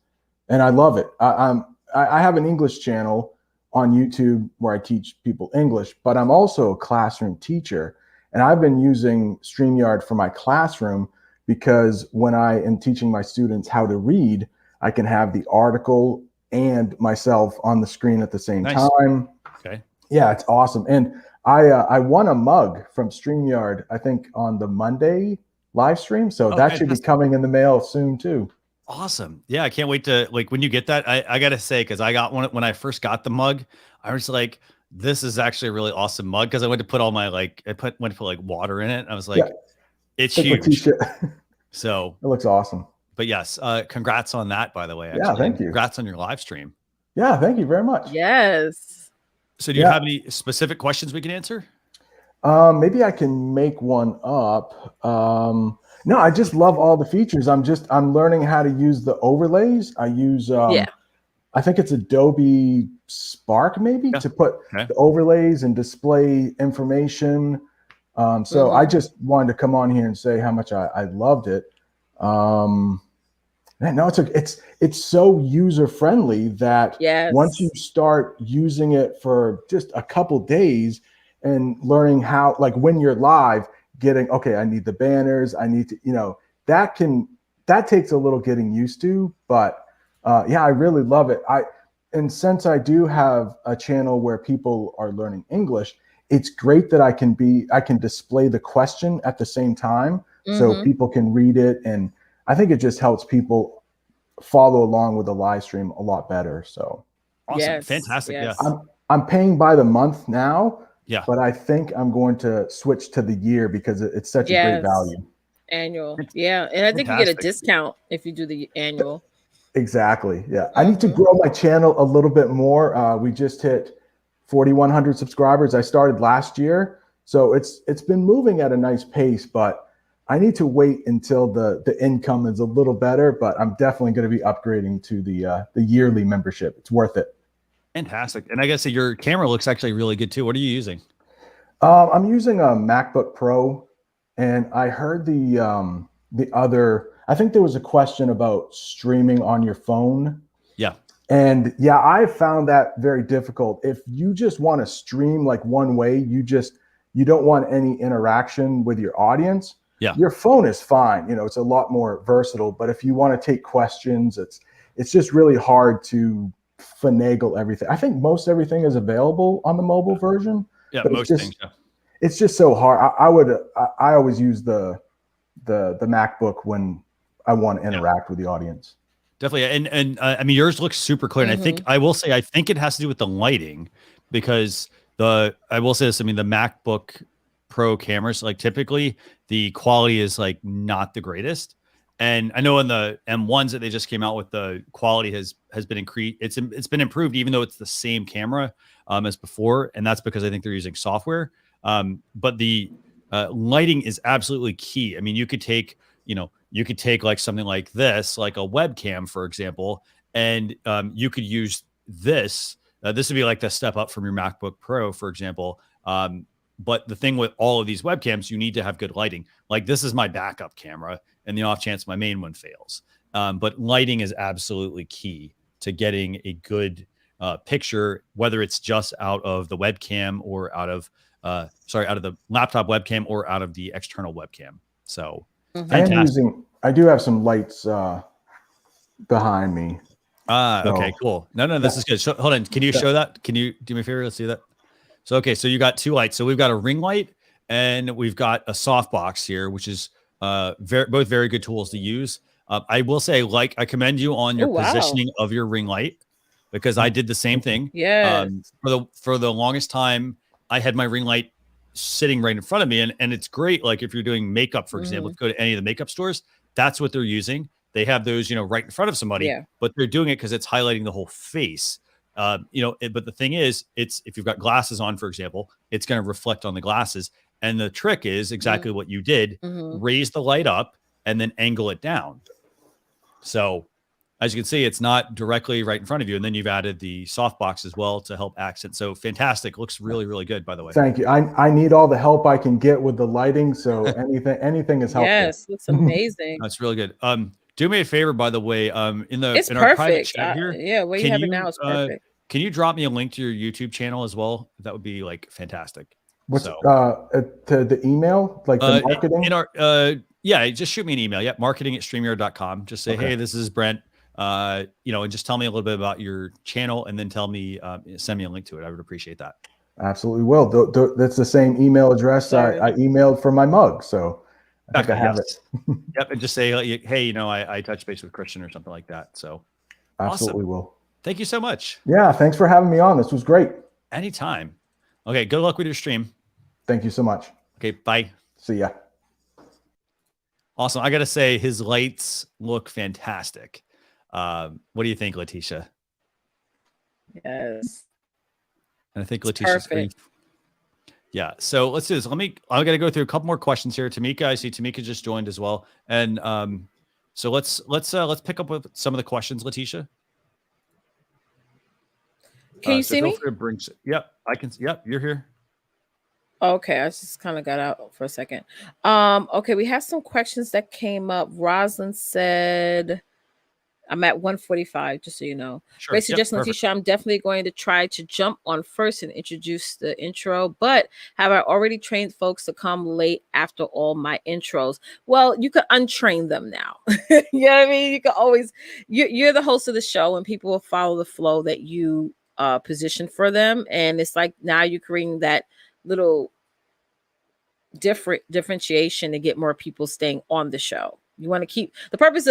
and I love it. I have an English channel on YouTube where I teach people English, but I'm also a classroom teacher. And I've been using StreamYard for my classroom because when I am teaching my students how to read, I can have the article and myself on the screen at the same time.
Okay.
Yeah, it's awesome. And I won a mug from StreamYard, I think on the Monday live stream. So that should be coming in the mail soon too.
Awesome. Yeah, I can't wait to, like, when you get that, I got to say, because I got one when I first got the mug, I was like, this is actually a really awesome mug, because I went to put all my, went to put like water in it. I was like, it's huge. So
it looks awesome.
But yes, congrats on that, by the way. Actually.
Yeah, thank you.
Congrats on your live stream.
Yeah, thank you very much.
Yes.
So do you have any specific questions we can answer?
Maybe I can make one up. No, I just love all the features. I'm learning how to use the overlays. I use, I think it's Adobe Spark maybe to put the overlays and display information. So I just wanted to come on here and say how much I loved it. Man, no, it's so user friendly that once you start using it for just a couple days and learning how, like when you're live, getting, okay, I need the banners, I need to, that that takes a little getting used to, but yeah, I really love it. And since I do have a channel where people are learning English, it's great that I can display the question at the same time, so people can read it. And I think it just helps people follow along with the live stream a lot better. So
awesome.
Yes,
Fantastic.
yes.
Yeah.
I'm paying by the month now.
Yeah.
But I think I'm going to switch to the year because it's such a great value.
Annual. Yeah. And I think you get a
Fantastic.
discount if you do the annual.
Exactly. Yeah. I need to grow my channel a little bit more. We just hit 4,100 subscribers. I started last year, so it's been moving at a nice pace, but I need to wait until the income is a little better, but I'm definitely going to be upgrading to the yearly membership. It's worth it. Fantastic.
And I gotta say, your camera looks actually really good too. What are you using?
I'm using a MacBook Pro, and I heard I think there was a question about streaming on your phone.
Yeah.
And yeah, I found that very difficult. If you just want to stream like one way, you don't want any interaction with your audience.
Yeah.
Your phone is fine. It's a lot more versatile, but if you want to take questions, it's just really hard to finagle everything. I think most everything is available on the mobile version.
Yeah,
but
most things. Yeah.
It's just so hard. I always use the MacBook when I want to interact with the audience.
Definitely. And I mean, yours looks super clear. And I will say, I think it has to do with the lighting, because I will say this, I mean, the MacBook Pro cameras, like typically the quality is like not the greatest. And I know in the M1s that they just came out with, the quality has been increased. It's been improved, even though it's the same camera as before. And that's because I think they're using software. But the lighting is absolutely key. I mean, you could take like something like this, like a webcam, for example, and you could use this. This would be like the step up from your MacBook Pro, for example. But the thing with all of these webcams, you need to have good lighting. Like this is my backup camera, and the off chance my main one fails. But lighting is absolutely key to getting a good picture, whether it's just out of the webcam or out of the laptop webcam or out of the external webcam. So
I do have some lights behind me.
Okay, cool. No, this is good. Hold on. Can you show that? Can you do me a favor? Let's see that. So, okay. So you got two lights. So we've got a ring light and we've got a softbox here, which is both very good tools to use. I will say, I commend you on your positioning of your ring light, because I did the same thing.
Yeah.
For the longest time, I had my ring light sitting right in front of me, and it's great. Like if you're doing makeup, for example, if you go to any of the makeup stores, that's what they're using. They have those, right in front of somebody, but they're doing it because it's highlighting the whole face. But the thing is, if you've got glasses on, for example, it's going to reflect on the glasses. And the trick is exactly what you did: raise the light up and then angle it down. So as you can see, it's not directly right in front of you. And then you've added the softbox as well to help accent. So fantastic. Looks really, really good, by the way.
Thank you. I need all the help I can get with the lighting. So anything is helpful.
Yes, looks amazing.
That's really good. Do me a favor, by the way, in
it's
our private
perfect.
chat here.
Yeah, what you have it now is perfect.
Can you drop me a link to your YouTube channel as well? That would be like fantastic.
What's to the email, like the marketing?
In our just shoot me an email. Yeah, marketing@streamyard.com. Just say, hey, this is Brent. And just tell me a little bit about your channel, and then send me a link to it. I would appreciate that.
Absolutely will. That's the same email address I emailed for my mug. So I think I have it.
Yep. And just say, hey, I touched base with Christian or something like that. So
absolutely
awesome.
will.
Thank you so much.
Yeah. Thanks for having me on. This was great.
Anytime. Okay. Good luck with your stream.
Thank you so much.
Okay. Bye.
See ya.
Awesome. I got to say, his lights look fantastic. What do you think, Leticia?
Yes.
And I think Leticia's great. Yeah. So let's do this. I got to go through a couple more questions here. Tamika, I see Tamika just joined as well. And so let's pick up with some of the questions, Leticia.
Can you see me?
Yep, I can. Yep, you're here.
Okay, I just kind of got out for a second. Okay, we have some questions that came up. Rosalind said, I'm at 145, just so you know.
Sure.
Great suggestion,
Perfect.
Leticia. I'm definitely going to try to jump on first and introduce the intro, but have I already trained folks to come late after all my intros? Well, you could untrain them now. You know what I mean? You can always, you're the host of the show, and people will follow the flow that you position for them. And it's like now you're creating that little differentiation to get more people staying on the show. You want to keep the purpose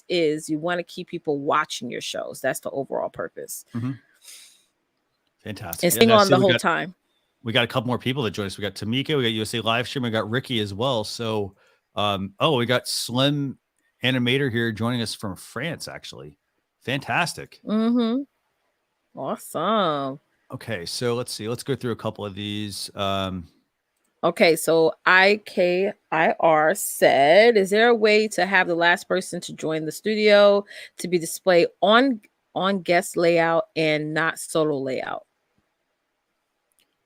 is you want to keep people watching your shows. That's the overall purpose.
Mm-hmm. Fantastic.
And staying on the whole time.
We got a couple more people that join us. We got Tamika, we got USA Live Stream, we got Ricky as well. So we got Slim Animator here joining us from France, actually. Fantastic.
Mm-hmm. Awesome.
Okay, so let's see. Let's go through a couple of these.
Okay, so IKIR said, is there a way to have the last person to join the studio to be displayed on guest layout and not solo layout?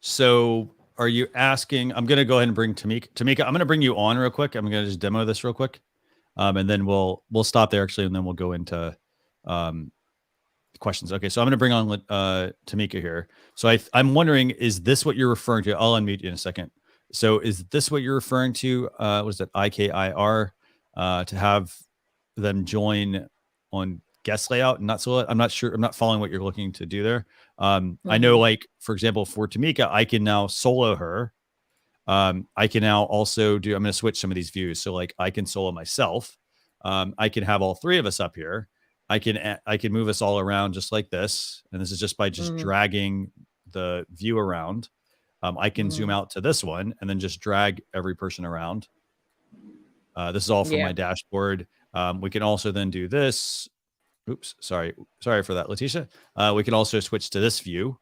So are you asking, I'm going to go ahead and bring Tamika. Tamika, I'm going to bring you on real quick. I'm going to just demo this real quick. And then we'll stop there actually. And then we'll go into questions. Okay. So I'm going to bring on Tamika here. So I'm wondering, is this what you're referring to? I'll unmute you in a second. So is this what you're referring to? Was that IKIR to have them join on guest layout and not solo? I'm not sure. I'm not following what you're looking to do there. I know, like, for example, for Tamika, I can now solo her. I can now also do, I'm going to switch some of these views. So like I can solo myself. I can have all three of us up here. I can move us all around just like this. And this is just by just dragging the view around. I can zoom out to this one and then just drag every person around. This is all from my dashboard. We can also then do this. Oops, sorry for that, Leticia. We can also switch to this view.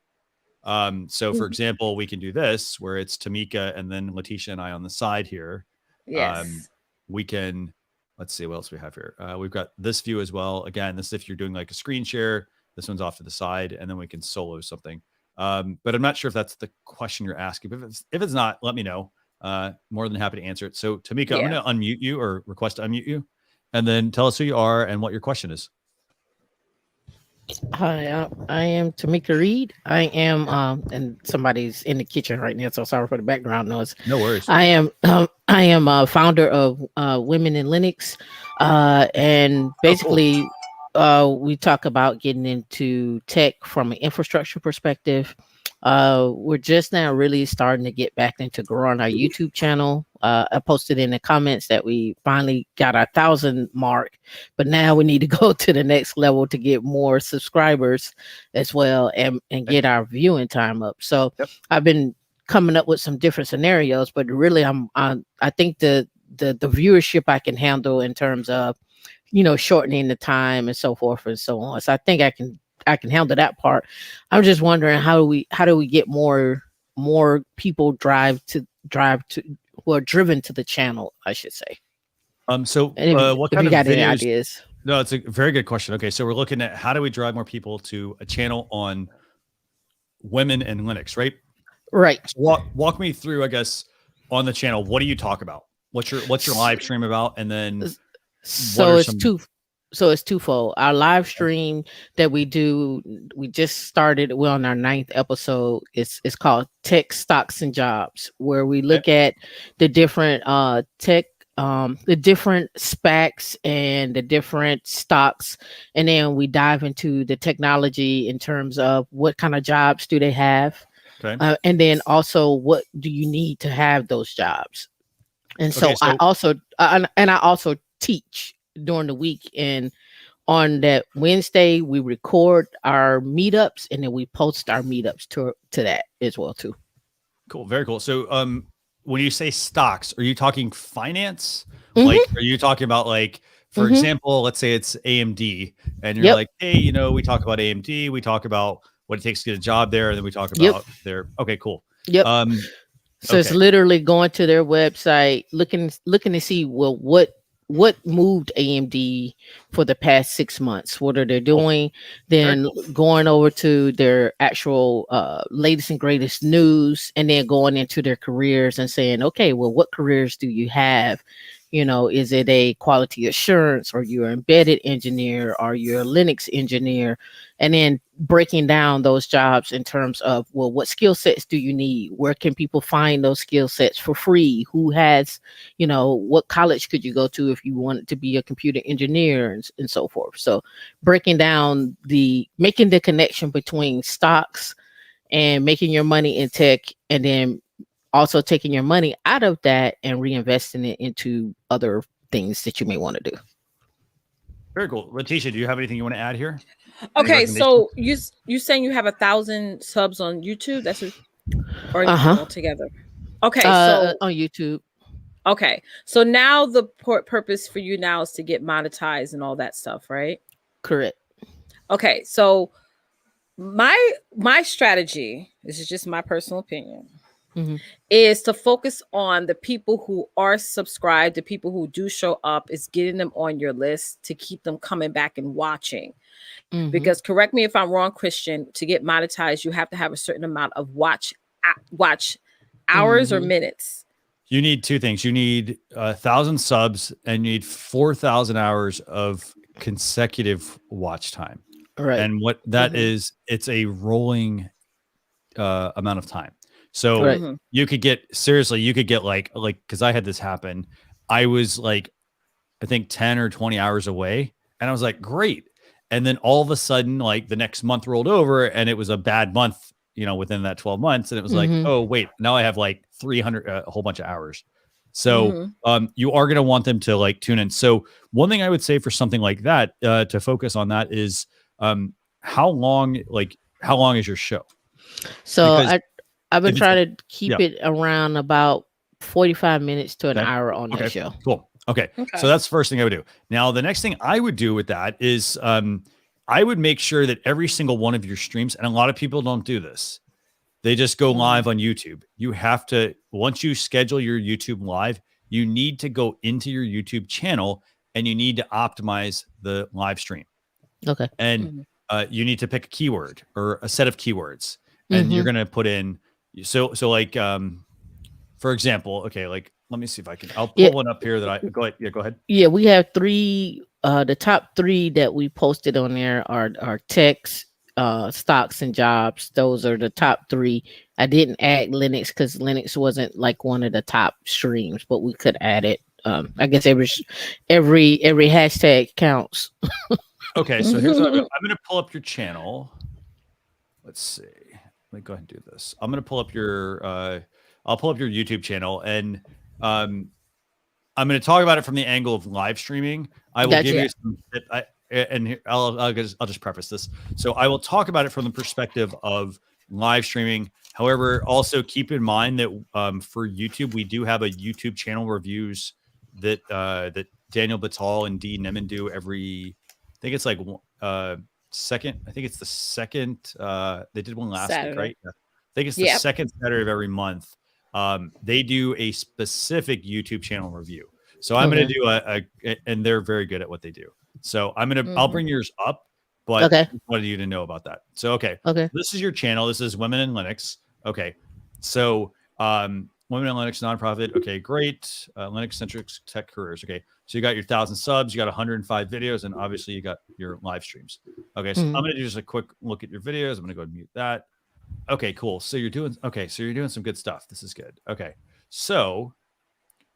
So for example, we can do this where it's Tamika and then Leticia and I on the side here.
Yes.
We can, let's see what else we have here. We've got this view as well. Again, this if you're doing like a screen share, this one's off to the side, and then we can solo something. But I'm not sure if that's the question you're asking. But if it's not, let me know. More than happy to answer it. So Tamika, I'm going to unmute you or request to unmute you, and then tell us who you are and what your question is.
Hi, I am Tamika Reed. I am, and somebody's in the kitchen right now, so sorry for the background noise.
No worries.
I am a founder of Women in Linux, and basically, we talk about getting into tech from an infrastructure perspective. We're just now really starting to get back into growing our YouTube channel. I posted in the comments that we finally got our 1,000 mark, but now we need to go to the next level to get more subscribers as well and get our viewing time up. So I've been coming up with some different scenarios, but really I think the viewership I can handle in terms of, shortening the time and so forth and so on. So I think I can handle that part. I'm just wondering how do we get more people driven to the channel, I should say.
So what kind of videos, any ideas? No, it's a very good question. Okay, so we're looking at how do we drive more people to a channel on Women in Linux, right?
Right.
So walk me through, I guess, on the channel. What do you talk about? What's your live stream about? And then
so it's twofold. Our live stream that we do, we just started. We're on our 9th episode. It's called Tech, Stocks, and Jobs, where we look at the different tech, the different SPACs and the different stocks, and then we dive into the technology in terms of what kind of jobs do they have, and then also what do you need to have those jobs. And so I also teach during the week, and on that Wednesday we record our meetups and then we post our meetups to that as well too.
Cool, very cool. So when you say stocks, are you talking finance? Like, are you talking about, like, for example, let's say it's AMD and you're like, hey, we talk about AMD, we talk about what it takes to get a job there, and then we talk about their okay, cool.
So it's literally going to their website, looking to see, well, what moved AMD for the past 6 months? What are they doing? Then going over to their actual latest and greatest news, and then going into their careers and saying, okay, well, what careers do you have? You know, is it a quality assurance, or you're an embedded engineer, or you're a Linux engineer? And then breaking down those jobs in terms of, well, what skill sets do you need? Where can people find those skill sets for free? Who has, you know, what college could you go to if you wanted to be a computer engineer, and so forth. So breaking down making the connection between stocks and making your money in tech, and then also taking your money out of that and reinvesting it into other things that you may want to do.
Very cool. Leticia, do you have anything you want to add here?
Okay, so you saying you have 1,000 subs on YouTube? That's or all together. Okay, so
on YouTube.
Okay, so now the purpose for you now is to get monetized and all that stuff, right?
Correct.
Okay, so my strategy, this is just my personal opinion, is to focus on the people who are subscribed, the people who do show up, is getting them on your list to keep them coming back and watching. Because correct me if I'm wrong, Christian, to get monetized, you have to have a certain amount of watch hours or minutes.
You need two things. You need 1,000 subs, and you need 4,000 hours of consecutive watch time.
Right.
And what that is, it's a rolling amount of time. So you could get like, because I had this happen. I was like, I think 10 or 20 hours away, and I was like, great. And then all of a sudden, like the next month rolled over, and it was a bad month, you know, within that 12 months. And it was like, oh, wait, now I have like 300, a whole bunch of hours. So you are going to want them to like tune in. So one thing I would say for something like that, to focus on that is, how long is your show?
So I've been trying to keep it around about 45 minutes to an hour on that show.
Cool. Okay. So that's the first thing I would do. Now, the next thing I would do with that is, I would make sure that every single one of your streams, and a lot of people don't do this, they just go live on YouTube. You have to, once you schedule your YouTube live, you need to go into your YouTube channel and you need to optimize the live stream.
Okay.
And you need to pick a keyword or a set of keywords, and you're going to put in, so like, for example, okay, like, let me see if I can, I'll pull one up here that go ahead. Yeah, go ahead.
Yeah, we have three, the top three that we posted on there are techs, stocks, and jobs. Those are the top three. I didn't add Linux because Linux wasn't like one of the top streams, but we could add it. I guess every hashtag counts.
Okay, so here's what I'm going to pull up your channel. Let's see. Let me go ahead and do this. I'm going to pull up your I'll pull up your YouTube channel, and I'm going to talk about it from the angle of live streaming. I will give you some I'll just preface this. So I will talk about it from the perspective of live streaming. However, also keep in mind that for YouTube, we do have a YouTube channel reviews that Daniel Batal and Dee Neman do every, I think it's like second. I think it's the second. They did one last week, right? Yeah. I think it's the second Saturday of every month. They do a specific YouTube channel review. So I'm going to do and they're very good at what they do. So I'll bring yours up, but I wanted you to know about that. So, this is your channel. This is Women in Linux. Okay. So, Women in Linux nonprofit. Okay, great. Linux centric tech careers. Okay. So you got your 1,000 subs, you got 105 videos, and obviously you got your live streams. Okay. So I'm going to do just a quick look at your videos. I'm going to go ahead and mute that. Okay, cool. So you're doing some good stuff. This is good. Okay. So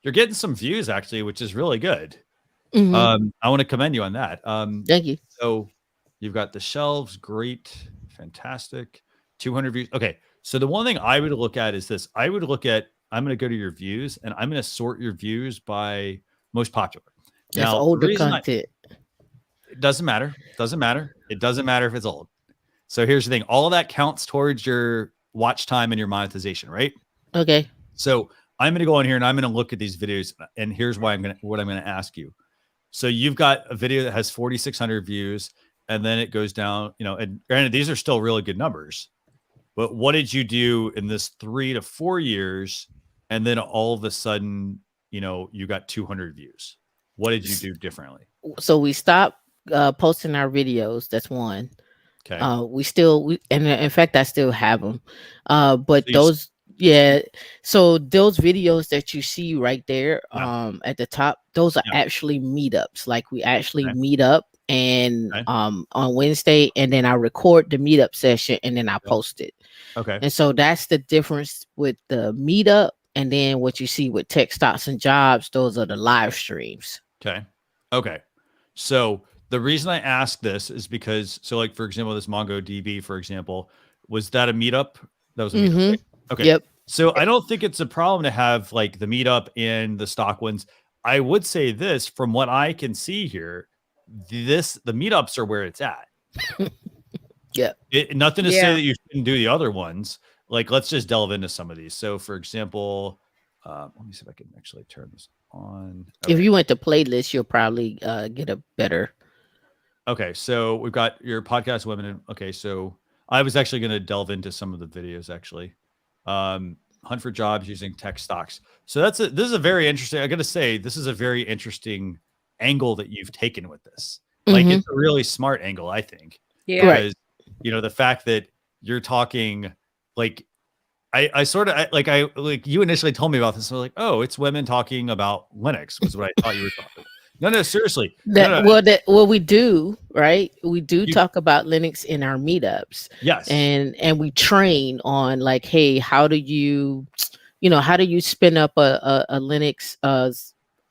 you're getting some views actually, which is really good. I want to commend you on that.
Thank you.
So you've got the shelves. Great. Fantastic. 200 views. Okay. So the one thing I would look at is this. I'm going to go to your views, and I'm going to sort your views by most popular.
That's older content.
It doesn't matter. It doesn't matter if it's old. So here's the thing. All of that counts towards your watch time and your monetization, right?
Okay.
So I'm going to go in here and I'm going to look at these videos, and here's what I'm going to ask you. So you've got a video that has 4,600 views, and then it goes down, and granted, these are still really good numbers, but what did you do in this 3 to 4 years? And then all of a sudden, you got 200 views. What did you do differently?
So we stopped posting our videos. That's one. Okay. In fact, I still have them. But Yeah. So those videos that you see right there at the top, those are actually meetups. Like we actually meet up and on Wednesday, and then I record the meetup session and then I post it.
Okay.
And so that's the difference with the meetup, and then what you see with Tech Stocks and Jobs, those are the live streams.
Okay. So the reason I ask this is because, so like, for example, this MongoDB, for example, was that a meetup? That was a meetup, right? Okay.
Yep.
So I don't think it's a problem to have like the meetup and the stock ones. I would say this, from what I can see here, the meetups are where it's at.
Yeah.
Nothing to say that you shouldn't do the other ones. Like, let's just delve into some of these. So for example, let me see if I can actually turn this on. Okay.
If you went to playlist, you'll probably get a better.
Okay. So we've got your podcast women. Okay. So I was actually going to delve into some of the videos actually. Hunt for jobs using tech stocks. So this is a very interesting, I got to say, this is a very interesting angle that you've taken with this. Like it's a really smart angle, I think.
Yeah.
Because, the fact that you're talking like, I sort of like you initially told me about this. So like, oh, it's women talking about Linux was what I thought you were talking about. No, seriously.
Well, we do, right? We do talk about Linux in our meetups.
Yes.
And we train on like, hey, how do you spin up a Linux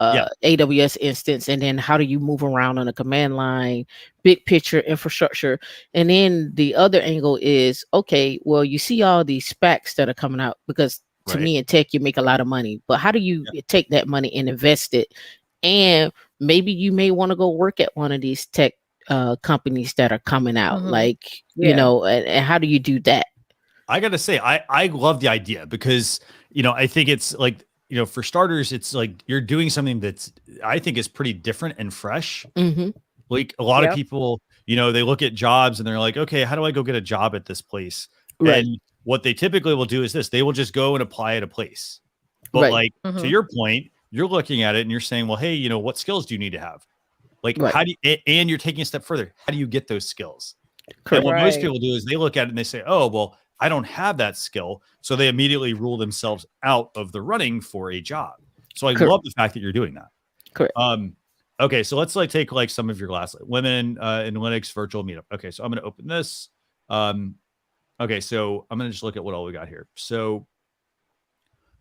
AWS instance, and then how do you move around on a command line, big picture infrastructure. And then the other angle is, okay, well, you see all these specs that are coming out, because to me in tech, you make a lot of money, but how do you take that money and invest it? And maybe you may want to go work at one of these tech companies that are coming out, and how do you do that?
I got to say, I love the idea because, I think it's like, for starters, it's like you're doing something that's, I think, is pretty different and fresh. Like a lot of people, they look at jobs and they're like, okay, how do I go get a job at this place?
Right.
And what they typically will do is this, they will just go and apply at a place. But like, to your point, you're looking at it and you're saying, well, hey, what skills do you need to have? Like, how do you, and you're taking a step further. How do you get those skills? And what most people do is they look at it and they say, oh, well, I don't have that skill. So they immediately rule themselves out of the running for a job. So I love the fact that you're doing that.
Correct.
Okay. So let's take some of your last women in Linux virtual meetup. Okay. So I'm going to open this. Okay. So I'm going to just look at what all we got here. So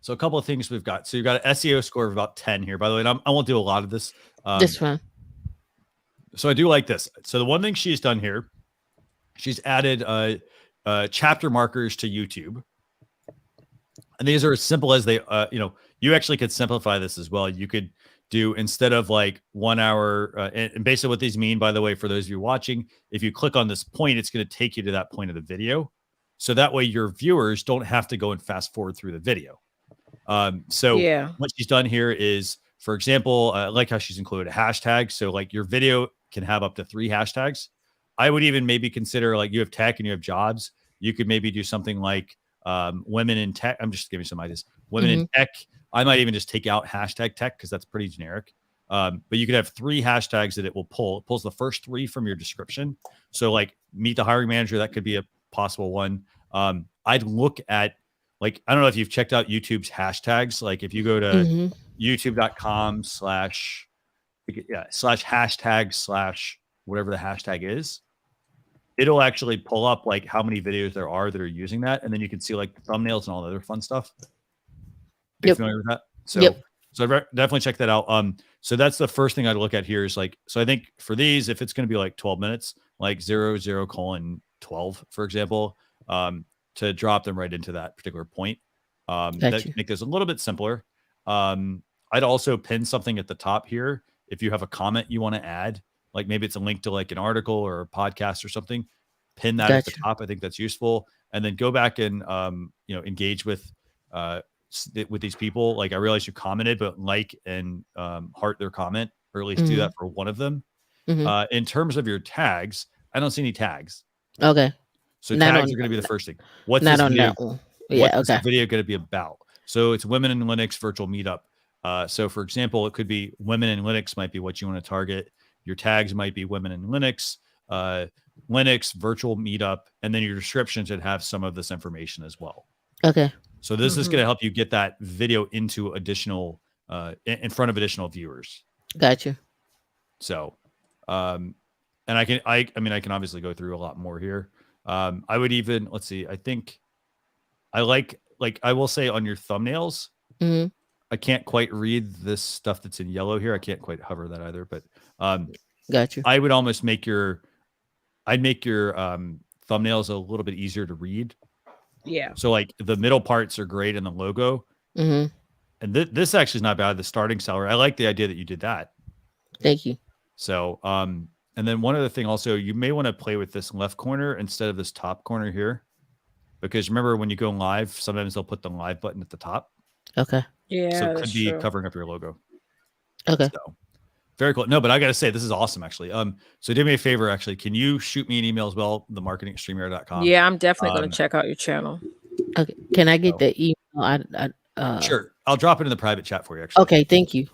a couple of things we've got. So you've got an SEO score of about 10 here, by the way, and I won't do a lot of this.
This one.
So I do like this. So the one thing she's done here, she's added chapter markers to YouTube. And these are as simple as they, you actually could simplify this as well. You could do, instead of like 1 hour, and basically what these mean, by the way, for those of you watching, if you click on this point, it's going to take you to that point of the video. So that way your viewers don't have to go and fast forward through the video. What she's done here is, for example, I like how she's included a hashtag. So like your video can have up to 3 hashtags. I would even maybe consider, like, you have tech and you have jobs. You could maybe do something like women in tech. I'm just giving some ideas. Women in tech. I might even just take out hashtag tech because that's pretty generic. But you could have 3 hashtags that it will pull. It pulls the first 3 from your description. So like meet the hiring manager, that could be a possible one. I'd look at, like, I don't know if you've checked out YouTube's hashtags. Like if you go to youtube.com/hashtag/ whatever the hashtag is, it'll actually pull up like how many videos there are that are using that. And then you can see like the thumbnails and all the other fun stuff. Are you familiar with that? So definitely check that out. So that's the first thing I'd look at here is like, so I think for these, if it's going to be like 12 minutes, like 00:12, for example, to drop them right into that particular point. That make this a little bit simpler. I'd also pin something at the top here. If you have a comment you want to add, like maybe it's a link to like an article or a podcast or something, pin that at the top. I think that's useful. And then go back and, engage with these people. Like I realize you commented, but like and heart their comment, or at least do that for one of them. In terms of your tags, I don't see any tags.
Okay.
So tags are going to be the first thing. What's this video going to be about? So it's women in Linux virtual meetup. So for example, it could be women in Linux might be what you want to target. Your tags might be women in Linux, Linux virtual meetup, and then your description should have some of this information as well.
Okay.
So this is going to help you get that video into additional, in front of additional viewers.
Gotcha.
So, and I can obviously go through a lot more here. I would even, let's see, I think I like I will say on your thumbnails, I can't quite read this stuff that's in yellow here. I can't quite hover that either, but
gotcha.
I would almost make I'd make your thumbnails a little bit easier to read.
Yeah.
So like the middle parts are great in the logo. And this actually is not bad. The starting salary. I like the idea that you did that.
Thank you.
So, and then one other thing also, you may want to play with this left corner instead of this top corner here, because remember when you go live, sometimes they'll put the live button at the top.
Okay.
Yeah.
So it could be covering up your logo.
Okay.
So very cool. No, but I got to say, this is awesome, actually. So do me a favor, actually. Can you shoot me an email as well? The marketing at StreamYard.com.
Yeah, I'm definitely going to check out your channel.
Okay. Can I get the email?
Sure. I'll drop it in the private chat for you, actually.
Okay. Thank you.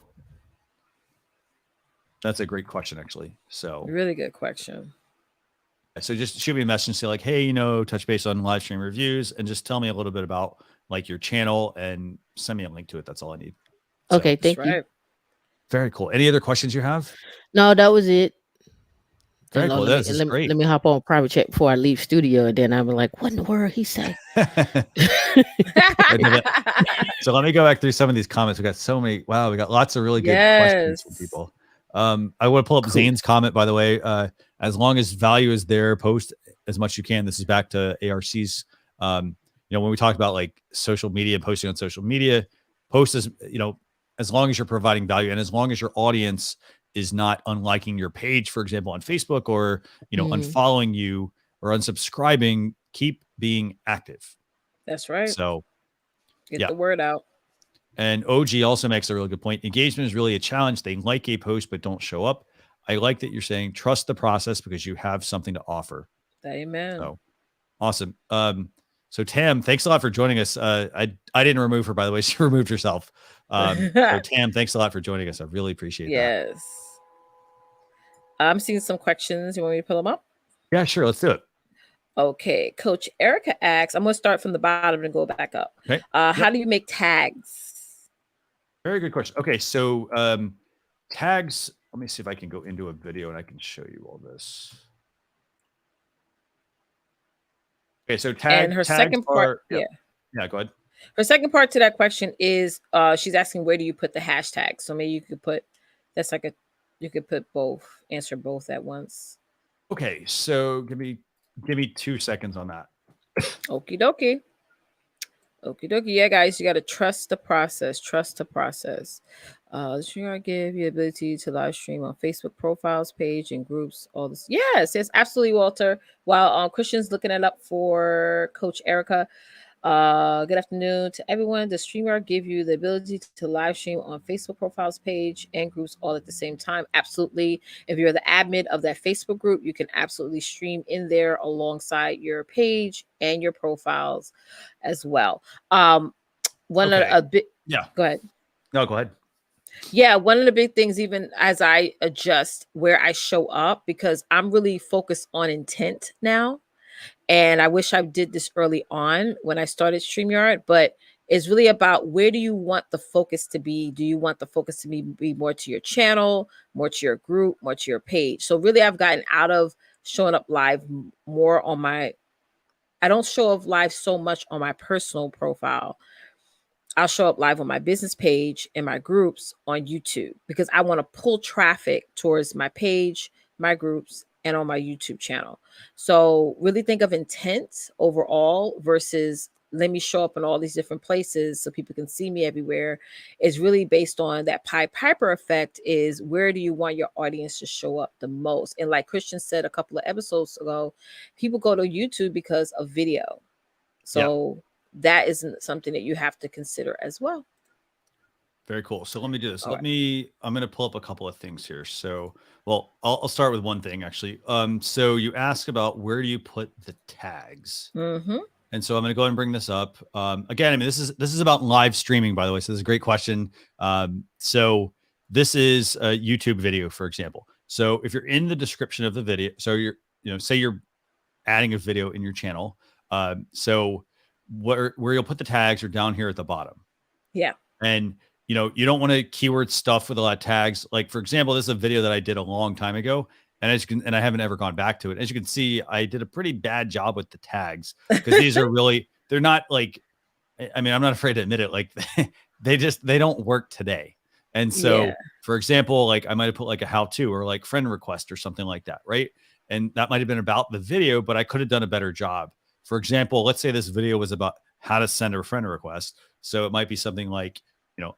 That's a great question, actually. So
really good question.
So just shoot me a message and say like, hey, touch base on live stream reviews and just tell me a little bit about like your channel and send me a link to it. That's all I need. So,
okay. Thank you.
Very cool. Any other questions you have?
No, that was it.
Very cool. That's great.
Let me hop on private chat before I leave studio, and then I'm like, "What in the world he say?"
So let me go back through some of these comments. We got so many. Wow, we got lots of really good questions from people. I want to pull up Zane's comment, by the way. As long as value is there, post as much as you can. This is back to ARC's. When we talk about like social media, posting on social media, post as long as you're providing value and as long as your audience is not unliking your page, for example, on Facebook, or unfollowing you or unsubscribing, keep being active.
That's right.
So
get the word out.
And OG also makes a really good point. Engagement is really a challenge. They like a post but don't show up. I like that you're saying trust the process because you have something to offer.
Amen.
So awesome. So Tam, thanks a lot for joining us. I didn't remove her, by the way. She removed herself. So Tam, thanks a lot for joining us. I really appreciate that.
Yes. I'm seeing some questions. You want me to pull them up?
Yeah, sure. Let's do it.
Okay. Coach Erica asks, I'm going to start from the bottom and go back up.
Okay.
How do you make tags?
Very good question. Okay. So tags, let me see if I can go into a video and I can show you all this. Okay. So
and her second part. Yeah,
go ahead.
Her second part to that question is she's asking, where do you put the hashtag? So maybe you could put, you could put both, answer both at once.
Okay. So give me 2 seconds on that.
Okie dokie. Okie dokie. Yeah, guys, you got to trust the process. Trust the process. StreamYard give you the ability to live stream on Facebook profiles, page, and groups. All this. Yes, absolutely, Walter. While Christian's looking it up for Coach Erica. Good afternoon to everyone. Does StreamYard give you the ability to live stream on Facebook profiles, page, and groups all at the same time? Absolutely. If you're the admin of that Facebook group, you can absolutely stream in there alongside your page and your profiles as well.
Yeah.
Go ahead.
No, go ahead.
Yeah, one of the big things, even as I adjust where I show up, because I'm really focused on intent now. And I wish I did this early on when I started StreamYard, but it's really about where do you want the focus to be? Do you want the focus to be more to your channel, more to your group, more to your page? So really, I've gotten out of showing up live more on I don't show up live so much on my personal profile. I'll show up live on my business page and my groups on YouTube because I want to pull traffic towards my page, my groups, and on my YouTube channel. So really think of intent overall versus let me show up in all these different places so people can see me everywhere. Is really based on that Pied Piper effect is where do you want your audience to show up the most? And like Christian said a couple of episodes ago, people go to YouTube because of video. So that isn't something that you have to consider as well.
Very cool. So let me do this.
All
I'm going to pull up a couple of things here. So, well, I'll start with one thing actually. So you asked about where do you put the tags?
Mm-hmm.
And so I'm going to go ahead and bring this up. Again, I mean, this is about live streaming, by the way. So this is a great question. So this is a YouTube video, for example. So if you're in the description of the video, so you're, say you're adding a video in your channel. So where you'll put the tags are down here at the bottom.
Yeah.
And you don't want to keyword stuff with a lot of tags. Like, for example, this is a video that I did a long time ago, and I haven't ever gone back to it. As you can see, I did a pretty bad job with the tags because these are really, they're not like, I mean, I'm not afraid to admit it. Like they don't work today. And so, for example, like I might've put like a how-to or like friend request or something like that. Right. And that might've been about the video, but I could have done a better job. For example, let's say this video was about how to send a friend request. So it might be something like,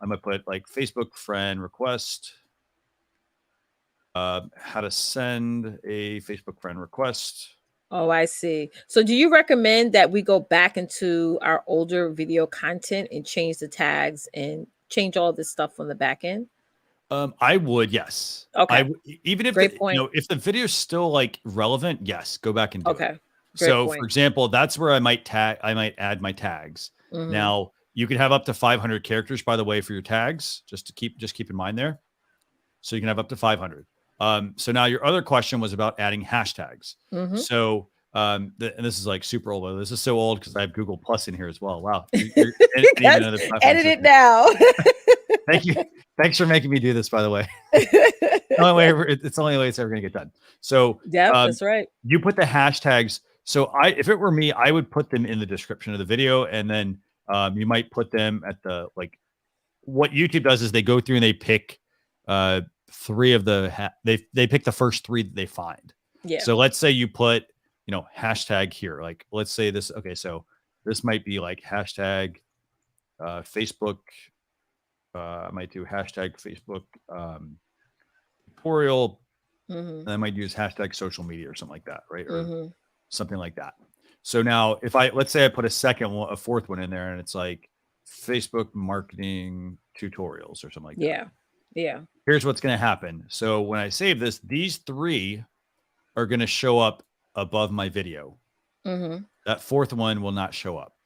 I might put like Facebook friend request, how to send a Facebook friend request.
Oh, I see. So do you recommend that we go back into our older video content and change the tags and change all this stuff on the back end?
I would, yes.
Okay.
Even if
Great point.
if the video is still like relevant, yes, go back and do it.
Great
So
point.
for example, that's where I might add my tags. Now you can have up to 500 characters, by the way, for your tags, just keep in mind there. So you can have up to 500. So now your other question was about adding hashtags. So, and this is like super old, but this is so old because I have Google Plus in here as well. Wow.
Edit it now.
Thank you. Thanks for making me do this, by the way. It's the only way it's ever going to get done. So
yeah, that's right.
You put the hashtags. So if it were me, I would put them in the description of the video, and then you might put them at the, like, what YouTube does is they go through and they pick three of the they pick the first three that they find.
Yeah.
So let's say you put hashtag here, like let's say this. Okay, so this might be like hashtag Facebook. I might do hashtag Facebook tutorial. And I might use hashtag social media or something like that, right? Or something like that. So now if let's say I put a fourth one in there and it's like Facebook marketing tutorials or something like that.
Yeah.
Here's what's going to happen. So when I save this, these three are going to show up above my video. That fourth one will not show up.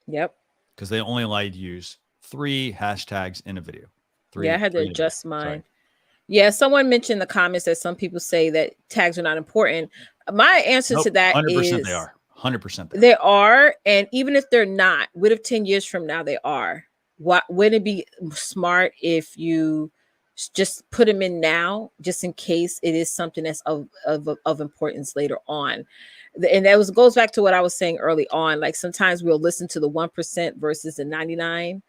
Yep.
Because they only allow you to use 3 hashtags in a video.
I had to adjust mine. Sorry. Yeah, someone mentioned in the comments that some people say that tags are not important. My answer to that
100%
is
they are. 100%
they are. And even if they're not, what if 10 years from now they are? Wouldn't it be smart if you just put them in now, just in case it is something that's of importance later on? And that goes back to what I was saying early on. Like sometimes we'll listen to the 1% versus the 99%.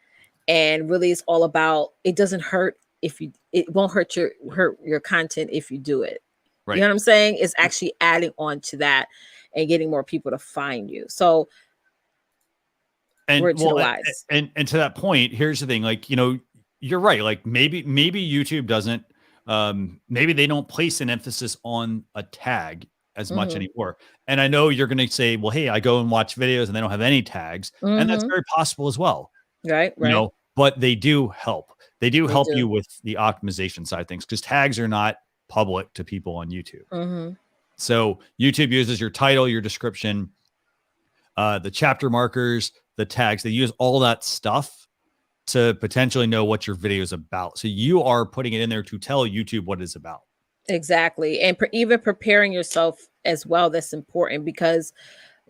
And really it's all about, it doesn't hurt it won't hurt your content if you do it. Right. You know what I'm saying? It's actually adding on to that and getting more people to find you. So
and to that point, here's the thing, like, you're right. Like maybe YouTube doesn't, maybe they don't place an emphasis on a tag as much anymore. And I know you're going to say, well, hey, I go and watch videos and they don't have any tags. And that's very possible as well.
Right.
But they do help. They do help you with the optimization side of things because tags are not public to people on YouTube. So YouTube uses your title, your description, the chapter markers, the tags. They use all that stuff to potentially know what your video is about. So you are putting it in there to tell YouTube what it's about.
Exactly. And even preparing yourself as well. That's important because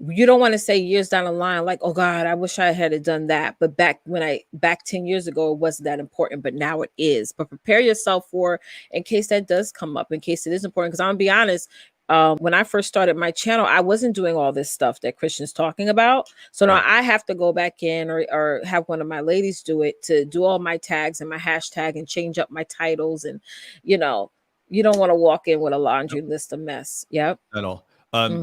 you don't want to say years down the line, like, oh God, I wish I had done that. But back 10 years ago, it wasn't that important, but now it is. But prepare yourself for, in case that does come up, in case it is important. Because I'm gonna be honest, when I first started my channel, I wasn't doing all this stuff that Christian's talking about. So now I have to go back in or have one of my ladies do it to do all my tags and my hashtag and change up my titles. And, you don't want to walk in with a laundry list of mess. Yep.
At all.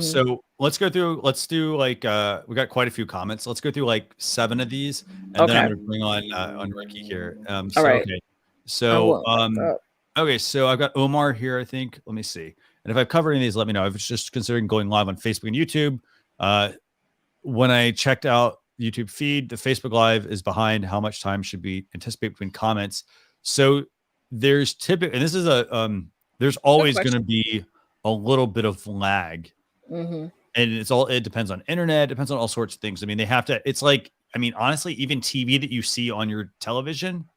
So let's do like, we got quite a few comments. Let's go through like 7 of these and then I'm going to bring on Ricky here.
All right.
Okay. So, okay. So I've got Omar here, I think. Let me see. And if I've covered any of these, let me know. I was just considering going live on Facebook and YouTube. When I checked out the YouTube feed, the Facebook Live is behind. How much time should we anticipate between comments? So there's typically, and this is there's always going to be a little bit of lag. And it depends on internet, depends on all sorts of things. I mean, they have to, it's like, I mean, honestly, even TV that you see on your television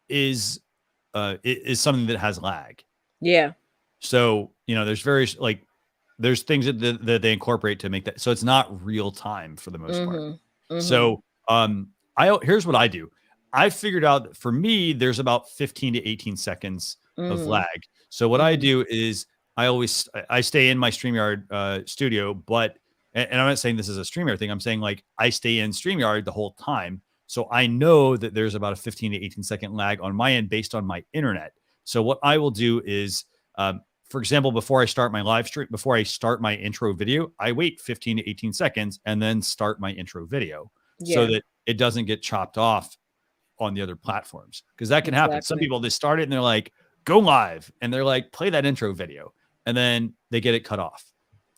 is something that has lag.
Yeah.
So, there's various, like, there's things that they incorporate to make that. So it's not real time for the most part. So here's what I do. I figured out that for me, there's about 15 to 18 seconds of lag. So what I do is I stay in my StreamYard studio, but, and I'm not saying this is a StreamYard thing. I'm saying like I stay in StreamYard the whole time. So I know that there's about a 15 to 18 second lag on my end based on my internet. So what I will do is, for example, before I start my live stream, before I start my intro video, I wait 15 to 18 seconds and then start my intro video so that it doesn't get chopped off on the other platforms. Because that can happen. Some people, they start it and they're like, go live. And they're like, play that intro video. And then they get it cut off.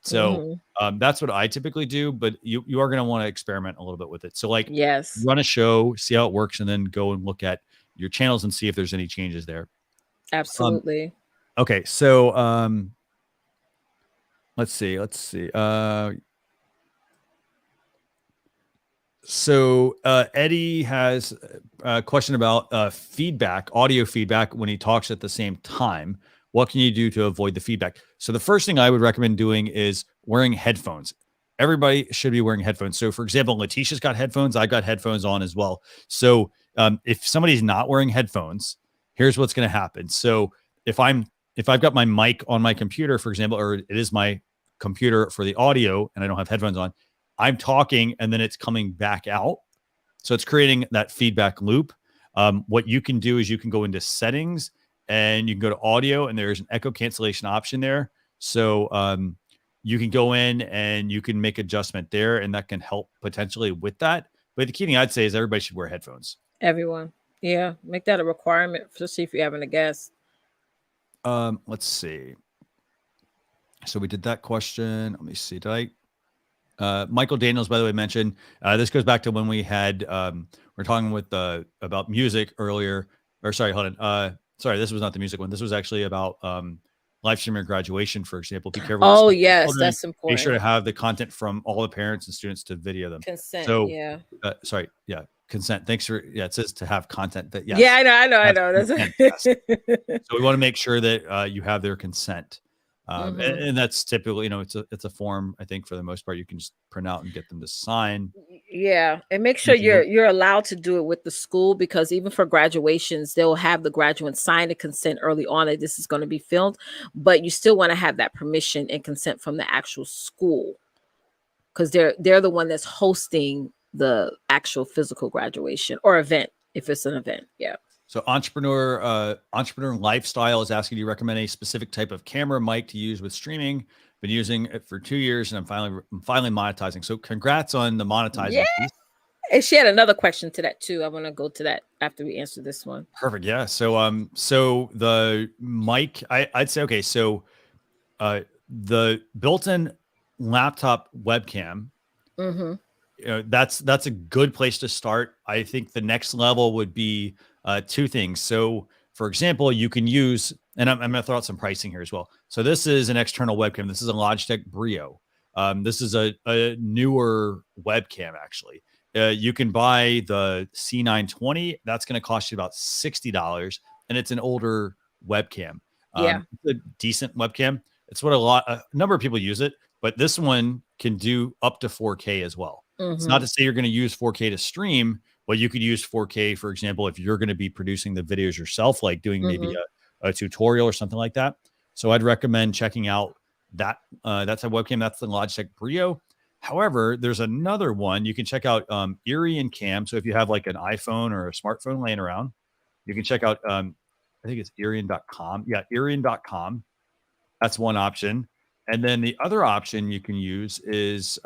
So that's what I typically do. But you are going to want to experiment a little bit with it. So like, run a show, see how it works, and then go and look at your channels and see if there's any changes there.
Absolutely.
Okay, so let's see. So Eddie has a question about feedback, audio feedback when he talks at the same time. What can you do to avoid the feedback? So the first thing I would recommend doing is wearing headphones. Everybody should be wearing headphones. So for example, Leticia's got headphones. I got headphones on as well. So if somebody's not wearing headphones, here's what's going to happen. So if I've got my mic on my computer, for example, or it is my computer for the audio and I don't have headphones on, I'm talking and then it's coming back out. So it's creating that feedback loop. What you can do is you can go into settings and you can go to audio and there's an echo cancellation option there. So you can go in and you can make adjustment there and that can help potentially with that. But the key thing I'd say is everybody should wear headphones.
Everyone. Yeah. Make that a requirement to see if you're having a guest.
Let's see. So we did that question. Let me see. Did I? Michael Daniels, by the way, mentioned this goes back to when we had we're talking with about music earlier. Or sorry, hold on. Sorry, this was not the music one. This was actually about live streaming graduation, for example. Be careful.
Oh yes, that's important.
Be sure to have the content from all the parents and students to video them.
Consent.
So sorry, consent. Thanks for it says to have content that yes.
Yeah, I know. That's
yes. So we want to make sure that you have their consent. And that's typically, it's a form, I think, for the most part, you can just print out and get them to sign.
Yeah. And make sure you're allowed to do it with the school, because even for graduations, they'll have the graduates sign a consent early on that this is going to be filmed, but you still want to have that permission and consent from the actual school, because they're the one that's hosting the actual physical graduation or event, if it's an event. Yeah.
So entrepreneur lifestyle is asking, do you recommend a specific type of camera mic to use with streaming? Been using it for 2 years and I'm finally monetizing. So congrats on the monetizing piece.
And she had another question to that too. I want to go to that after we answer this one.
Perfect. Yeah. So so the mic, I'd say, okay, so the built-in laptop webcam, that's a good place to start. I think the next level would be two things. So for example, you can use, and I'm going to throw out some pricing here as well. So this is an external webcam. This is a Logitech Brio. This is a newer webcam, actually. You can buy the C920. That's going to cost you about $60, and it's an older webcam. It's a decent webcam. It's what a number of people use it, but this one can do up to 4K as well. It's not to say you're going to use 4K to stream, but you could use 4K, for example, if you're going to be producing the videos yourself, like doing maybe a tutorial or something like that. So I'd recommend checking out that that's a webcam. That's the Logitech Brio. However, there's another one you can check out, Irian Cam. So if you have like an iPhone or a smartphone laying around, you can check out, I think it's Irian.com. Yeah, Irian.com. That's one option. And then the other option you can use is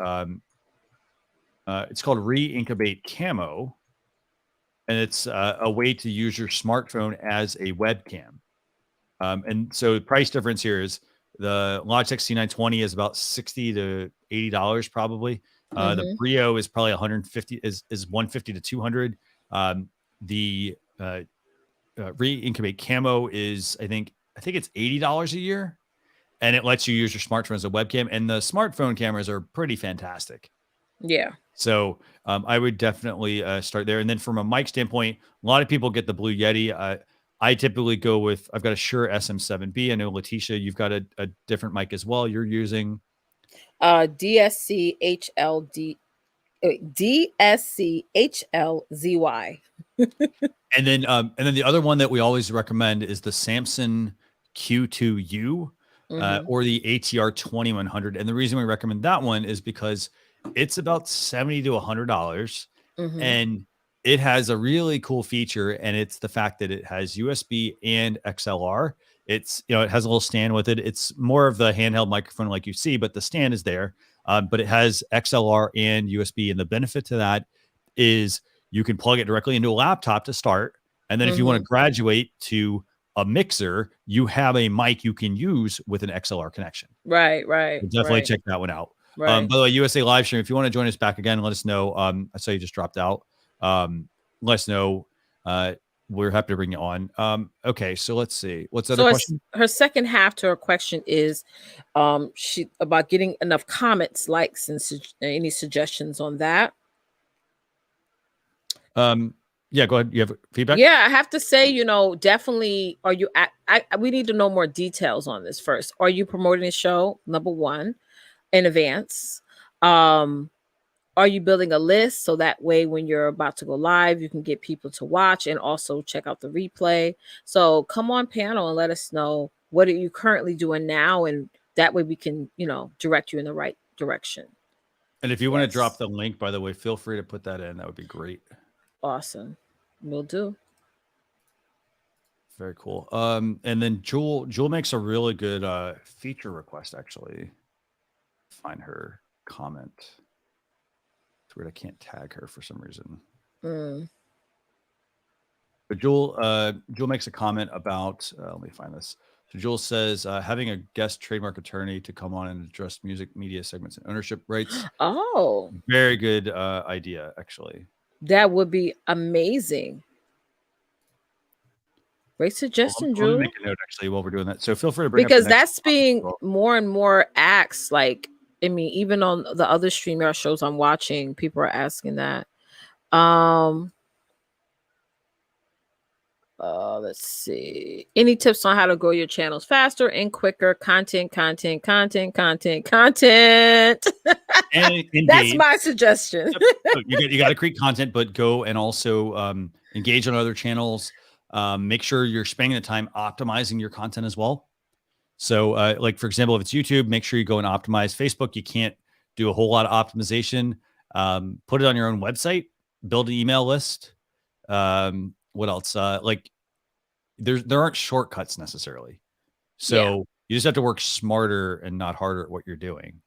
it's called Re-Incubate Camo. And it's a way to use your smartphone as a webcam. And so the price difference here is the Logitech C920 is about $60 to $80 probably. The Brio is probably 150 is 150 to 200. The Re-Incubate Camo is I think it's $80 a year, and it lets you use your smartphone as a webcam. And the smartphone cameras are pretty fantastic.
Yeah.
So I would definitely start there. And then from a mic standpoint, a lot of people get the Blue Yeti. I typically go with, I've got a Shure SM7B. I know Leticia, you've got a different mic as well. You're using
DSC HLZY.
and then the other one that we always recommend is the Samson Q2U or the ATR 2100. And the reason we recommend that one is because it's about $70 to $100, and it has a really cool feature, and it's the fact that it has USB and XLR. It's, it has a little stand with it. It's more of the handheld microphone like you see, but the stand is there. But it has XLR and USB, and the benefit to that is you can plug it directly into a laptop to start, and then if you want to graduate to a mixer, you have a mic you can use with an XLR connection.
Right.
So definitely check that one out. By the way, USA live stream, if you want to join us back again, let us know. I saw you just dropped out. Let us know. We're happy to bring you on. Okay, so let's see. What's the other question?
Her second half to her question is she about getting enough comments, likes, and any suggestions on that.
Yeah, go ahead. You have feedback?
Yeah, I have to say, definitely. Are you? We need to know more details on this first. Are you promoting the show? Number one, in advance. Are you building a list so that way when you're about to go live, you can get people to watch and also check out the replay? So come on panel and let us know, what are you currently doing now, and that way we can, direct you in the right direction.
And if you want to drop the link, by the way, feel free to put that in. That would be great.
Awesome. Will do.
Very cool. And then Jewel makes a really good feature request, actually. Find her comment. It's weird I can't tag her for some reason. But Jewel makes a comment about, let me find this. So Jewel says, having a guest trademark attorney to come on and address music media segments and ownership rights.
Oh,
very good idea, actually.
That would be amazing. Great suggestion, Drew.
Let me make a note, actually, while we're doing that. So feel free to bring
because
up the
that's being more and more asked. Like, I mean, even on the other StreamYard shows I'm watching, people are asking that. Let's see. Any tips on how to grow your channels faster and quicker? Content. That's my suggestion.
You got to create content, but go and also engage on other channels. Make sure you're spending the time optimizing your content as well. So like, for example, if it's YouTube, make sure you go and optimize. Facebook, you can't do a whole lot of optimization. Put it on your own website, build an email list. What else? Like there aren't shortcuts necessarily. So you just have to work smarter and not harder at what you're doing.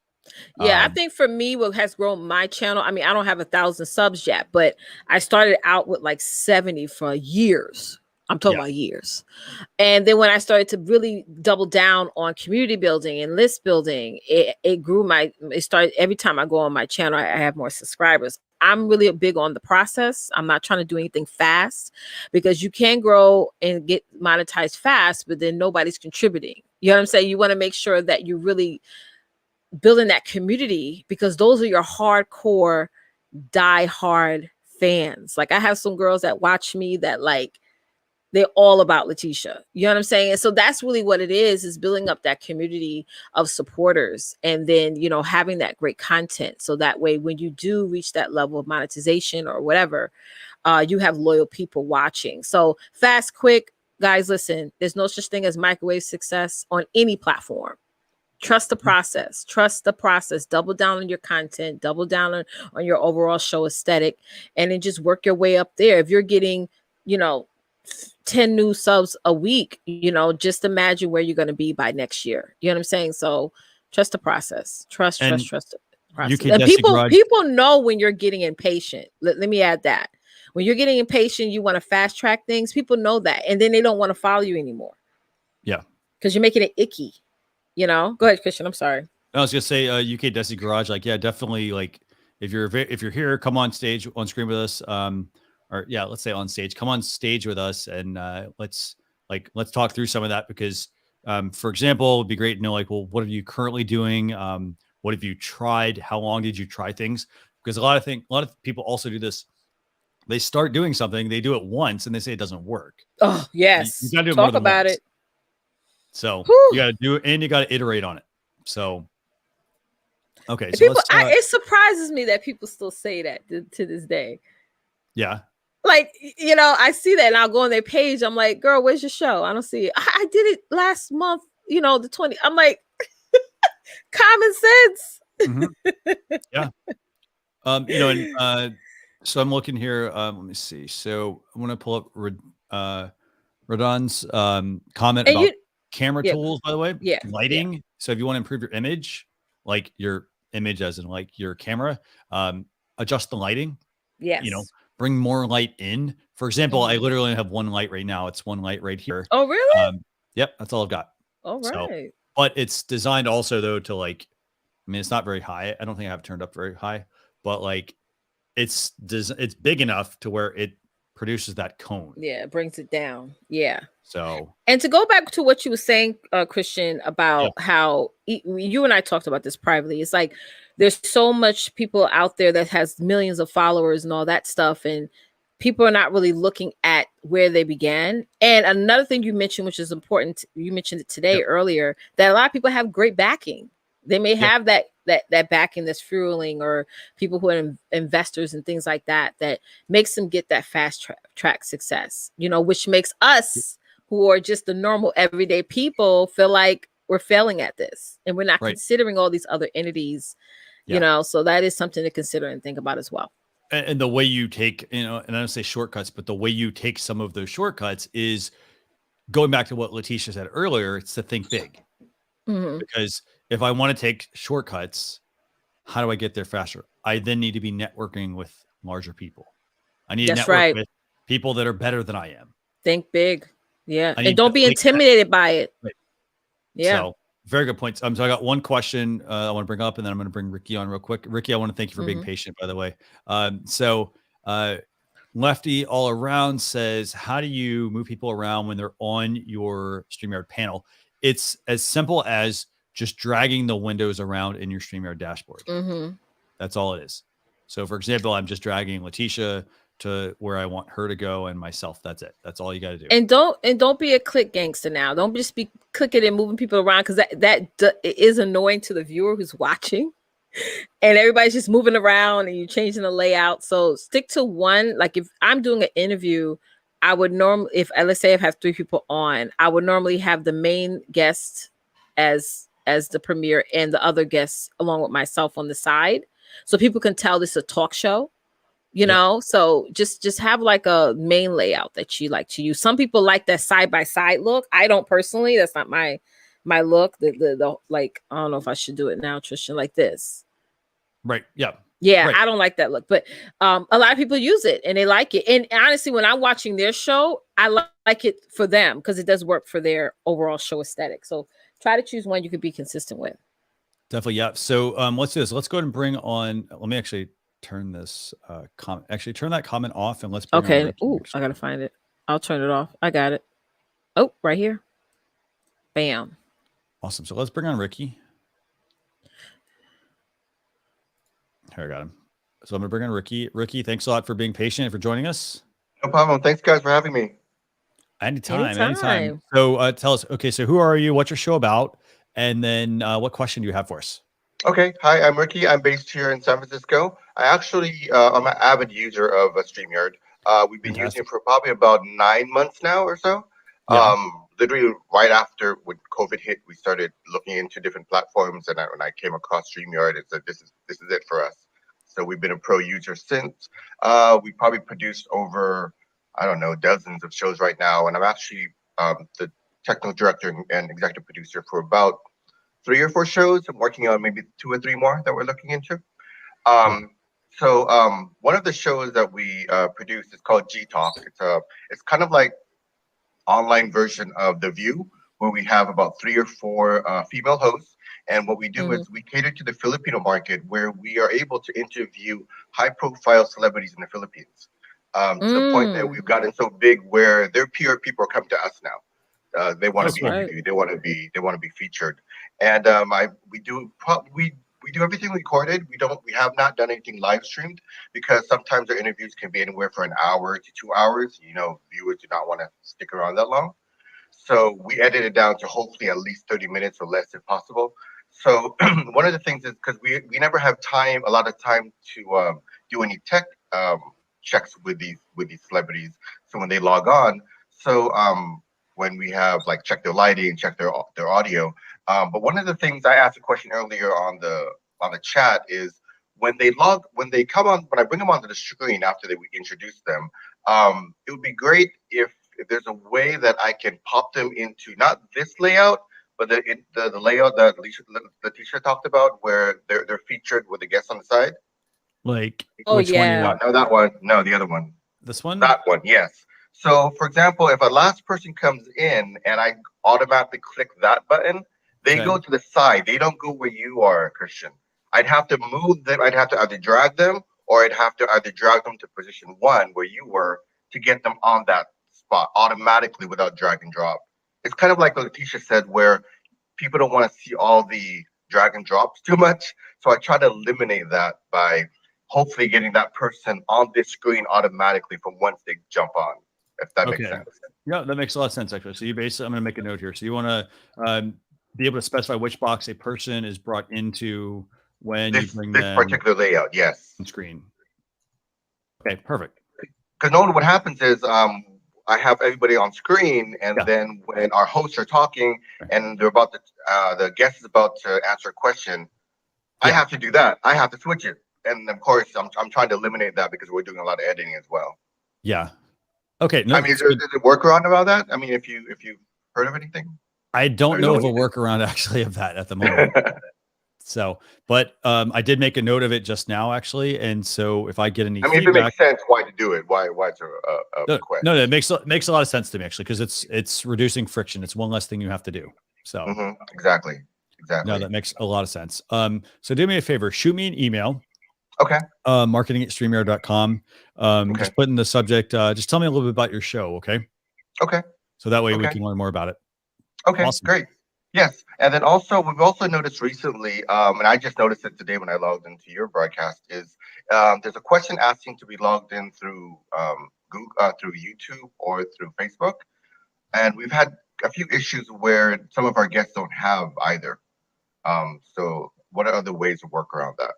Yeah, I think for me, what has grown my channel, I mean, I don't have 1,000 subs yet, but I started out with like 70 for years. I'm talking about years. And then when I started to really double down on community building and list building, it grew it started every time I go on my channel, I have more subscribers. I'm really big on the process. I'm not trying to do anything fast, because you can grow and get monetized fast, but then nobody's contributing. You know what I'm saying? You want to make sure that you really building that community, because those are your hardcore, die-hard fans. Like, I have some girls that watch me that like, they're all about Leticia. You know what I'm saying? And so that's really what it is building up that community of supporters, and then, having that great content. So that way, when you do reach that level of monetization or whatever, you have loyal people watching. So fast, quick, guys, listen, there's no such thing as microwave success on any platform. Trust the process. Double down on your content, double down on your overall show aesthetic, and then just work your way up there. If you're getting, 10 new subs a week, just imagine where you're going to be by next year. You know what I'm saying? So trust the process. Trust the process. And people know when you're getting impatient. Let me add that. When you're getting impatient, you want to fast track things. People know that. And then they don't want to follow you anymore.
Yeah.
Because you're making it icky. Go ahead, Christian. I'm sorry.
I was gonna say UK Desi Garage. Like, yeah, definitely. Like, if you're here, come on stage, on screen with us. Let's say on stage. Come on stage with us, and let's talk through some of that. Because, for example, it'd be great to know, like, well, what are you currently doing? What have you tried? How long did you try things? Because a lot of people also do this. they start doing something, they do it once, and they say it doesn't work.
Oh, yes.
You got to do it
Talk
more than
about
once.
it.
So
Whew.
you got to do it, and you got to iterate on it. So, okay. So
People,
let's,
it surprises me that people still say that to this day.
Yeah.
Like, you know, I see that and I'll go on their page. I'm like, girl, where's your show? I don't see it. I did it last month, you know, the 20. I'm like, common sense.
Mm-hmm. Yeah. You know, and so I'm looking here. Let me see. So I want to pull up Radon's comment
And
about camera
yeah,
tools, by the way.
Yeah.
Lighting. So if you want to improve your image, like your image as in like your camera, adjust the lighting.
Yes.
You know, bring more light in. For example, I literally have one light right now. It's one light right here.
Oh, really?
Yep, that's all I've got.
All right.
So, but it's designed also though to like, I mean, it's not very high. I don't think I have it turned up very high, but like it's big enough to where it produces that cone.
Yeah, it brings it down. Yeah.
So,
and to go back to what you were saying, Christian, about how you and I talked about this privately. It's like there's so much people out there that has millions of followers and all that stuff, and people are not really looking at where they began. And another thing you mentioned, which is important, you mentioned it today earlier, that a lot of people have great backing. They may have that backing that's fueling, or people who are investors and things like that, that makes them get that fast track success, you know, which makes us who are just the normal everyday people feel like we're failing at this and we're not considering all these other entities, you know, so that is something to consider and think about as well.
And the way you take, you know, and I don't say shortcuts, but the way you take some of those shortcuts is going back to what Leticia said earlier. It's to think big. Because if I want to take shortcuts, how do I get there faster? I then need to be networking with larger people. I need to network with people that are better than I am.
Think big. Yeah. And don't be intimidated by it.
Right.
Yeah.
So very good points. So I got one question I want to bring up, and then I'm going to bring Ricky on real quick. Ricky, I want to thank you for being patient, by the way. Lefty all around says, how do you move people around when they're on your StreamYard panel? It's as simple as just dragging the windows around in your StreamYard dashboard. That's all it is. So for example, I'm just dragging Leticia to where I want her to go and myself. That's it. That's all you got to do.
And don't be a click gangster now. Don't just be clicking and moving people around, because that is annoying to the viewer who's watching. And everybody's just moving around and you're changing the layout. So stick to one. Like if I'm doing an interview, I would normally, let's say I have 3 people on, I would normally have the main guest as the premiere and the other guests along with myself on the side, so people can tell this is a talk show, you know. So just have like a main layout that you like to use. Some people like that side by side look. I don't personally. That's not my look. The like, I don't know if I should do it now, Tristan, like this.
Right. Yeah.
Yeah,
right.
I don't like that look, but a lot of people use it and they like it. And honestly, when I'm watching their show, I like it for them because it does work for their overall show aesthetic. So try to choose one you could be consistent with.
Definitely, yeah. So let's do this. Let's go ahead and bring on. Let me actually turn this comment. Actually, turn that comment off, and let's. Bring on Ricky.
Ooh, I gotta find it. I'll turn it off. I got it. Oh, right here. Bam.
Awesome. So let's bring on Ricky. Here, I got him. So I'm going to bring on Ricky. Ricky, thanks a lot for being patient and for joining us.
No problem. Thanks, guys, for having me.
Anytime. So tell us, okay, so who are you? What's your show about? And then what question do you have for us?
Okay. Hi, I'm Ricky. I'm based here in San Francisco. I'm an avid user of StreamYard. We've been using it for probably about 9 months now or so. Yeah. Literally right after when COVID hit, we started looking into different platforms, and when I came across StreamYard, it said this is it for us. So we've been a pro user since. We probably produced over, I don't know, dozens of shows right now, and I'm actually the technical director and executive producer for about 3 or 4 shows. I'm working on maybe 2 or 3 more that we're looking into. So one of the shows that we produced is called G Talk. It's kind of like online version of The View, where we have about 3 or 4 female hosts. And what we do is we cater to the Filipino market, where we are able to interview high-profile celebrities in the Philippines. To the point that we've gotten so big where their PR people are coming to us now. They want to be interviewed. They want to be featured. And we we do everything recorded. We have not done anything live streamed because sometimes our interviews can be anywhere from an hour to 2 hours. You know, viewers do not want to stick around that long. So we edit it down to hopefully at least 30 minutes or less if possible. So one of the things is because we never have a lot of time to do any tech checks with these celebrities. So when they log on, so when we have like check their lighting, check their audio. But one of the things I asked a question earlier on the chat is when they come on, when I bring them onto the screen after we introduce them, it would be great if there's a way that I can pop them into not this layout, but the layout that Leticia talked about, where they're featured with the guests on the side.
Like,
which one you want?
No, that one. No, the other one.
This one?
That one, yes. So, for example, if a last person comes in and I automatically click that button, they go to the side. They don't go where you are, Christian. I'd have to move them. I'd have to either drag them or I'd have to either drag them to position 1 where you were to get them on that spot automatically without drag and drop. It's kind of like what Leticia said, where people don't want to see all the drag and drops too much. So I try to eliminate that by hopefully getting that person on this screen automatically from once they jump on, if that makes sense.
Yeah, that makes a lot of sense, actually. So you basically, I'm going to make a note here. So you want to be able to specify which box a person is brought into when you bring
this particular layout, yes.
On screen. Okay, perfect.
Because normally what happens is I have everybody on screen, and then when our hosts are talking and they're about to, the guest is about to answer a question, I have to do that. I have to switch it. And of course, I'm trying to eliminate that because we're doing a lot of editing as well.
Yeah. Okay. No,
I mean, is there a workaround about that? I mean, if you've heard of anything?
I don't know of a workaround actually of that at the moment. So, but I did make a note of it just now, actually. And so if I get any
feedback, if it makes sense, why to do it? Why it's a request?
No, it makes a lot of sense to me, actually, because it's reducing friction. It's one less thing you have to do. So
exactly.
No, that makes a lot of sense. So do me a favor, shoot me an email.
Okay.
Marketing@StreamYard.com. Just put in the subject, just tell me a little bit about your show. Okay.
Okay.
So that way we can learn more about it.
Okay. Awesome. Great. Yes. And then also, we've also noticed recently, and I just noticed it today when I logged into your broadcast, is there's a question asking to be logged in through Google, through YouTube or through Facebook. And we've had a few issues where some of our guests don't have either. So what are other ways to work around that?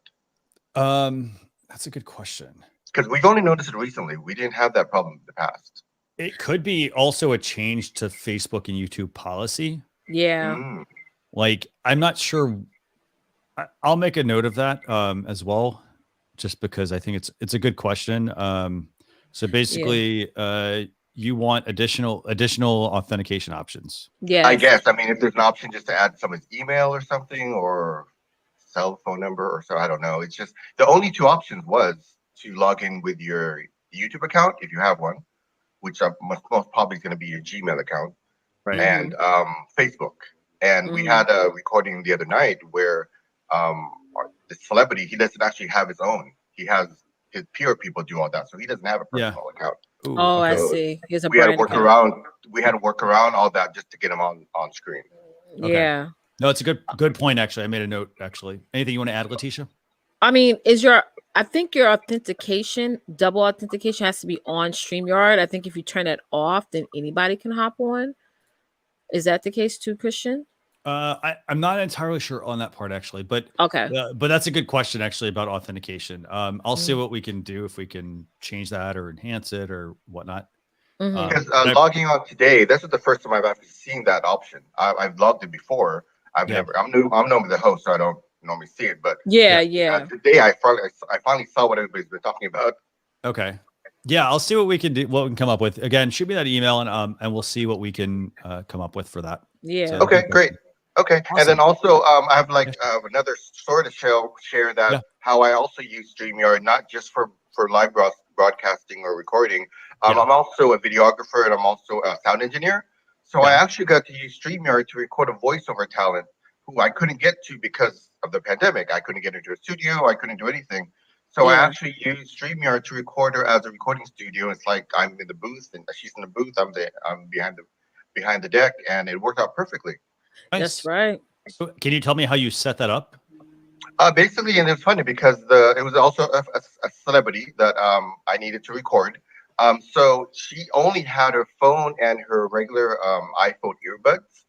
That's a good question.
Because we've only noticed it recently. We didn't have that problem in the past.
It could be also a change to Facebook and YouTube policy.
Yeah.
Like, I'm not sure. I'll make a note of that as well, just because I think it's a good question. So basically, you want additional authentication options.
Yeah.
I guess. I mean, if there's an option just to add someone's email or something, or cell phone number or so, I don't know. It's just the only 2 options was to log in with your YouTube account if you have one, which most probably is going to be your Gmail account,
right?
And Facebook. And we had a recording the other night where the celebrity, he doesn't actually have his own. He has his peer people do all that, so he doesn't have a personal account.
Ooh, I see.
We had to work around. We had to work around all that just to get him on screen.
Okay.
Yeah.
No, it's a good point. Actually, I made a note. Actually, anything you want to add, Leticia?
I mean, I think your authentication, double authentication, has to be on StreamYard. I think if you turn it off, then anybody can hop on. Is that the case too, Christian?
I'm not entirely sure on that part, actually, but
okay.
But that's a good question, actually, about authentication. I'll see what we can do, if we can change that or enhance it or whatnot.
Because logging on today, this is the first time I've actually seen that option. I've logged in before. I'm normally the host, so I don't normally see it. But today I finally saw what everybody's been talking about.
Okay. Yeah, I'll see what we can do, what we can come up with. Again, shoot me that email, and we'll see what we can come up with for that.
Yeah.
So, okay, great. Okay, awesome. And then also I have another sort of share that how I also use StreamYard, not just for live broadcasting or recording. I'm also a videographer, and I'm also a sound engineer. So I actually got to use StreamYard to record a voiceover talent who I couldn't get to because of the pandemic. I couldn't get into a studio. I couldn't do anything. So I actually used StreamYard to record her as a recording studio. It's like I'm in the booth and she's in the booth. I'm behind the deck, and it worked out perfectly.
Nice.
That's right.
So can you tell me how you set that up?
Basically, and it's funny because it was also a celebrity that I needed to record. So she only had her phone and her regular iPhone earbuds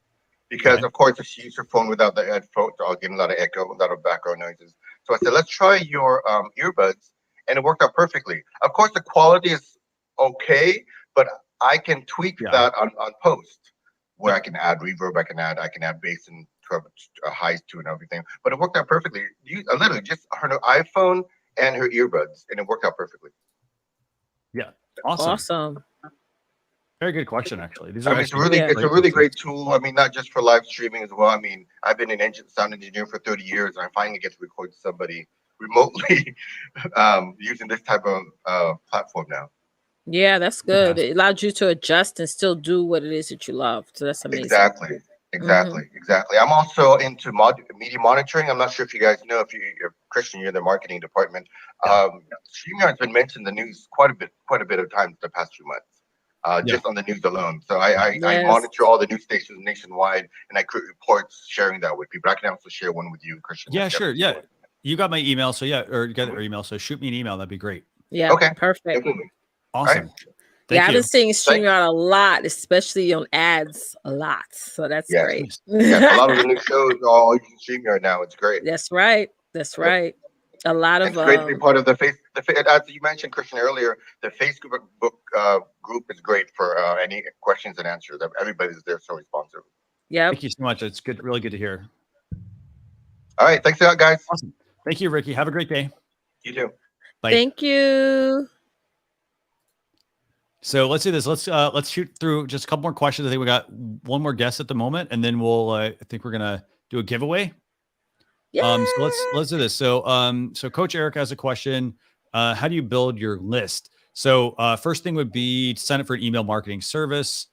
because, of course, if she used her phone without the headphones, I'll get a lot of echo, a lot of background noises. So I said, let's try your earbuds, and it worked out perfectly. Of course, the quality is okay, but I can tweak that on post, where I can add reverb, I can add bass and highs to and everything. But it worked out perfectly. Literally just her iPhone and her earbuds, and it worked out perfectly.
Yeah, awesome. Very good question, actually. These are
it's a really great tool. I mean, not just for live streaming as well. I mean, I've been an sound engineer for 30 years, and I finally get to record somebody remotely using this type of platform now.
Yeah, that's good. It allowed you to adjust and still do what it is that you love. So that's amazing.
Exactly. I'm also into media monitoring. I'm not sure if you guys know, if you're Christian, you're in the marketing department. StreamYard's been mentioned in the news quite a bit of times the past few months, just on the news alone. So I monitor all the news stations nationwide, and I create reports sharing that with people. I can also share one with you, Christian.
Yeah, sure. Yeah, you got my email, so or you got our email, so shoot me an email. That'd be great.
Yeah. Okay. Perfect.
Definitely.
Awesome.
Right.
I've been seeing StreamYard a lot, especially on ads a lot. So that's great.
Yeah, a lot of the new shows are all using StreamYard now. It's great.
That's right. A lot of
it's great to be part of the as you mentioned, Christian, earlier, the Facebook group is great for any questions and answers. Everybody's there so responsive.
Yeah.
Thank you so much. It's good, really good to hear.
All right. Thanks a lot, guys.
Awesome. Thank you, Ricky. Have a great day.
You too.
Bye.
Thank you.
So let's do this. Let's shoot through just a couple more questions. I think we got one more guest at the moment, and then we'll I think we're gonna do a giveaway.
Yeah.
So let's do this. So Coach Eric has a question. How do you build your list? So first thing would be to sign up for an email marketing service.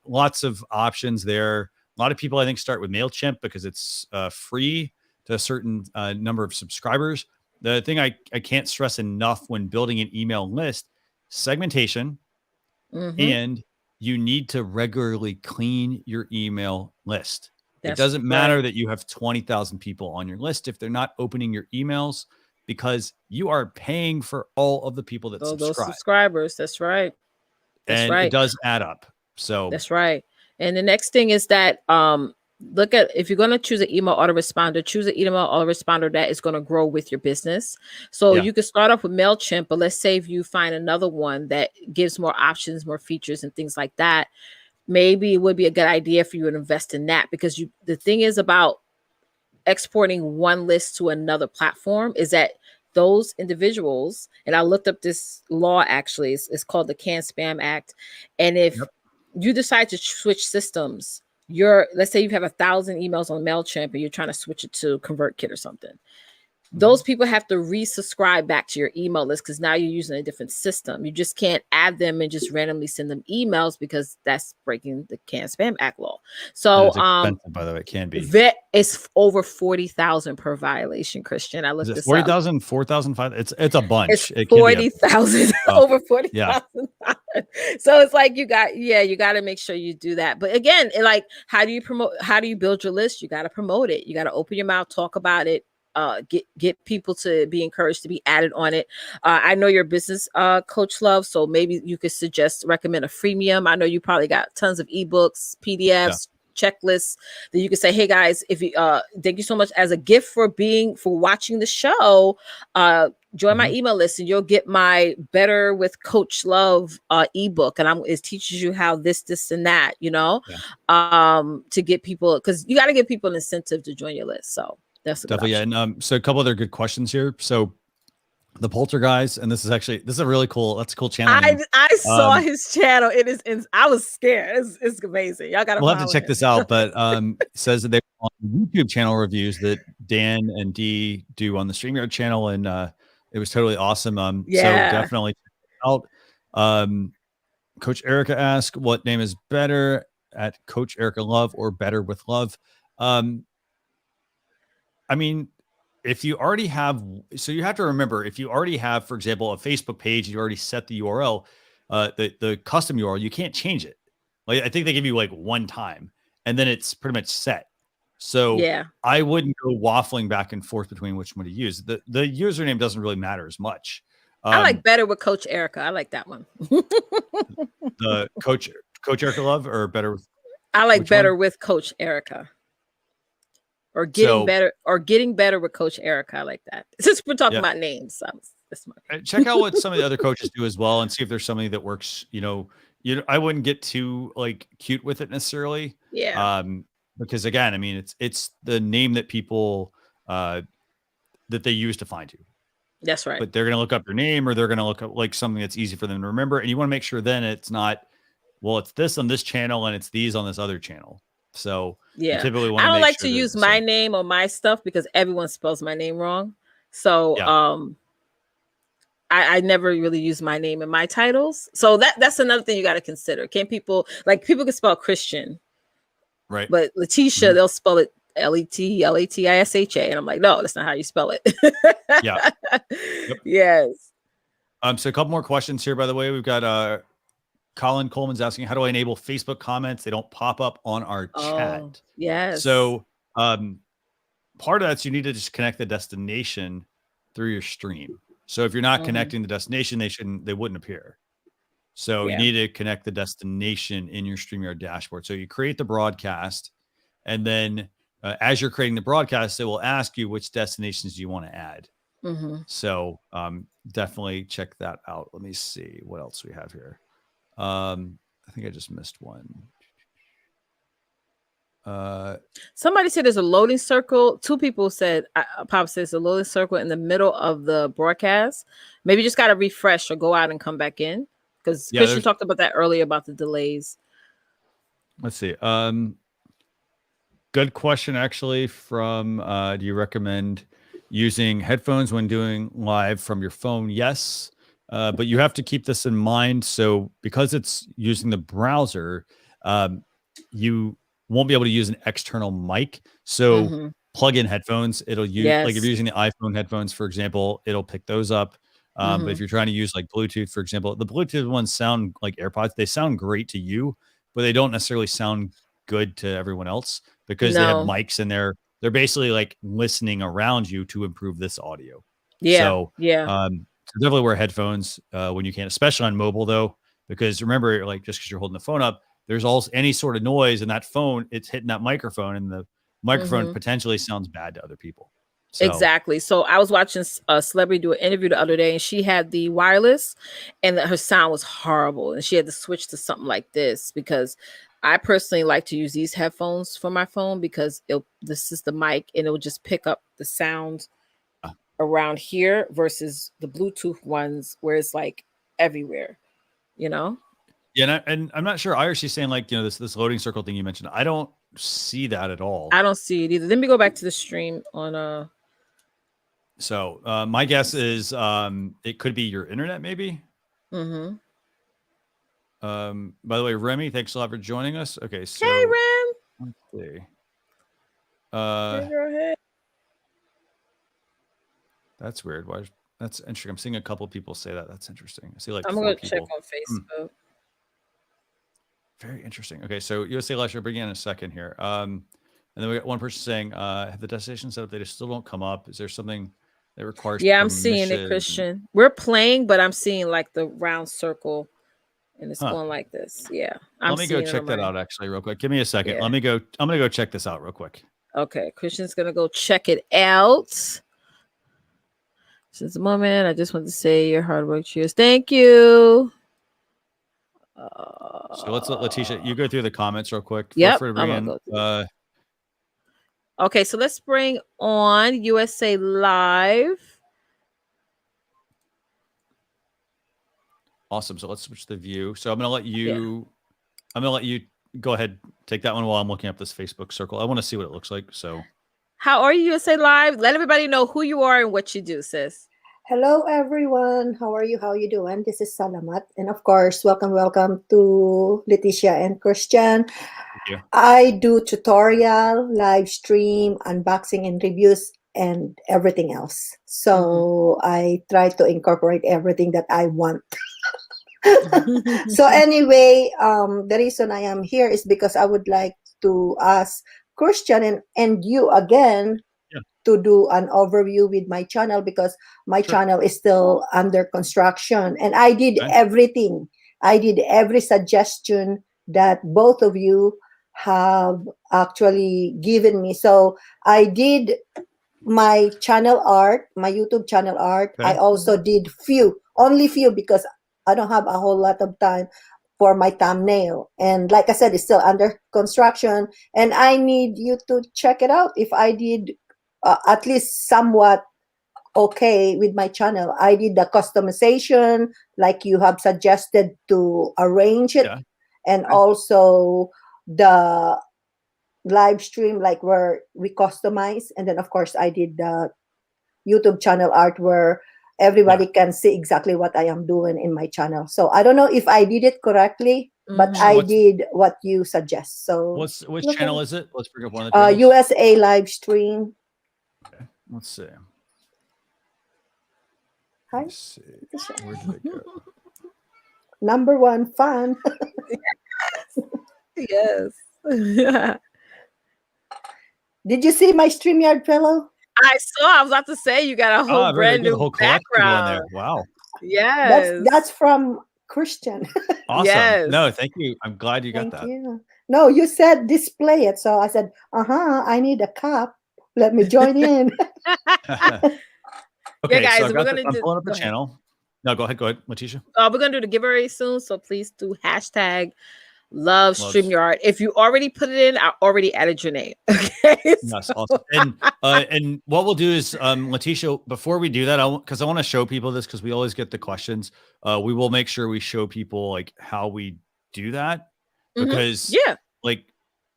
Lots of options there. A lot of people I think start with MailChimp because it's free to a certain number of subscribers. The thing I can't stress enough when building an email list: segmentation, and you need to regularly clean your email list. It doesn't matter that you have 20,000 people on your list if they're not opening your emails, because you are paying for all of the people that subscribe.
Those subscribers. That's right.
It does add up. So
that's right. And the next thing is that look at, if you're going to choose an email autoresponder, choose an email autoresponder that is going to grow with your business. So you could start off with MailChimp, but let's say if you find another one that gives more options, more features and things like that, maybe it would be a good idea for you to invest in that, because the thing is about exporting one list to another platform is that those individuals, and I looked up this law, actually, it's called the CAN-SPAM Act. And if you decide to switch systems, let's say you have 1,000 emails on MailChimp and you're trying to switch it to ConvertKit or something. Those people have to resubscribe back to your email list because now you're using a different system. You just can't add them and just randomly send them emails because that's breaking the CAN-SPAM Act law. So,
expensive, by the way, it can be.
It's over 40,000 per violation, Christian. I looked this
40,000, 4,000, it's a bunch.
It's 40,000, over 40,000. So it's like you got to make sure you do that. But again, how do you build your list? You got to promote it. You got to open your mouth, talk about it. Get people to be encouraged to be added on it. I know your business coach Love, so maybe you could recommend a freemium. I know you probably got tons of ebooks, PDFs, checklists that you could say, hey guys, if you thank you so much as a gift for watching the show. Join my email list and you'll get my Better with Coach Love ebook. And it teaches you how this, and that, to get people, because you got to give people an incentive to join your list. So that's
definitely. And so a couple other good questions here. So the Poltergeist, and this is a really cool. That's a cool channel.
I saw his channel. It is. I was scared. It's amazing. Y'all got to.
We'll have to check this out. But says that they're on YouTube channel reviews that Dan and Dee do on the StreamYard channel, and it was totally awesome. So definitely check it out. Coach Erica asked, "What name is better, at Coach Erica Love or Better with Love?" I mean, if you already have, so you have to remember, if you already have, for example, a Facebook page, you already set the URL, the custom URL, you can't change it. Like, I think they give you like one time and then it's pretty much set. So
Yeah.
I wouldn't go waffling back and forth between which one to use. The username doesn't really matter as much.
I like Better with Coach Erica. I like that one.
The Coach Erica Love or Better with.
I like Better with Coach Erica. Or getting better with Coach Erica. I like that. Since we're talking about names,
check out what some of the other coaches do as well, and see if there's something that works. I wouldn't get too like cute with it necessarily.
Yeah.
Because again, I mean, it's the name that people that they use to find you.
That's right.
But they're going to look up their name, or they're going to look up like something that's easy for them to remember. And you want to make sure then it's not, well, it's this on this channel and it's these on this other channel. So
yeah,
typically want
I don't like to use my name or my stuff because everyone spells my name wrong. So I never really use my name in my titles. So that's another thing you got to consider. People can spell Christian, right? But Leticia, they'll spell it Leticia, and I'm like, no, that's not how you spell it.
Yeah.
Yep. Yes.
So a couple more questions here, by the way. We've got Colin Coleman's asking, how do I enable Facebook comments? They don't pop up on our chat.
Yes.
So part of that's you need to just connect the destination through your stream. So if you're not connecting the destination, they wouldn't appear. So you need to connect the destination in your StreamYard dashboard. So you create the broadcast, and then as you're creating the broadcast, it will ask you which destinations you want to add. So definitely check that out. Let me see what else we have here. I think I just missed one.
Somebody said there's a loading circle. Two people said, Pop says a loading circle in the middle of the broadcast. Maybe you just got to refresh or go out and come back in, because Christian talked about that earlier about the delays.
Let's see. Good question, actually, from do you recommend using headphones when doing live from your phone? Yes, but you have to keep this in mind. So because it's using the browser, you won't be able to use an external mic. So plug in headphones. It'll use like if you're using the iPhone headphones, for example, it'll pick those up. But if you're trying to use like Bluetooth, for example, the Bluetooth ones sound like AirPods. They sound great to you, but they don't necessarily sound good to everyone else, because they have mics and they're basically like listening around you to improve this audio. So definitely wear headphones when you can, especially on mobile though, because remember, like just because you're holding the phone up, there's also any sort of noise in that phone, it's hitting that microphone, and the microphone potentially sounds bad to other people. So.
Exactly. So I was watching a celebrity do an interview the other day, and she had the wireless, and her sound was horrible, and she had to switch to something like this, because I personally like to use these headphones for my phone, because this is the mic and it'll just pick up the sound around here versus the Bluetooth ones where it's like everywhere, Yeah.
And I'm not sure. IRC's saying like, this loading circle thing you mentioned. I don't see that at all.
I don't see it either. Let me go back to the stream on
So my guess is it could be your internet, maybe. By the way, Remy, thanks a lot for joining us. Okay, so
hey, Rem.
Let's see.
Hey, girl, hey.
That's weird. Why? That's interesting. I'm seeing a couple of people say that. That's interesting. I see like
I'm going to check on Facebook.
Very interesting. Okay, so USA Live, bring in a second here. And then we got one person saying, have the destination set up, they just still don't come up. Is there something that requires
permission? I'm seeing it, Christian. We're playing, but I'm seeing like the round circle, and it's going like this. Yeah.
Let me go check that out actually real quick. Give me a second. I'm going to go check this out real quick.
Okay. Christian's going to go check it out. Since the moment, I just want to say your hard work. Cheers. Thank you.
So let's let Leticia, you go through the comments real quick.
Yep. Okay, so let's bring on USA Live.
Awesome. So let's switch the view. So I'm gonna let you go ahead, take that one while I'm looking up this Facebook circle. I want to see what it looks like. So
how are you, USA Live? Let everybody know who you are and what you do, sis.
Hello, everyone. How are you? How are you doing? This is Salamat. And of course, welcome to Leticia and Christian. I do tutorial, live stream, unboxing and reviews, and everything else. So I try to incorporate everything that I want. So anyway, the reason I am here is because I would like to ask Christian and you again to do an overview with my channel, because my channel is still under construction, and I did everything. I did every suggestion that both of you have actually given me. So I did my channel art, my YouTube channel art. I also did only few, because I don't have a whole lot of time for my thumbnail. And like I said, it's still under construction, and I need you to check it out if I did at least somewhat okay with my channel. I did the customization like you have suggested to arrange it, and also the live stream, like where we customize, and then of course I did the YouTube channel art where everybody can see exactly what I am doing in my channel. So I don't know if I did it correctly, but I did what you suggest. So
which channel is it? Let's bring up one of the channels.
USA live stream.
Okay, let's see.
Hi.
Let's see. Where did it go?
Number one fan.
Yes.
Did you see my StreamYard fellow?
I saw. I was about to say you got a whole brand new
whole
background.
There. Wow.
Yes.
That's from Christian.
Awesome.
Yes.
No, thank you. I'm glad you got that.
Thank you. No, you said display it, so I said, I need a cup. Let me join in.
Okay,
guys,
so
we're gonna
I'm
do.
pulling up the channel. No, go ahead, Leticia.
We're gonna do the giveaway soon, so please do hashtag love StreamYard. If you already put it in, I already added your name. Okay.
Yes, awesome. And what we'll do is, Leticia, before we do that, because I want to show people this, because we always get the questions. We will make sure we show people like how we do that, because like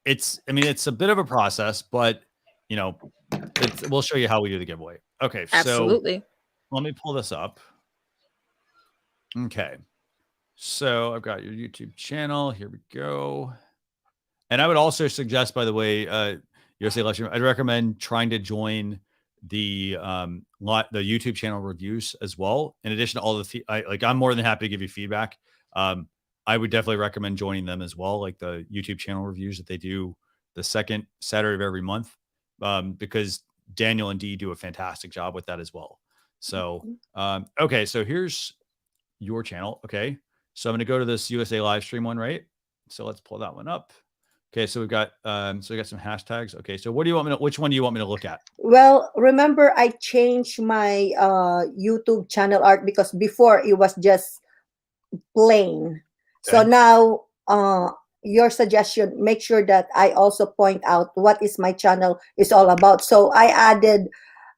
it's a bit of a process, but we'll show you how we do the giveaway. Okay,
absolutely.
So let me pull this up. Okay, so I've got your YouTube channel. Here we go. And I would also suggest, by the way, USA Live Stream, I'd recommend trying to join the YouTube channel reviews as well. In addition to all the I'm more than happy to give you feedback. I would definitely recommend joining them as well, like the YouTube channel reviews that they do the second Saturday of every month, because Daniel and Dee do a fantastic job with that as well. So, okay, so here's your channel. Okay, so I'm going to go to this USA live stream one, right? So let's pull that one up. Okay, so we got some hashtags. Okay, so which one do you want me to look at?
Well, remember I changed my YouTube channel art, because before it was just plain. Okay. So now your suggestion, make sure that I also point out what is my channel is all about. So I added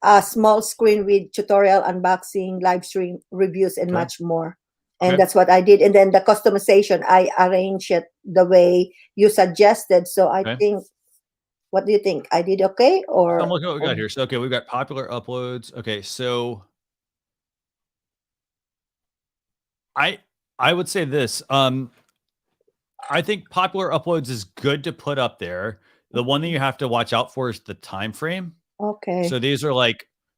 a small screen with tutorial, unboxing, live stream reviews, and much more. And that's what I did. And then the customization, I arranged it the way you suggested. So I think, what do you think? I did okay? Or
I'm looking at what we got here. So, okay, we've got popular uploads. Okay, so I would say this. I think popular uploads is good to put up there. The one that you have to watch out for is the time frame.
Okay.
So these are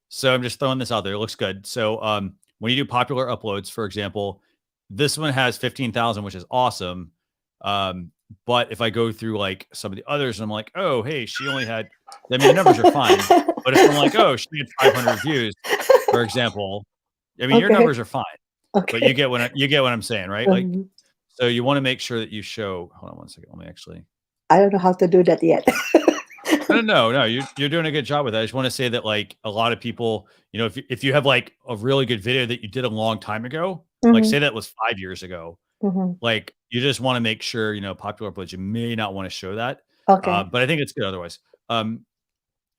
so I'm just throwing this out there. It looks good. So when you do popular uploads, for example, this one has 15,000, which is awesome. But if I go through some of the others, and I'm like, oh, hey, she only had, the numbers are fine. But if I'm like, oh, she had 500 views, for example, your numbers are fine. Okay. But you get what I'm saying, right? So you want to make sure that you show, hold on one second. Let me actually.
I don't know how to do that yet.
No, you're doing a good job with that. I just want to say that a lot of people, if you have a really good video that you did a long time ago, say that was 5 years ago, you just want to make sure, popular uploads, you may not want to show that.
Okay.
But I think it's good otherwise.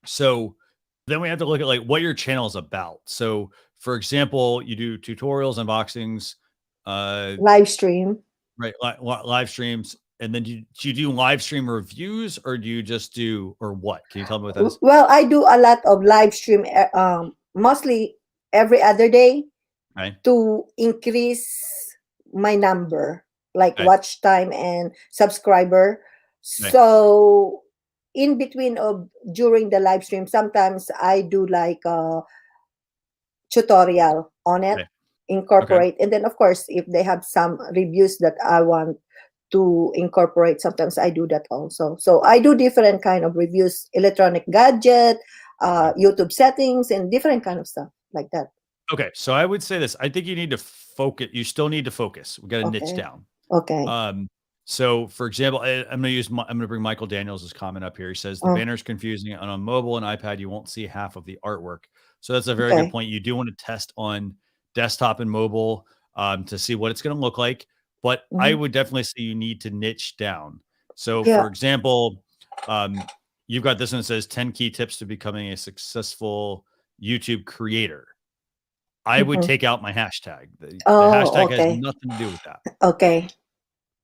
So then we have to look at what your channel is about. So for example, you do tutorials, unboxings,
live stream,
right? Live streams. And then do you do live stream reviews, or do you just do, or what? Can you tell me what that is?
Well, I do a lot of live stream, mostly every other day, to increase my number, watch time and subscriber. So in between during the live stream, sometimes I do tutorial on it, incorporate. And then of course, if they have some reviews that I want to incorporate. Sometimes I do that also. So I do different kind of reviews, electronic gadget, YouTube settings, and different kind of stuff like that.
Okay, so I would say this. I think you need to focus. You still need to focus. We got to niche
Okay.
down.
Okay.
So for example, I'm going to bring Michael Daniels' comment up here. He says the banner is confusing, and on mobile and iPad, you won't see half of the artwork. So that's a very good point. You do want to test on desktop and mobile to see what it's going to look like. But I would definitely say you need to niche down. So for example, you've got this one that says 10 key tips to becoming a successful YouTube creator. I would take out my hashtag. The hashtag has nothing to do with that.
Okay.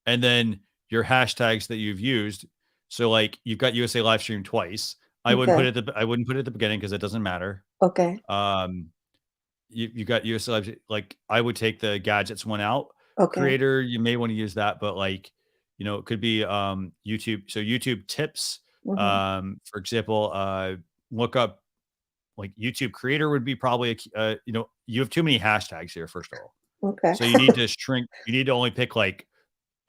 And then your hashtags that you've used. So like you've got USA live stream twice. I wouldn't put it at the beginning because it doesn't matter.
Okay.
You got USA live, like I would take the gadgets one out.
Okay.
Creator, you may want to use that, but like, it could be YouTube. So YouTube tips. For example, look up like YouTube creator would be probably you have too many hashtags here, first of all.
Okay.
So you need to shrink. You need to only pick like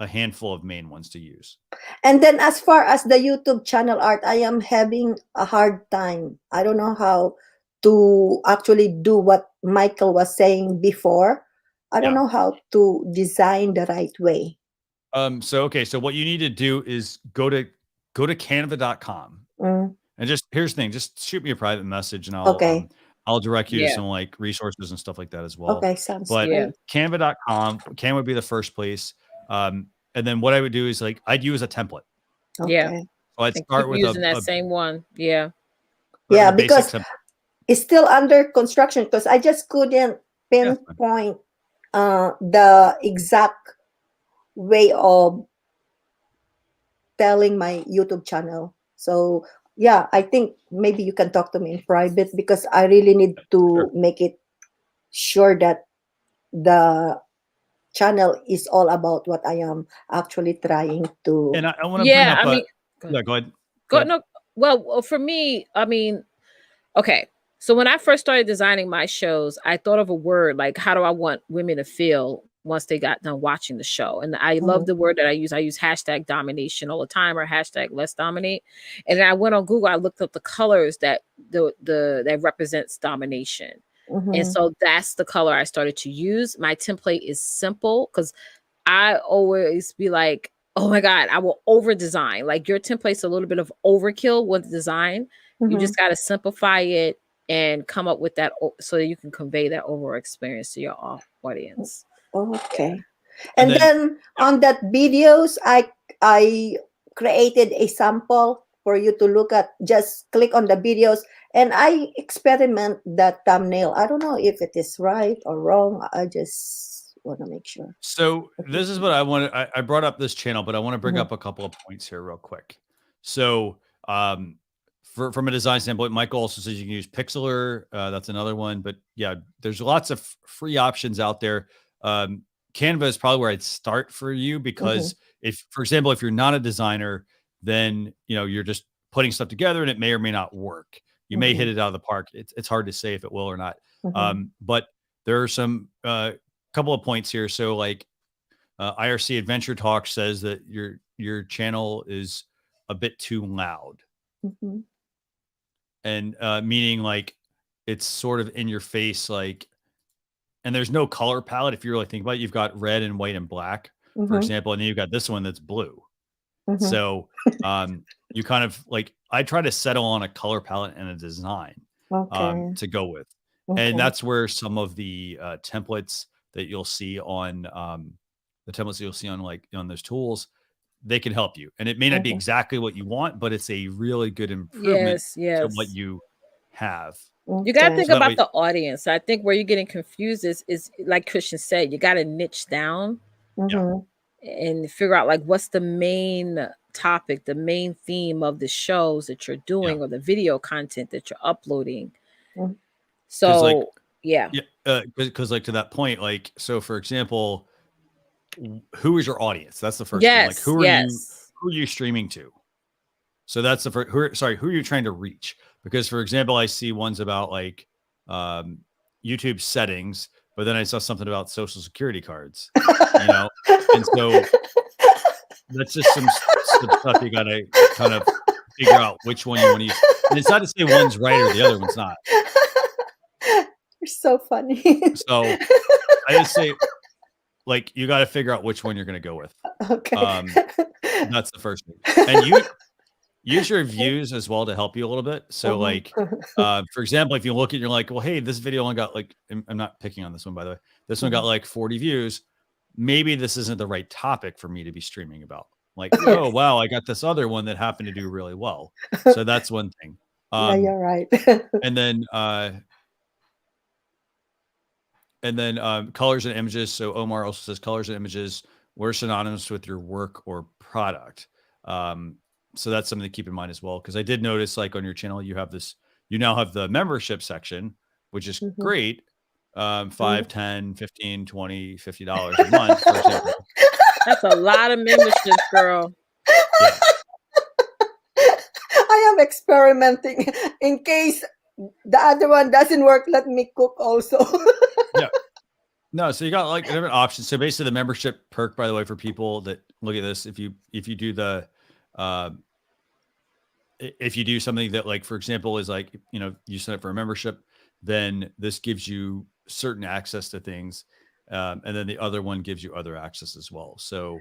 a handful of main ones to use.
And then as far as the YouTube channel art, I am having a hard time. I don't know how to actually do what Michael was saying before. I don't know how to design the right way.
So what you need to do is go to canva.com. And just here's the thing, just shoot me a private message and I'll direct you to some like resources and stuff like that as well.
Okay, sounds
but
good.
Canva.com, Canva would be the first place. And then what I would do is like I'd use a template.
Okay.
Yeah.
So I'd start with
using that same one. Yeah.
Yeah, because it's still under construction because I just couldn't pinpoint the exact way of telling my YouTube channel. So yeah, I think maybe you can talk to me in private because I really need to make it sure that the channel is all about what I am actually trying to.
And I want to bring up go ahead.
No, well, for me, I mean, okay. So when I first started designing my shows, I thought of a word like, how do I want women to feel once they got done watching the show? And I love the word that I use. I use hashtag domination all the time, or hashtag let's dominate. And then I went on Google, I looked up the colors that that represents domination. And so that's the color I started to use. My template is simple because I always be like, oh my God, I will over design. Like your template's a little bit of overkill with design. You just got to simplify it and come up with that so that you can convey that overall experience to your audience.
Okay. And then on that videos, I created a sample for you to look at. Just click on the videos and I experiment that thumbnail. I don't know if it is right or wrong. I just want to make sure.
So this is what I wanted. I brought up this channel, but I want to bring up a couple of points here real quick. So from a design standpoint, Michael also says you can use Pixlr. That's another one. But yeah, there's lots of free options out there. Canva is probably where I'd start for you because if, for example, if you're not a designer, then you're just putting stuff together and it may or may not work. You may hit it out of the park. It's hard to say if it will or not. But there are some couple of points here. So like IRC Adventure Talk says that your channel is a bit too loud. And meaning like it's sort of in your face, like, and there's no color palette. If you really think about it, you've got red and white and black, for example, and then you've got this one that's blue. So you kind of like, I try to settle on a color palette and a design to go with. And that's where some of the templates that you'll see on like on those tools, they can help you. And it may not be exactly what you want, but it's a really good improvement to what you have.
You got to think about the audience. I think where you're getting confused is like Christian said, you got to niche down and figure out like what's the main topic, the main theme of the shows that you're doing or the video content that you're uploading. So because like to that point, like, so for example, who is your audience? That's the first thing. Like who are you streaming to? So that's the first, who are you trying to reach? Because for example, I see ones about like YouTube settings, but then I saw something about social security cards, and so
that's just some stuff you gotta kind of figure out which one you want to use. And it's not to say one's right or the other one's not.
You're so funny.
So I just say, like, you got to figure out which one you're going to go with.
Okay.
That's the first thing. And you use your views as well to help you a little bit. So like, for example, if you look at, you're like, well, hey, this video only got like, I'm not picking on this one, by the way. This one got like 40 views. Maybe this isn't the right topic for me to be streaming about. Like, oh, wow, I got this other one that happened to do really well. So that's one thing.
Yeah, you're right.
And then colors and images. So Omar also says colors and images were synonymous with your work or product. So that's something to keep in mind as well. Because I did notice, like, on your channel, you now have the membership section, which is great. 5, 10, 15, 20, $50 a month, for example.
That's a lot of memberships, girl.
Yeah.
I am experimenting in case the other one doesn't work. Let me cook also.
Yeah. No, so you got like different options. So basically the membership perk, by the way, for people that look at this, if you do the if you do something that, like, for example, is like, you sign up for a membership, then this gives you certain access to things. And then the other one gives you other access as well. So,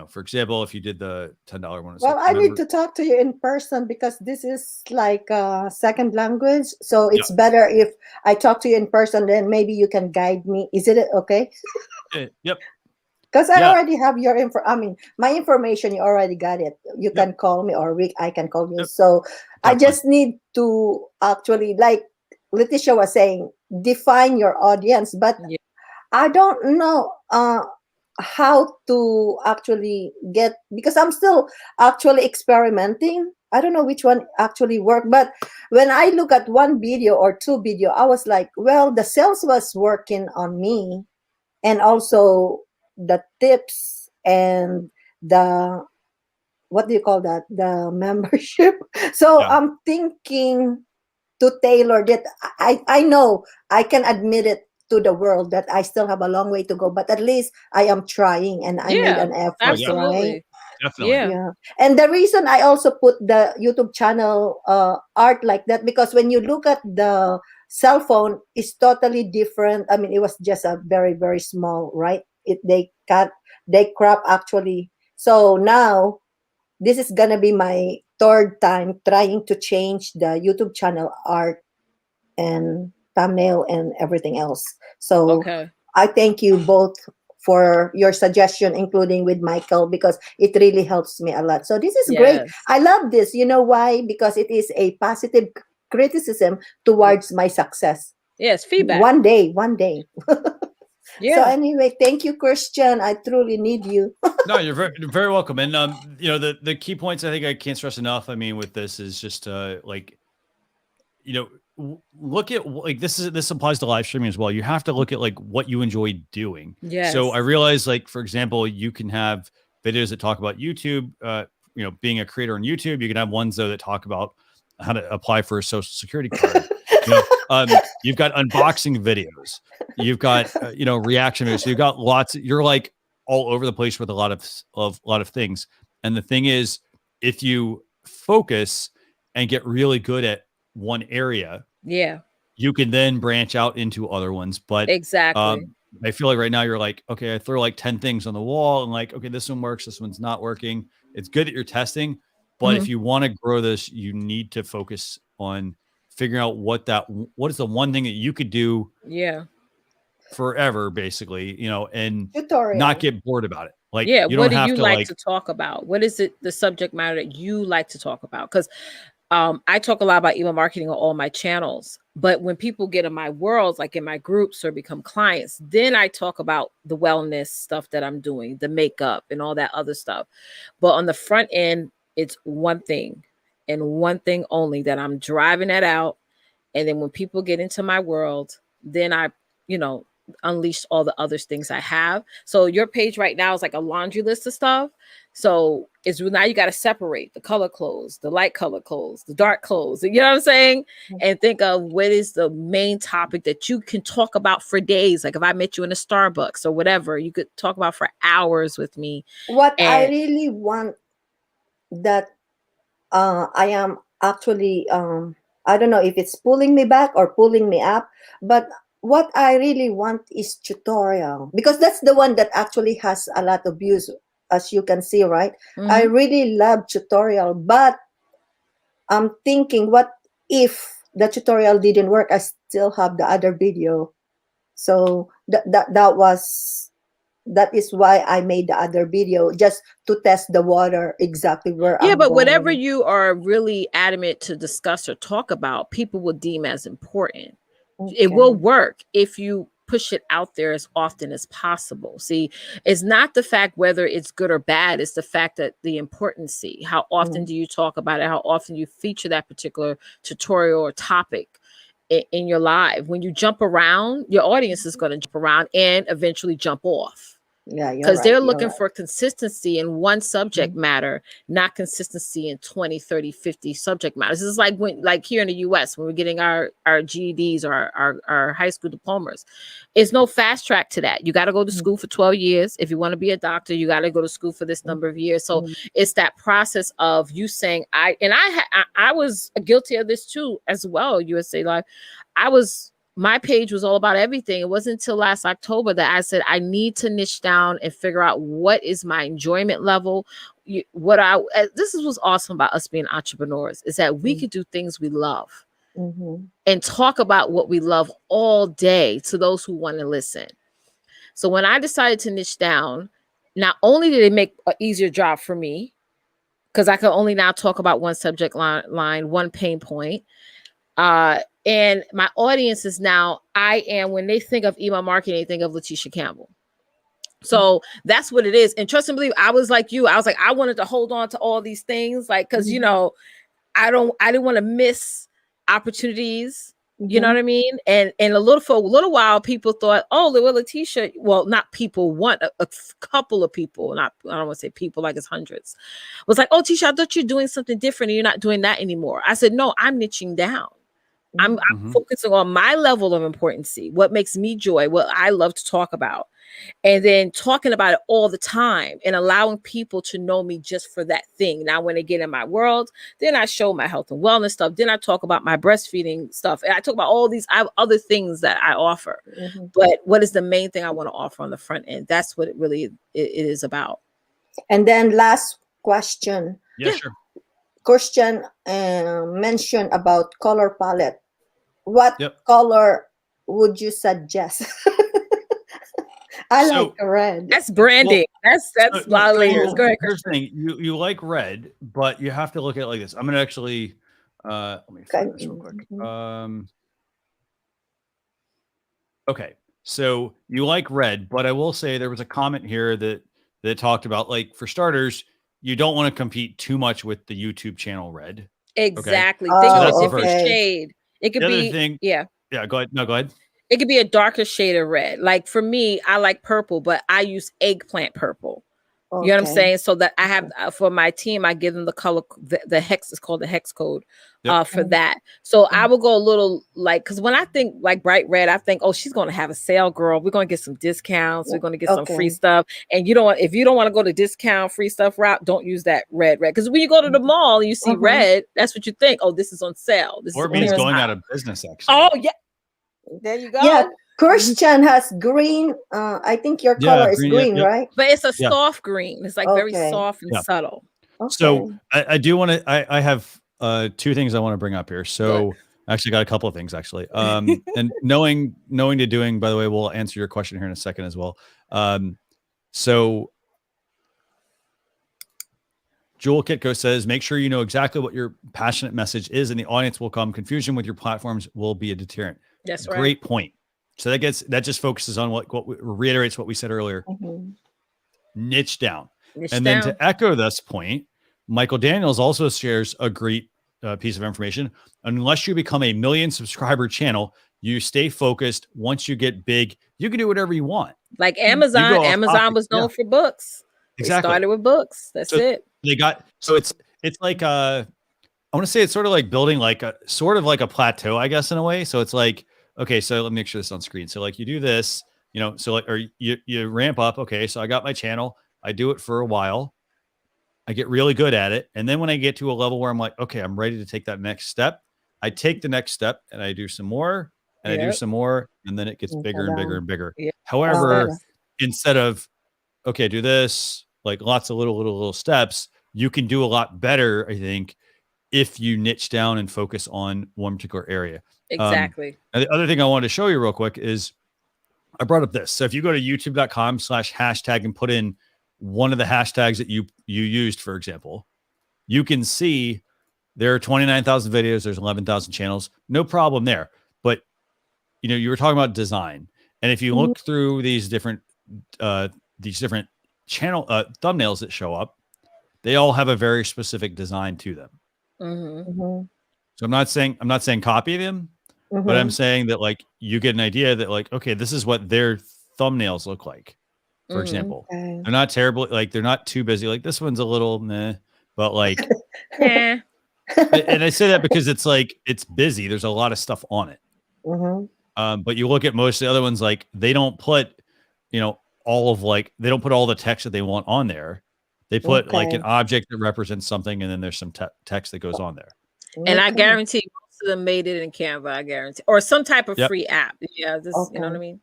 for example, if you did the $10 one,
well, I need to talk to you in person because this is like a second language. So it's better if I talk to you in person, then maybe you can guide me. Is it okay?
Yep.
Because I already have your info. I mean, my information, you already got it. You can call me, or I can call you.
Yep.
So I just need to actually, like Leticia was saying, define your audience. But I don't know how to actually get, because I'm still actually experimenting. I don't know which one actually worked. But when I look at one video or two video, I was like, well, the sales was working on me, and also the tips and the, what do you call that? The membership. So I'm thinking to tailor that. I know I can admit it to the world that I still have a long way to go, but at least I am trying and I made an effort, right?
Definitely.
Yeah. And the reason I also put the YouTube channel art like that, because when you look at the cell phone, it's totally different. I mean, it was just a very, very small, right? They crop actually. So now this is gonna be my third time trying to change the YouTube channel art and thumbnail and everything else. So I thank you both for your suggestion, including with Michael, because it really helps me a lot. So this is great. I love this. You know why? Because it is a positive criticism towards my success.
Yes, feedback.
One day.
Yeah.
So anyway, thank you, Christian. I truly need you.
No, you're very welcome. And the key points I think I can't stress enough, I mean, with this is just look at, like, this applies to live streaming as well. You have to look at, like, what you enjoy doing.
Yes.
So I realize, like, for example, you can have videos that talk about YouTube, being a creator on YouTube. You can have ones though that talk about how to apply for a social security card. You've got unboxing videos, you've got reaction videos. So you've got lots. You're like all over the place with a lot of things. And the thing is, if you focus and get really good at one area, you can then branch out into other ones. But
exactly,
I feel like right now you're like, okay, I throw like 10 things on the wall and like, okay, this one works, this one's not working. It's good that you're testing, but if you want to grow this, you need to focus on figuring out what is the one thing that you could do forever, basically, and
tutorial.
Not get bored about it. Like,
you
don't
what do
have
you
to
like to talk about? What is it, the subject matter that you like to talk about? Because I talk a lot about email marketing on all my channels, but when people get in my worlds, like in my groups or become clients, then I talk about the wellness stuff that I'm doing, the makeup and all that other stuff. But on the front end, it's one thing and one thing only, that I'm driving that out. And then when people get into my world, then I, unleashed all the other things I have. So your page right now is like a laundry list of stuff. So it's now you got to separate the color clothes, the light color clothes, the dark clothes. You know what I'm saying? And think of what is the main topic that you can talk about for days. Like if I met you in a Starbucks or whatever, you could talk about for hours with me.
What I really want that I am actually I don't know if it's pulling me back or pulling me up, but what I really want is tutorial, because that's the one that actually has a lot of views, as you can see, right? I really love tutorial, but I'm thinking, what if the tutorial didn't work? I still have the other video. So that is why I made the other video, just to test the water exactly where I'm
but
going.
whatever you are really adamant to discuss or talk about, people will deem as important. It will work if you push it out there as often as possible. See, it's not the fact whether it's good or bad, it's the fact that the importance. How often do you talk about it? How often you feature that particular tutorial or topic in your live? When you jump around, your audience is going to jump around and eventually jump off.
Yeah,
because they're looking for consistency in one subject matter, not consistency in 20, 30, 50 subject matters. This is like when, like here in the US, when we're getting our GEDs or our high school diplomas, it's no fast track to that. You got to go to school for 12 years. If you want to be a doctor, you got to go to school for this number of years. So it's that process of you saying, I was guilty of this too, as well. USA Live. My page was all about everything. It wasn't until last October that I said, I need to niche down and figure out what is my enjoyment level. This is what's awesome about us being entrepreneurs, is that we could do things we love and talk about what we love all day to those who want to listen. So when I decided to niche down, not only did it make an easier job for me, because I could only now talk about one subject line, one pain point, and my audience is now, when they think of email marketing, they think of Leticia Campbell. So that's what it is. And trust and believe, I was like you. I was like, I wanted to hold on to all these things, like, because, you know, I didn't want to miss opportunities. You know what I mean? And for a little while, people thought, oh, well, Leticia, well, not people, a couple of people, I don't want to say people, like it's hundreds, was like, oh, Tisha, I thought you're doing something different and you're not doing that anymore. I said, no, I'm niching down. I'm focusing on my level of importance, what makes me joy, what I love to talk about, and then talking about it all the time and allowing people to know me just for that thing. Now, when they get in my world, then I show my health and wellness stuff. Then I talk about my breastfeeding stuff. And I talk about all these other things that I offer. But what is the main thing I want to offer on the front end? That's what it really is about. And
then last question.
Yeah, sure.
Christian mentioned about color palette. What color would you suggest? I like red.
That's branding.
Well,
that's a lot of layers. Go ahead,
here's the thing. You like red, but you have to look at it like this. I'm gonna actually let me find this real quick. Okay, so you like red, but I will say there was a comment here that talked about, like, for starters, you don't want to compete too much with the YouTube channel red.
Exactly.
Okay?
Think of a different shade. It could be
Yeah, go ahead. No, go ahead.
It could be a darker shade of red. Like for me, I like purple, but I use eggplant purple. You know what I'm saying? So that I have for my team, I give them the color, the hex is called the hex code for that. So I will go a little like, because when I think like bright red, I think, oh, she's going to have a sale, girl. We're going to get some discounts. We're going to get some free stuff. And if you don't want to go to discount free stuff route, don't use that red. Because when you go to the mall and you see red, that's what you think. Oh, this is on sale. This
or it means going out of business, actually.
Oh, yeah. There you go.
Yeah. Christian has green. I think your color is green, right?
But it's a soft green. It's like very soft and subtle.
So I do want to. I have two things I want to bring up here. So I actually got a couple of things actually. And knowing to doing. By the way, we'll answer your question here in a second as well. So Joel Kitko says, make sure you know exactly what your passionate message is, and the audience will come. Confusion with your platforms will be a deterrent.
That's right.
Great point. So that just focuses on what reiterates what we said earlier. Niche down. Then to echo this point, Michael Daniels also shares a great piece of information. Unless you become a 1 million subscriber channel, You stay focused. Once you get big, you can do whatever you want.
Like Amazon. Amazon was known for books.
Exactly.
They started with books. That's it.
They got, so it's like I want to say it's sort of like building like a sort of like a plateau, I guess, in a way. So it's like, okay, so let me make sure this is on screen. So like you do this, you know, so like, or you ramp up. Okay, so I got my channel. I do it for a while. I get really good at it. And then when I get to a level where I'm like, okay, I'm ready to take that next step, I take the next step and I do some more and I do some more. And then it gets bigger and bigger and bigger.
Yep.
However, instead of, okay, do this, like lots of little steps, you can do a lot better, I think, if you niche down and focus on one particular area.
Exactly.
And the other thing I wanted to show you real quick is I brought up this. So if you go to youtube.com/hashtag and put in one of the hashtags that you used, for example, you can see there are 29,000 videos. There's 11,000 channels. No problem there. But, you know, you were talking about design. And if you look through these different channel thumbnails that show up, they all have a very specific design to them. So I'm not saying copy them, but I'm saying that like you get an idea that like, okay, this is what their thumbnails look like. For example, they're not terrible. Like they're not too busy. Like this one's a little meh, but like, and I say that because it's like, it's busy. There's a lot of stuff on it. But you look at most of the other ones, like they don't put, you know, they don't put all the text that they want on there. They put like an object that represents something, and then there's some text that goes on there.
And I guarantee most of them made it in Canva. I guarantee, or some type of free app. Yeah, this, you know what I mean.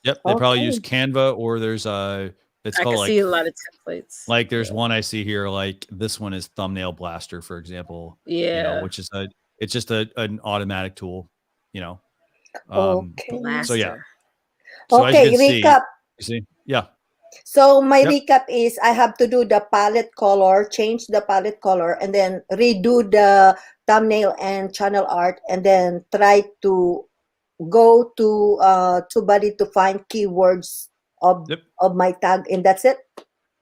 Yep, they probably use Canva, or there's it's called like,
see a lot of templates.
Like there's one I see here, like this one is Thumbnail Blaster, for example.
Yeah,
you know, which is it's just an automatic tool, you know. So yeah.
So okay, recap.
See, yeah.
So my recap is I have to do the palette color, change the palette color, and then redo the thumbnail and channel art, and then try to go to TubeBuddy to find keywords of my tag, and that's it.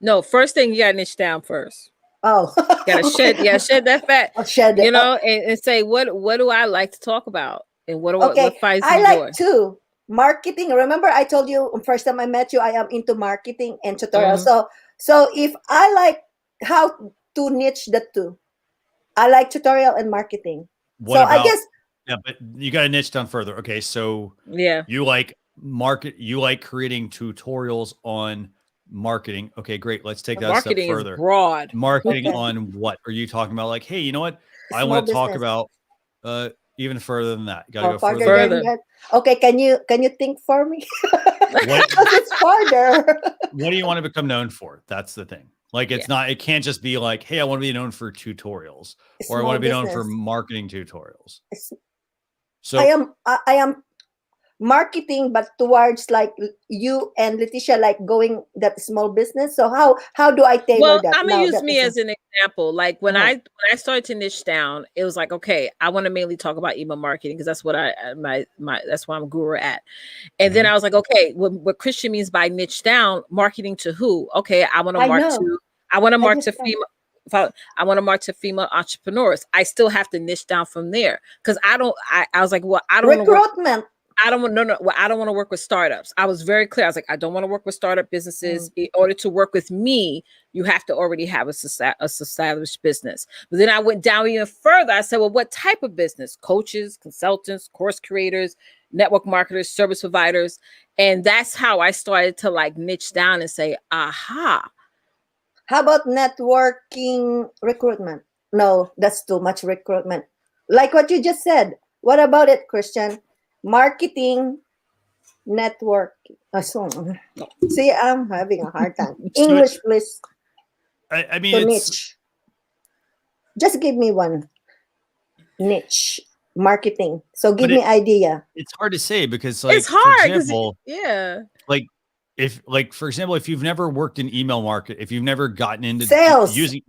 No, first thing you gotta niche down first.
Oh,
gotta shed that fat.
I'll shed it.
You know, and say what do I like to talk about, and what finds
I
me
like
joy?
to marketing. Remember, I told you first time I met you, I am into marketing and tutorials. So if I like how to niche the two, I like tutorial and marketing. I guess.
Yeah, but you got to niche down further. Okay, so you like creating tutorials on marketing. Okay, great. Let's take that
marketing
a step further.
Is broad.
Marketing on what? Are you talking about? Like, hey, you know what? I want to talk about even further than that. You got to go further.
Okay, can you think for me? Because it's farther.
What do you want to become known for? That's the thing. Like it's not. It can't just be like, hey, I want to be known for tutorials, or I want to be known for marketing tutorials. So
I am marketing, but towards like you and Leticia, like going that small business. So how do I tailor that?
I'm gonna use me as an example. Like when I started to niche down, it was like, okay, I want to mainly talk about email marketing because that's what that's what I'm a guru at. And then I was like, okay, what Christian means by niche down, marketing to who? Okay, I want to mark to female. I want to market to female entrepreneurs. I still have to niche down from there because I was like, well, I don't
recruitment.
I don't want I don't want to work with startups. I was very clear. I was like, I don't want to work with startup businesses. In order to work with me, you have to already have a established business. But then I went down even further. I said, well, what type of business? Coaches, consultants, course creators, network marketers, service providers. And that's how I started to like niche down and say, aha.
How about networking recruitment? No, that's too much recruitment. Like what you just said. What about it, Christian? Marketing, networking. See, I'm having a hard time. English, please.
I mean,
niche. Just give me one niche. Marketing. So give me idea.
It's hard to say because like
it's hard.
For example,
like
for example, if you've never worked in email market, if you've never gotten into
sales,
using,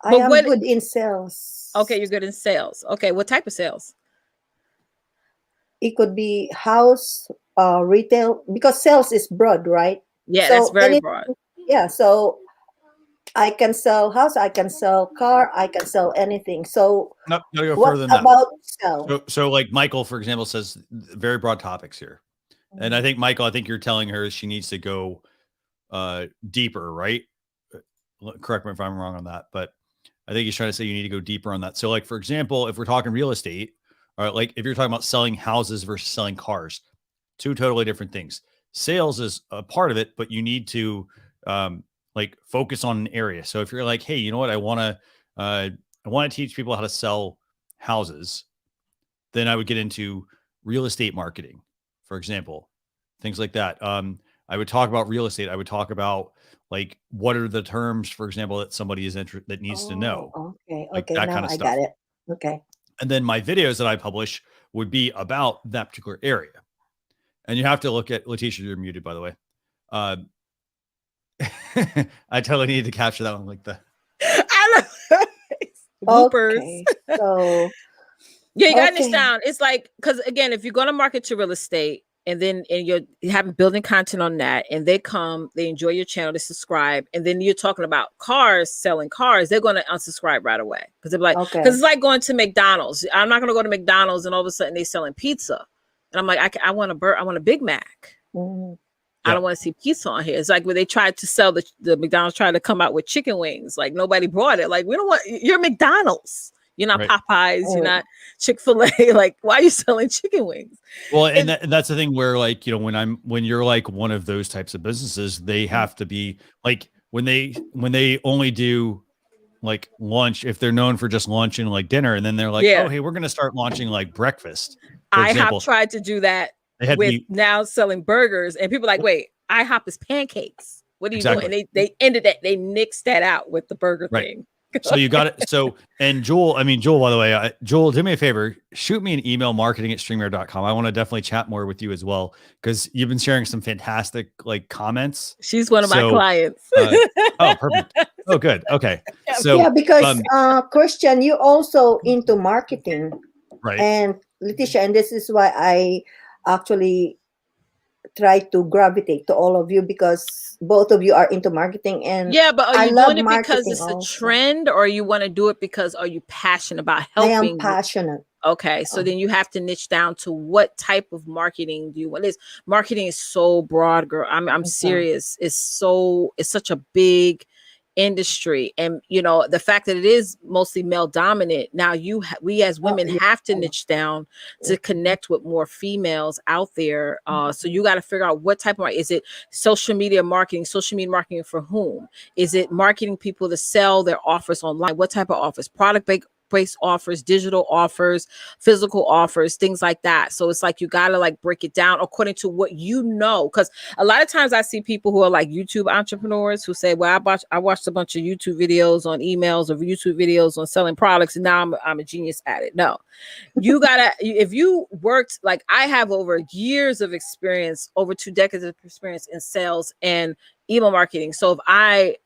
I am good in sales.
Okay, you're good in sales. Okay, what type of sales?
It could be house, retail, because sales is broad, right?
Yeah, that's very broad.
Yeah, so I can sell house, I can sell car, I can sell anything. So
No, go
what
further than that.
about sell?
So like Michael, for example, says very broad topics here. And I think, Michael, I think you're telling her she needs to go deeper, right? Correct me if I'm wrong on that, but I think he's trying to say you need to go deeper on that. So like, for example, if we're talking real estate, or like if you're talking about selling houses versus selling cars, two totally different things. Sales is a part of it, but you need to like focus on an area. So if you're like, hey, you know what, I want to teach people how to sell houses, then I would get into real estate marketing, for example, things like that. I would talk about real estate. I would talk about like, what are the terms, for example, that somebody is that needs to know.
Okay.
Like
Okay.
that
Now
kind of
I
stuff.
got it. Okay.
And then my videos that I publish would be about that particular area. And you have to look at, Leticia, you're muted, by the way. I totally need to capture that one like that.
I love bloopers.
Okay. So
Yeah, you got this
okay.
down. It's like, because again, if you're going to market to real estate and you're having building content on that, and they enjoy your channel, they subscribe, and then you're talking about cars, selling cars, they're going to unsubscribe right away because they're like,
Okay.
because it's like going to McDonald's. I'm not going to go to McDonald's and all of a sudden they're selling pizza, and I'm like, I want a Big Mac.
Mhm.
I don't want to see pizza on here. It's like when they tried to sell the McDonald's tried to come out with chicken wings. Like nobody brought it. Like, we don't want, you're McDonald's. You're not
Right.
Popeyes.
Oh.
You're not Chick-fil-A. Like, why are you selling chicken wings?
Well, and that's the thing where, like, you know, when you're like one of those types of businesses, they have to be like, when they only do like lunch, if they're known for just lunch and like dinner, and then they're like,
Yeah.
oh, hey, we're going to start launching like breakfast. For
IHOP
example,
tried to do that
they had
with now selling burgers, and people are like, wait, IHOP is pancakes. What are you
Exactly.
doing? And they ended that. They nixed that out with the burger
Right.
thing.
So you got it. So, and Joel, by the way, Joel, do me a favor, shoot me an email, marketing@streamyard.com. I want to definitely chat more with you as well, because you've been sharing some fantastic like comments.
She's one of my clients.
Oh, perfect. Oh, good. Okay. So
yeah, because Christian, you also into marketing,
right?
And Leticia, and this is why I actually try to gravitate to all of you, because both of you are into marketing, and
Yeah, but are
I
you
love
doing it because
marketing
it's a
also.
trend, or you want to do it because are you passionate about
I
helping?
am passionate.
Okay, so then you have to niche down to what type of marketing do you want. Marketing is so broad, girl. I'm serious. It's such a big industry, and you know the fact that it is mostly male dominant. Now we as women have to niche down to connect with more females out there. So you got to figure out what type of, is it social media marketing for whom? Is it marketing people to sell their offers online? What type of offers? Product-based offers, digital offers, physical offers, things like that. So it's like you gotta like break it down according to what you know. Because a lot of times I see people who are like YouTube entrepreneurs who say, well, I watched a bunch of YouTube videos on emails or YouTube videos on selling products, and now I'm a genius at it. No, you gotta, if you worked, like I have over years of experience, over 2 decades of experience in sales and email marketing. So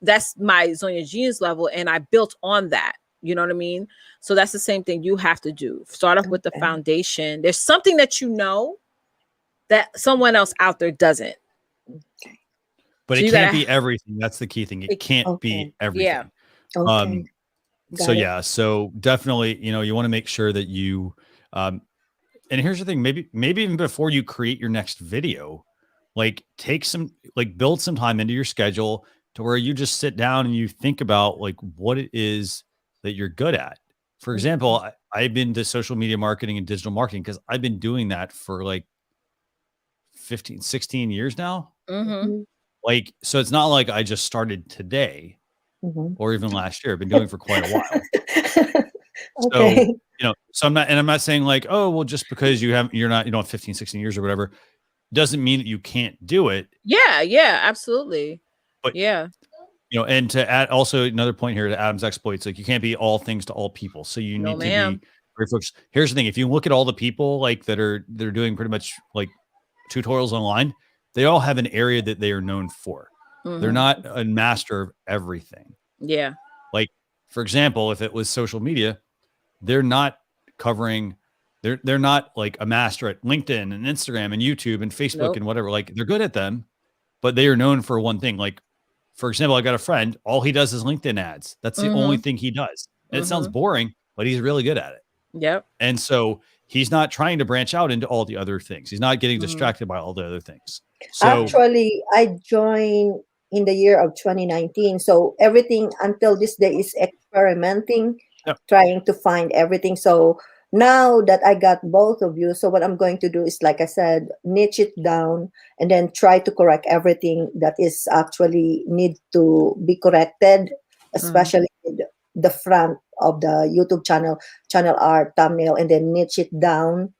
that's my Zone Your Genius level, and I built on that. You know what I mean? So that's the same thing you have to do. Start off with the foundation. There's something that you know that someone else out there doesn't.
But
So
it can't be everything. That's the key thing. It can't be everything.
Yeah.
So definitely, you know, you want to make sure that you, and here's the thing, maybe even before you create your next video, like build some time into your schedule to where you just sit down and you think about like what it is that you're good at. For example, I've been to social media marketing and digital marketing because I've been doing that for like 15, 16 years now.
Mm-hmm.
Like, so it's not like I just started today or even last year. I've been doing it for quite a while. So, you know, so I'm not saying like, oh, well, just because you don't have 15, 16 years or whatever, doesn't mean that you can't do it.
Yeah, absolutely.
But
yeah,
you know, and to add also another point here to Adam's exploits, like you can't be all things to all people. So you need to be very focused. Here's the thing. If you look at all the people like they're doing pretty much like tutorials online, they all have an area that they are known for. They're not a master of everything.
Yeah.
Like, for example, if it was social media, they're not covering, they're not like a master at LinkedIn and Instagram and YouTube and Facebook and whatever. Like they're good at them, but they are known for one thing. Like, for example, I got a friend, all he does is LinkedIn ads. That's the only thing he does. And it sounds boring, but he's really good at it.
Yep.
And so he's not trying to branch out into all the other things. He's not getting distracted by all the other things. So
actually, I joined in the year of 2019. So everything until this day is experimenting, trying to find everything. So now that I got both of you, so what I'm going to do is, like I said, niche it down and then try to correct everything that is actually need to be corrected, especially the front of the YouTube channel art, thumbnail, and then niche it down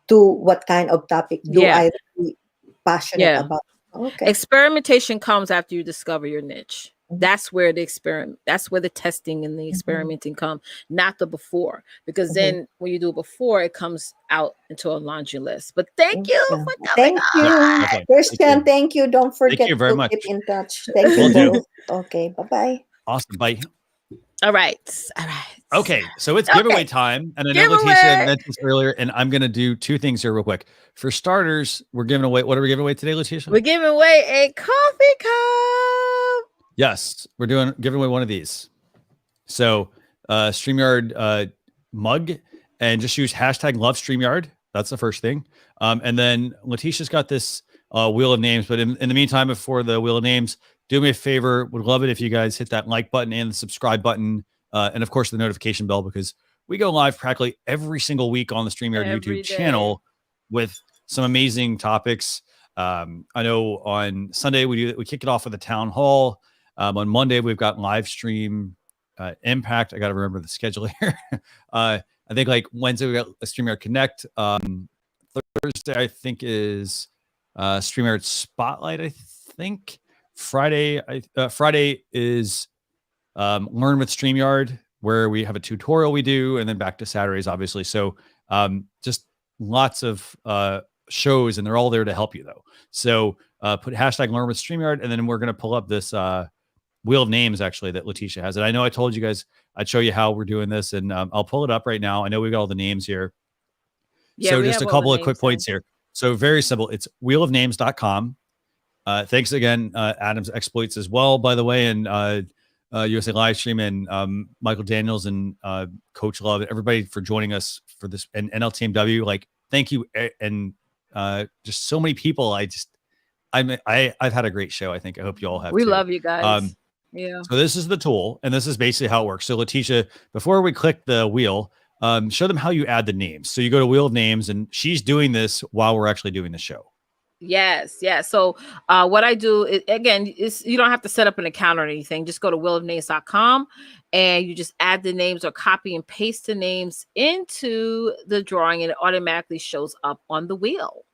to what kind of topic do I really passionate about. Okay.
Experimentation comes after you discover your niche. That's where the experiment, that's where the testing and the experimenting come, not the before. Because then when you do it before, it comes out into a laundry list. But thank you for coming on.
Christian, thank you. Don't forget
Thank you very
to
much.
keep in touch. Thank you both. Okay, bye-bye.
Awesome. Bye.
All right. All right.
Okay, so it's giveaway time. And I know Leticia mentioned this earlier, and I'm going to do two things here real quick. For starters, we're giving away, what are we giving away today, Leticia?
We're giving away a coffee cup.
Yes, we're giving away one of these. So StreamYard mug, and just use hashtag love StreamYard. That's the first thing. And then Leticia's got this wheel of names, but in the meantime, before the wheel of names, do me a favor. Would love it if you guys hit that like button and the subscribe button. And of course, the notification bell, because we go live practically every single week on the StreamYard YouTube channel with some amazing topics. I know on Sunday we kick it off with a town hall. On Monday we've got live stream impact. I got to remember the schedule here. I think like Wednesday we got a StreamYard Connect. Thursday I think is StreamYard Spotlight. I think Friday is Learn with StreamYard, where we have a tutorial we do, and then back to Saturdays, obviously. So just lots of shows, and they're all there to help you, though. So put hashtag Learn with StreamYard, and then we're going to pull up this wheel of names, actually, that Leticia has. And I know I told you guys I'd show you how we're doing this, and I'll pull it up right now. I know we've got all the names here. Yeah, so just a couple of quick points here. So very simple. It's wheelofnames.com. Thanks again, Adam's Exploits as well, by the way, and USA Livestream, and Michael Daniels, and Coach Love, and everybody for joining us for this, and NLTMW. Like, thank you, and just so many people. I've had a great show. I think I hope you all have.
We
too.
love you guys. Yeah.
So this is the tool, and this is basically how it works. So Leticia, before we click the wheel, show them how you add the names. So you go to Wheel of Names, and she's doing this while we're actually doing the show.
Yes. So what I do is, again, you don't have to set up an account or anything. Just go to wheelofnames.com and you just add the names or copy and paste the names into the drawing, and it automatically shows up on the wheel.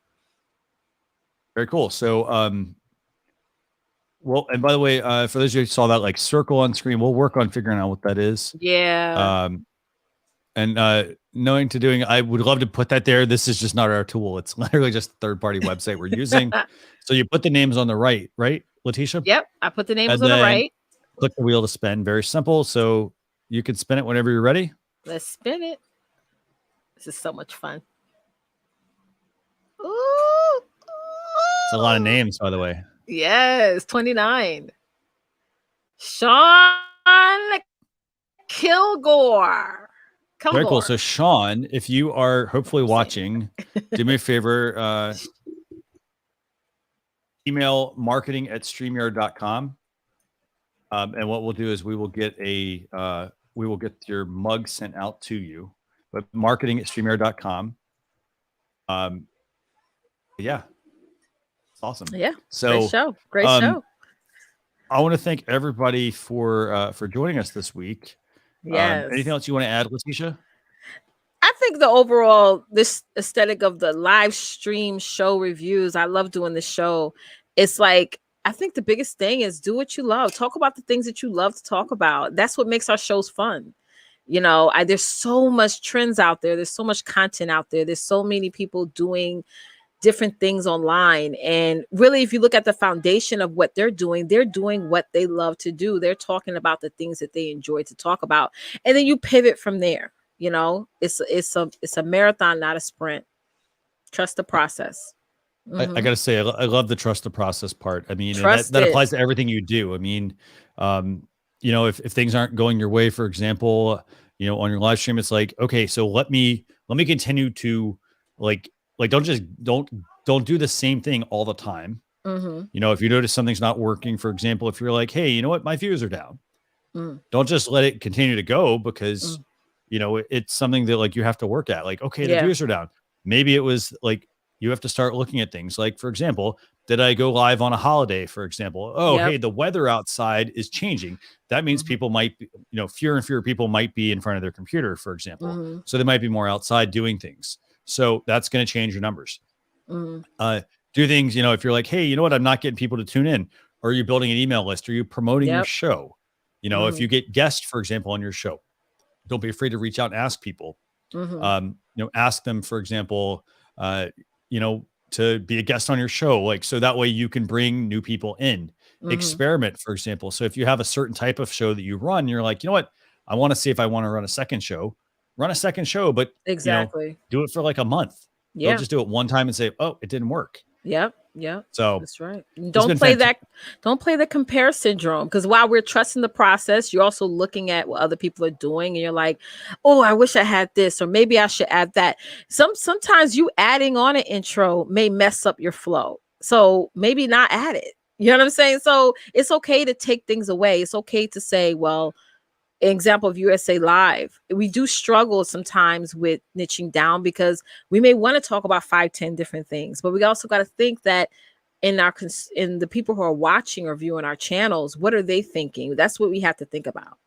Very cool. So, well, and by the way, for those of you who saw that like circle on screen, we'll work on figuring out what that is.
Yeah.
And knowing to doing, I would love to put that there. This is just not our tool. It's literally just a third-party website we're using. So you put the names on the right, Leticia?
Yep. I put the names on the right.
Click the wheel to spin. Very simple. So you can spin it whenever you're ready.
Let's spin it. This is so much fun. Ooh.
It's a lot of names, by the way.
Yes, 29. Sean Kilgore.
Very cool. So Sean, if you are hopefully watching, do me a favor, email marketing@streamyard.com. And what we'll do is we will get your mug sent out to you, but marketing@streamyard.com. Yeah. It's awesome.
Yeah.
So
great show.
I want to thank everybody for joining us this week.
Yes.
Anything else you want to add, Leticia?
I think the overall, this aesthetic of the live stream show reviews, I love doing this show. It's like, I think the biggest thing is do what you love. Talk about the things that you love to talk about. That's what makes our shows fun. You know, there's so much trends out there. There's so much content out there. There's so many people doing different things online. And really, if you look at the foundation of what they're doing what they love to do. They're talking about the things that they enjoy to talk about. And then you pivot from there. You know, it's a marathon, not a sprint. Trust the process.
I gotta say, I love the trust the process part. I mean, and
Trust
that
it.
applies to everything you do. I mean, if things aren't going your way, for example, on your live stream, it's like, okay, so let me continue to like don't do the same thing all the time. If you notice something's not working, for example, if you're like, hey, you know what, my views are down, don't just let it continue to go because it's something that like you have to work at. Like, okay, the views are down. Maybe it was like you have to start looking at things like, for example, did I go live on a holiday, for example? Oh, hey, the weather outside is changing. That means people might be, fewer and fewer people might be in front of their computer, for example. So they might be more outside doing things. So that's going to change your numbers. Do things, if you're like, hey, you know what, I'm not getting people to tune in. Or are you building an email list? Are you promoting your show? If you get guests, for example, on your show, don't be afraid to reach out and ask people. Ask them, for example, to be a guest on your show, like, so that way you can bring new people in. Experiment, for example. So if you have a certain type of show that you run, you're like, you know what, I want to see if I want to run a second show, but do it for like a month. Don't just do it one time and say, oh, it didn't work.
Yep.
So
that's right. Don't play the compare syndrome, because while we're trusting the process, you're also looking at what other people are doing and you're like, oh, I wish I had this, or maybe I should add that. Sometimes you adding on an intro may mess up your flow. So maybe not add it. You know what I'm saying? So it's okay to take things away. It's okay to say, well, example of USA Live, we do struggle sometimes with niching down because we may want to talk about 5-10 different things, but we also got to think that in the people who are watching or viewing our channels, what are they thinking? That's what we have to think about.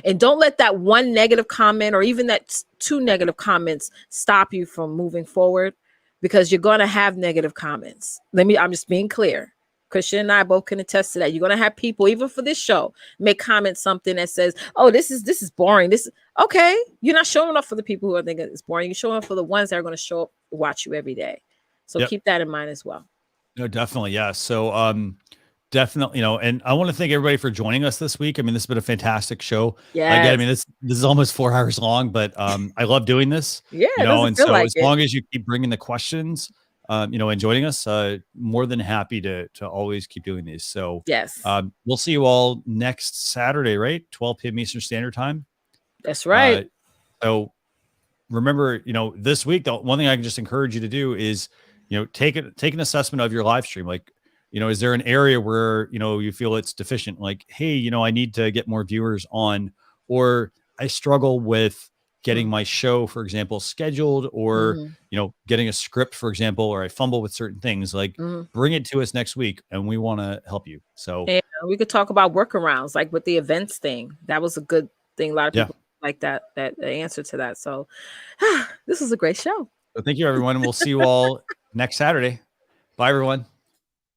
And don't let that one negative comment or even that 2 negative comments stop you from moving forward, because you're going to have negative comments. I'm just being clear. Christian and I both can attest to that. You're going to have people, even for this show, make comments something that says, oh, this is boring. Okay. You're not showing up for the people who are thinking it's boring. You're showing up for the ones that are going to show up, watch you every day. So keep that in mind as well.
No, definitely. Yeah. So, definitely, and I want to thank everybody for joining us this week. I mean, this has been a fantastic show.
Yeah.
Again, I mean, this is almost 4 hours long, but I love doing this.
Yeah.
And so as long as you keep bringing the questions, and joining us, more than happy to always keep doing these. So
yes,
we'll see you all next Saturday, right? 12 p.m. Eastern Standard Time.
That's right.
So remember, this week, the one thing I can just encourage you to do is, take an assessment of your live stream. Like, is there an area where, you feel it's deficient? Like, hey, I need to get more viewers on, or I struggle with getting my show, for example, scheduled, or, getting a script, for example, or I fumble with certain things. Like, bring it to us next week and we want to help you. So
we could talk about workarounds, like with the events thing. That was a good thing. A lot of people like that answer to that. So this was a great show.
So thank you, everyone. We'll see you all next Saturday. Bye, everyone.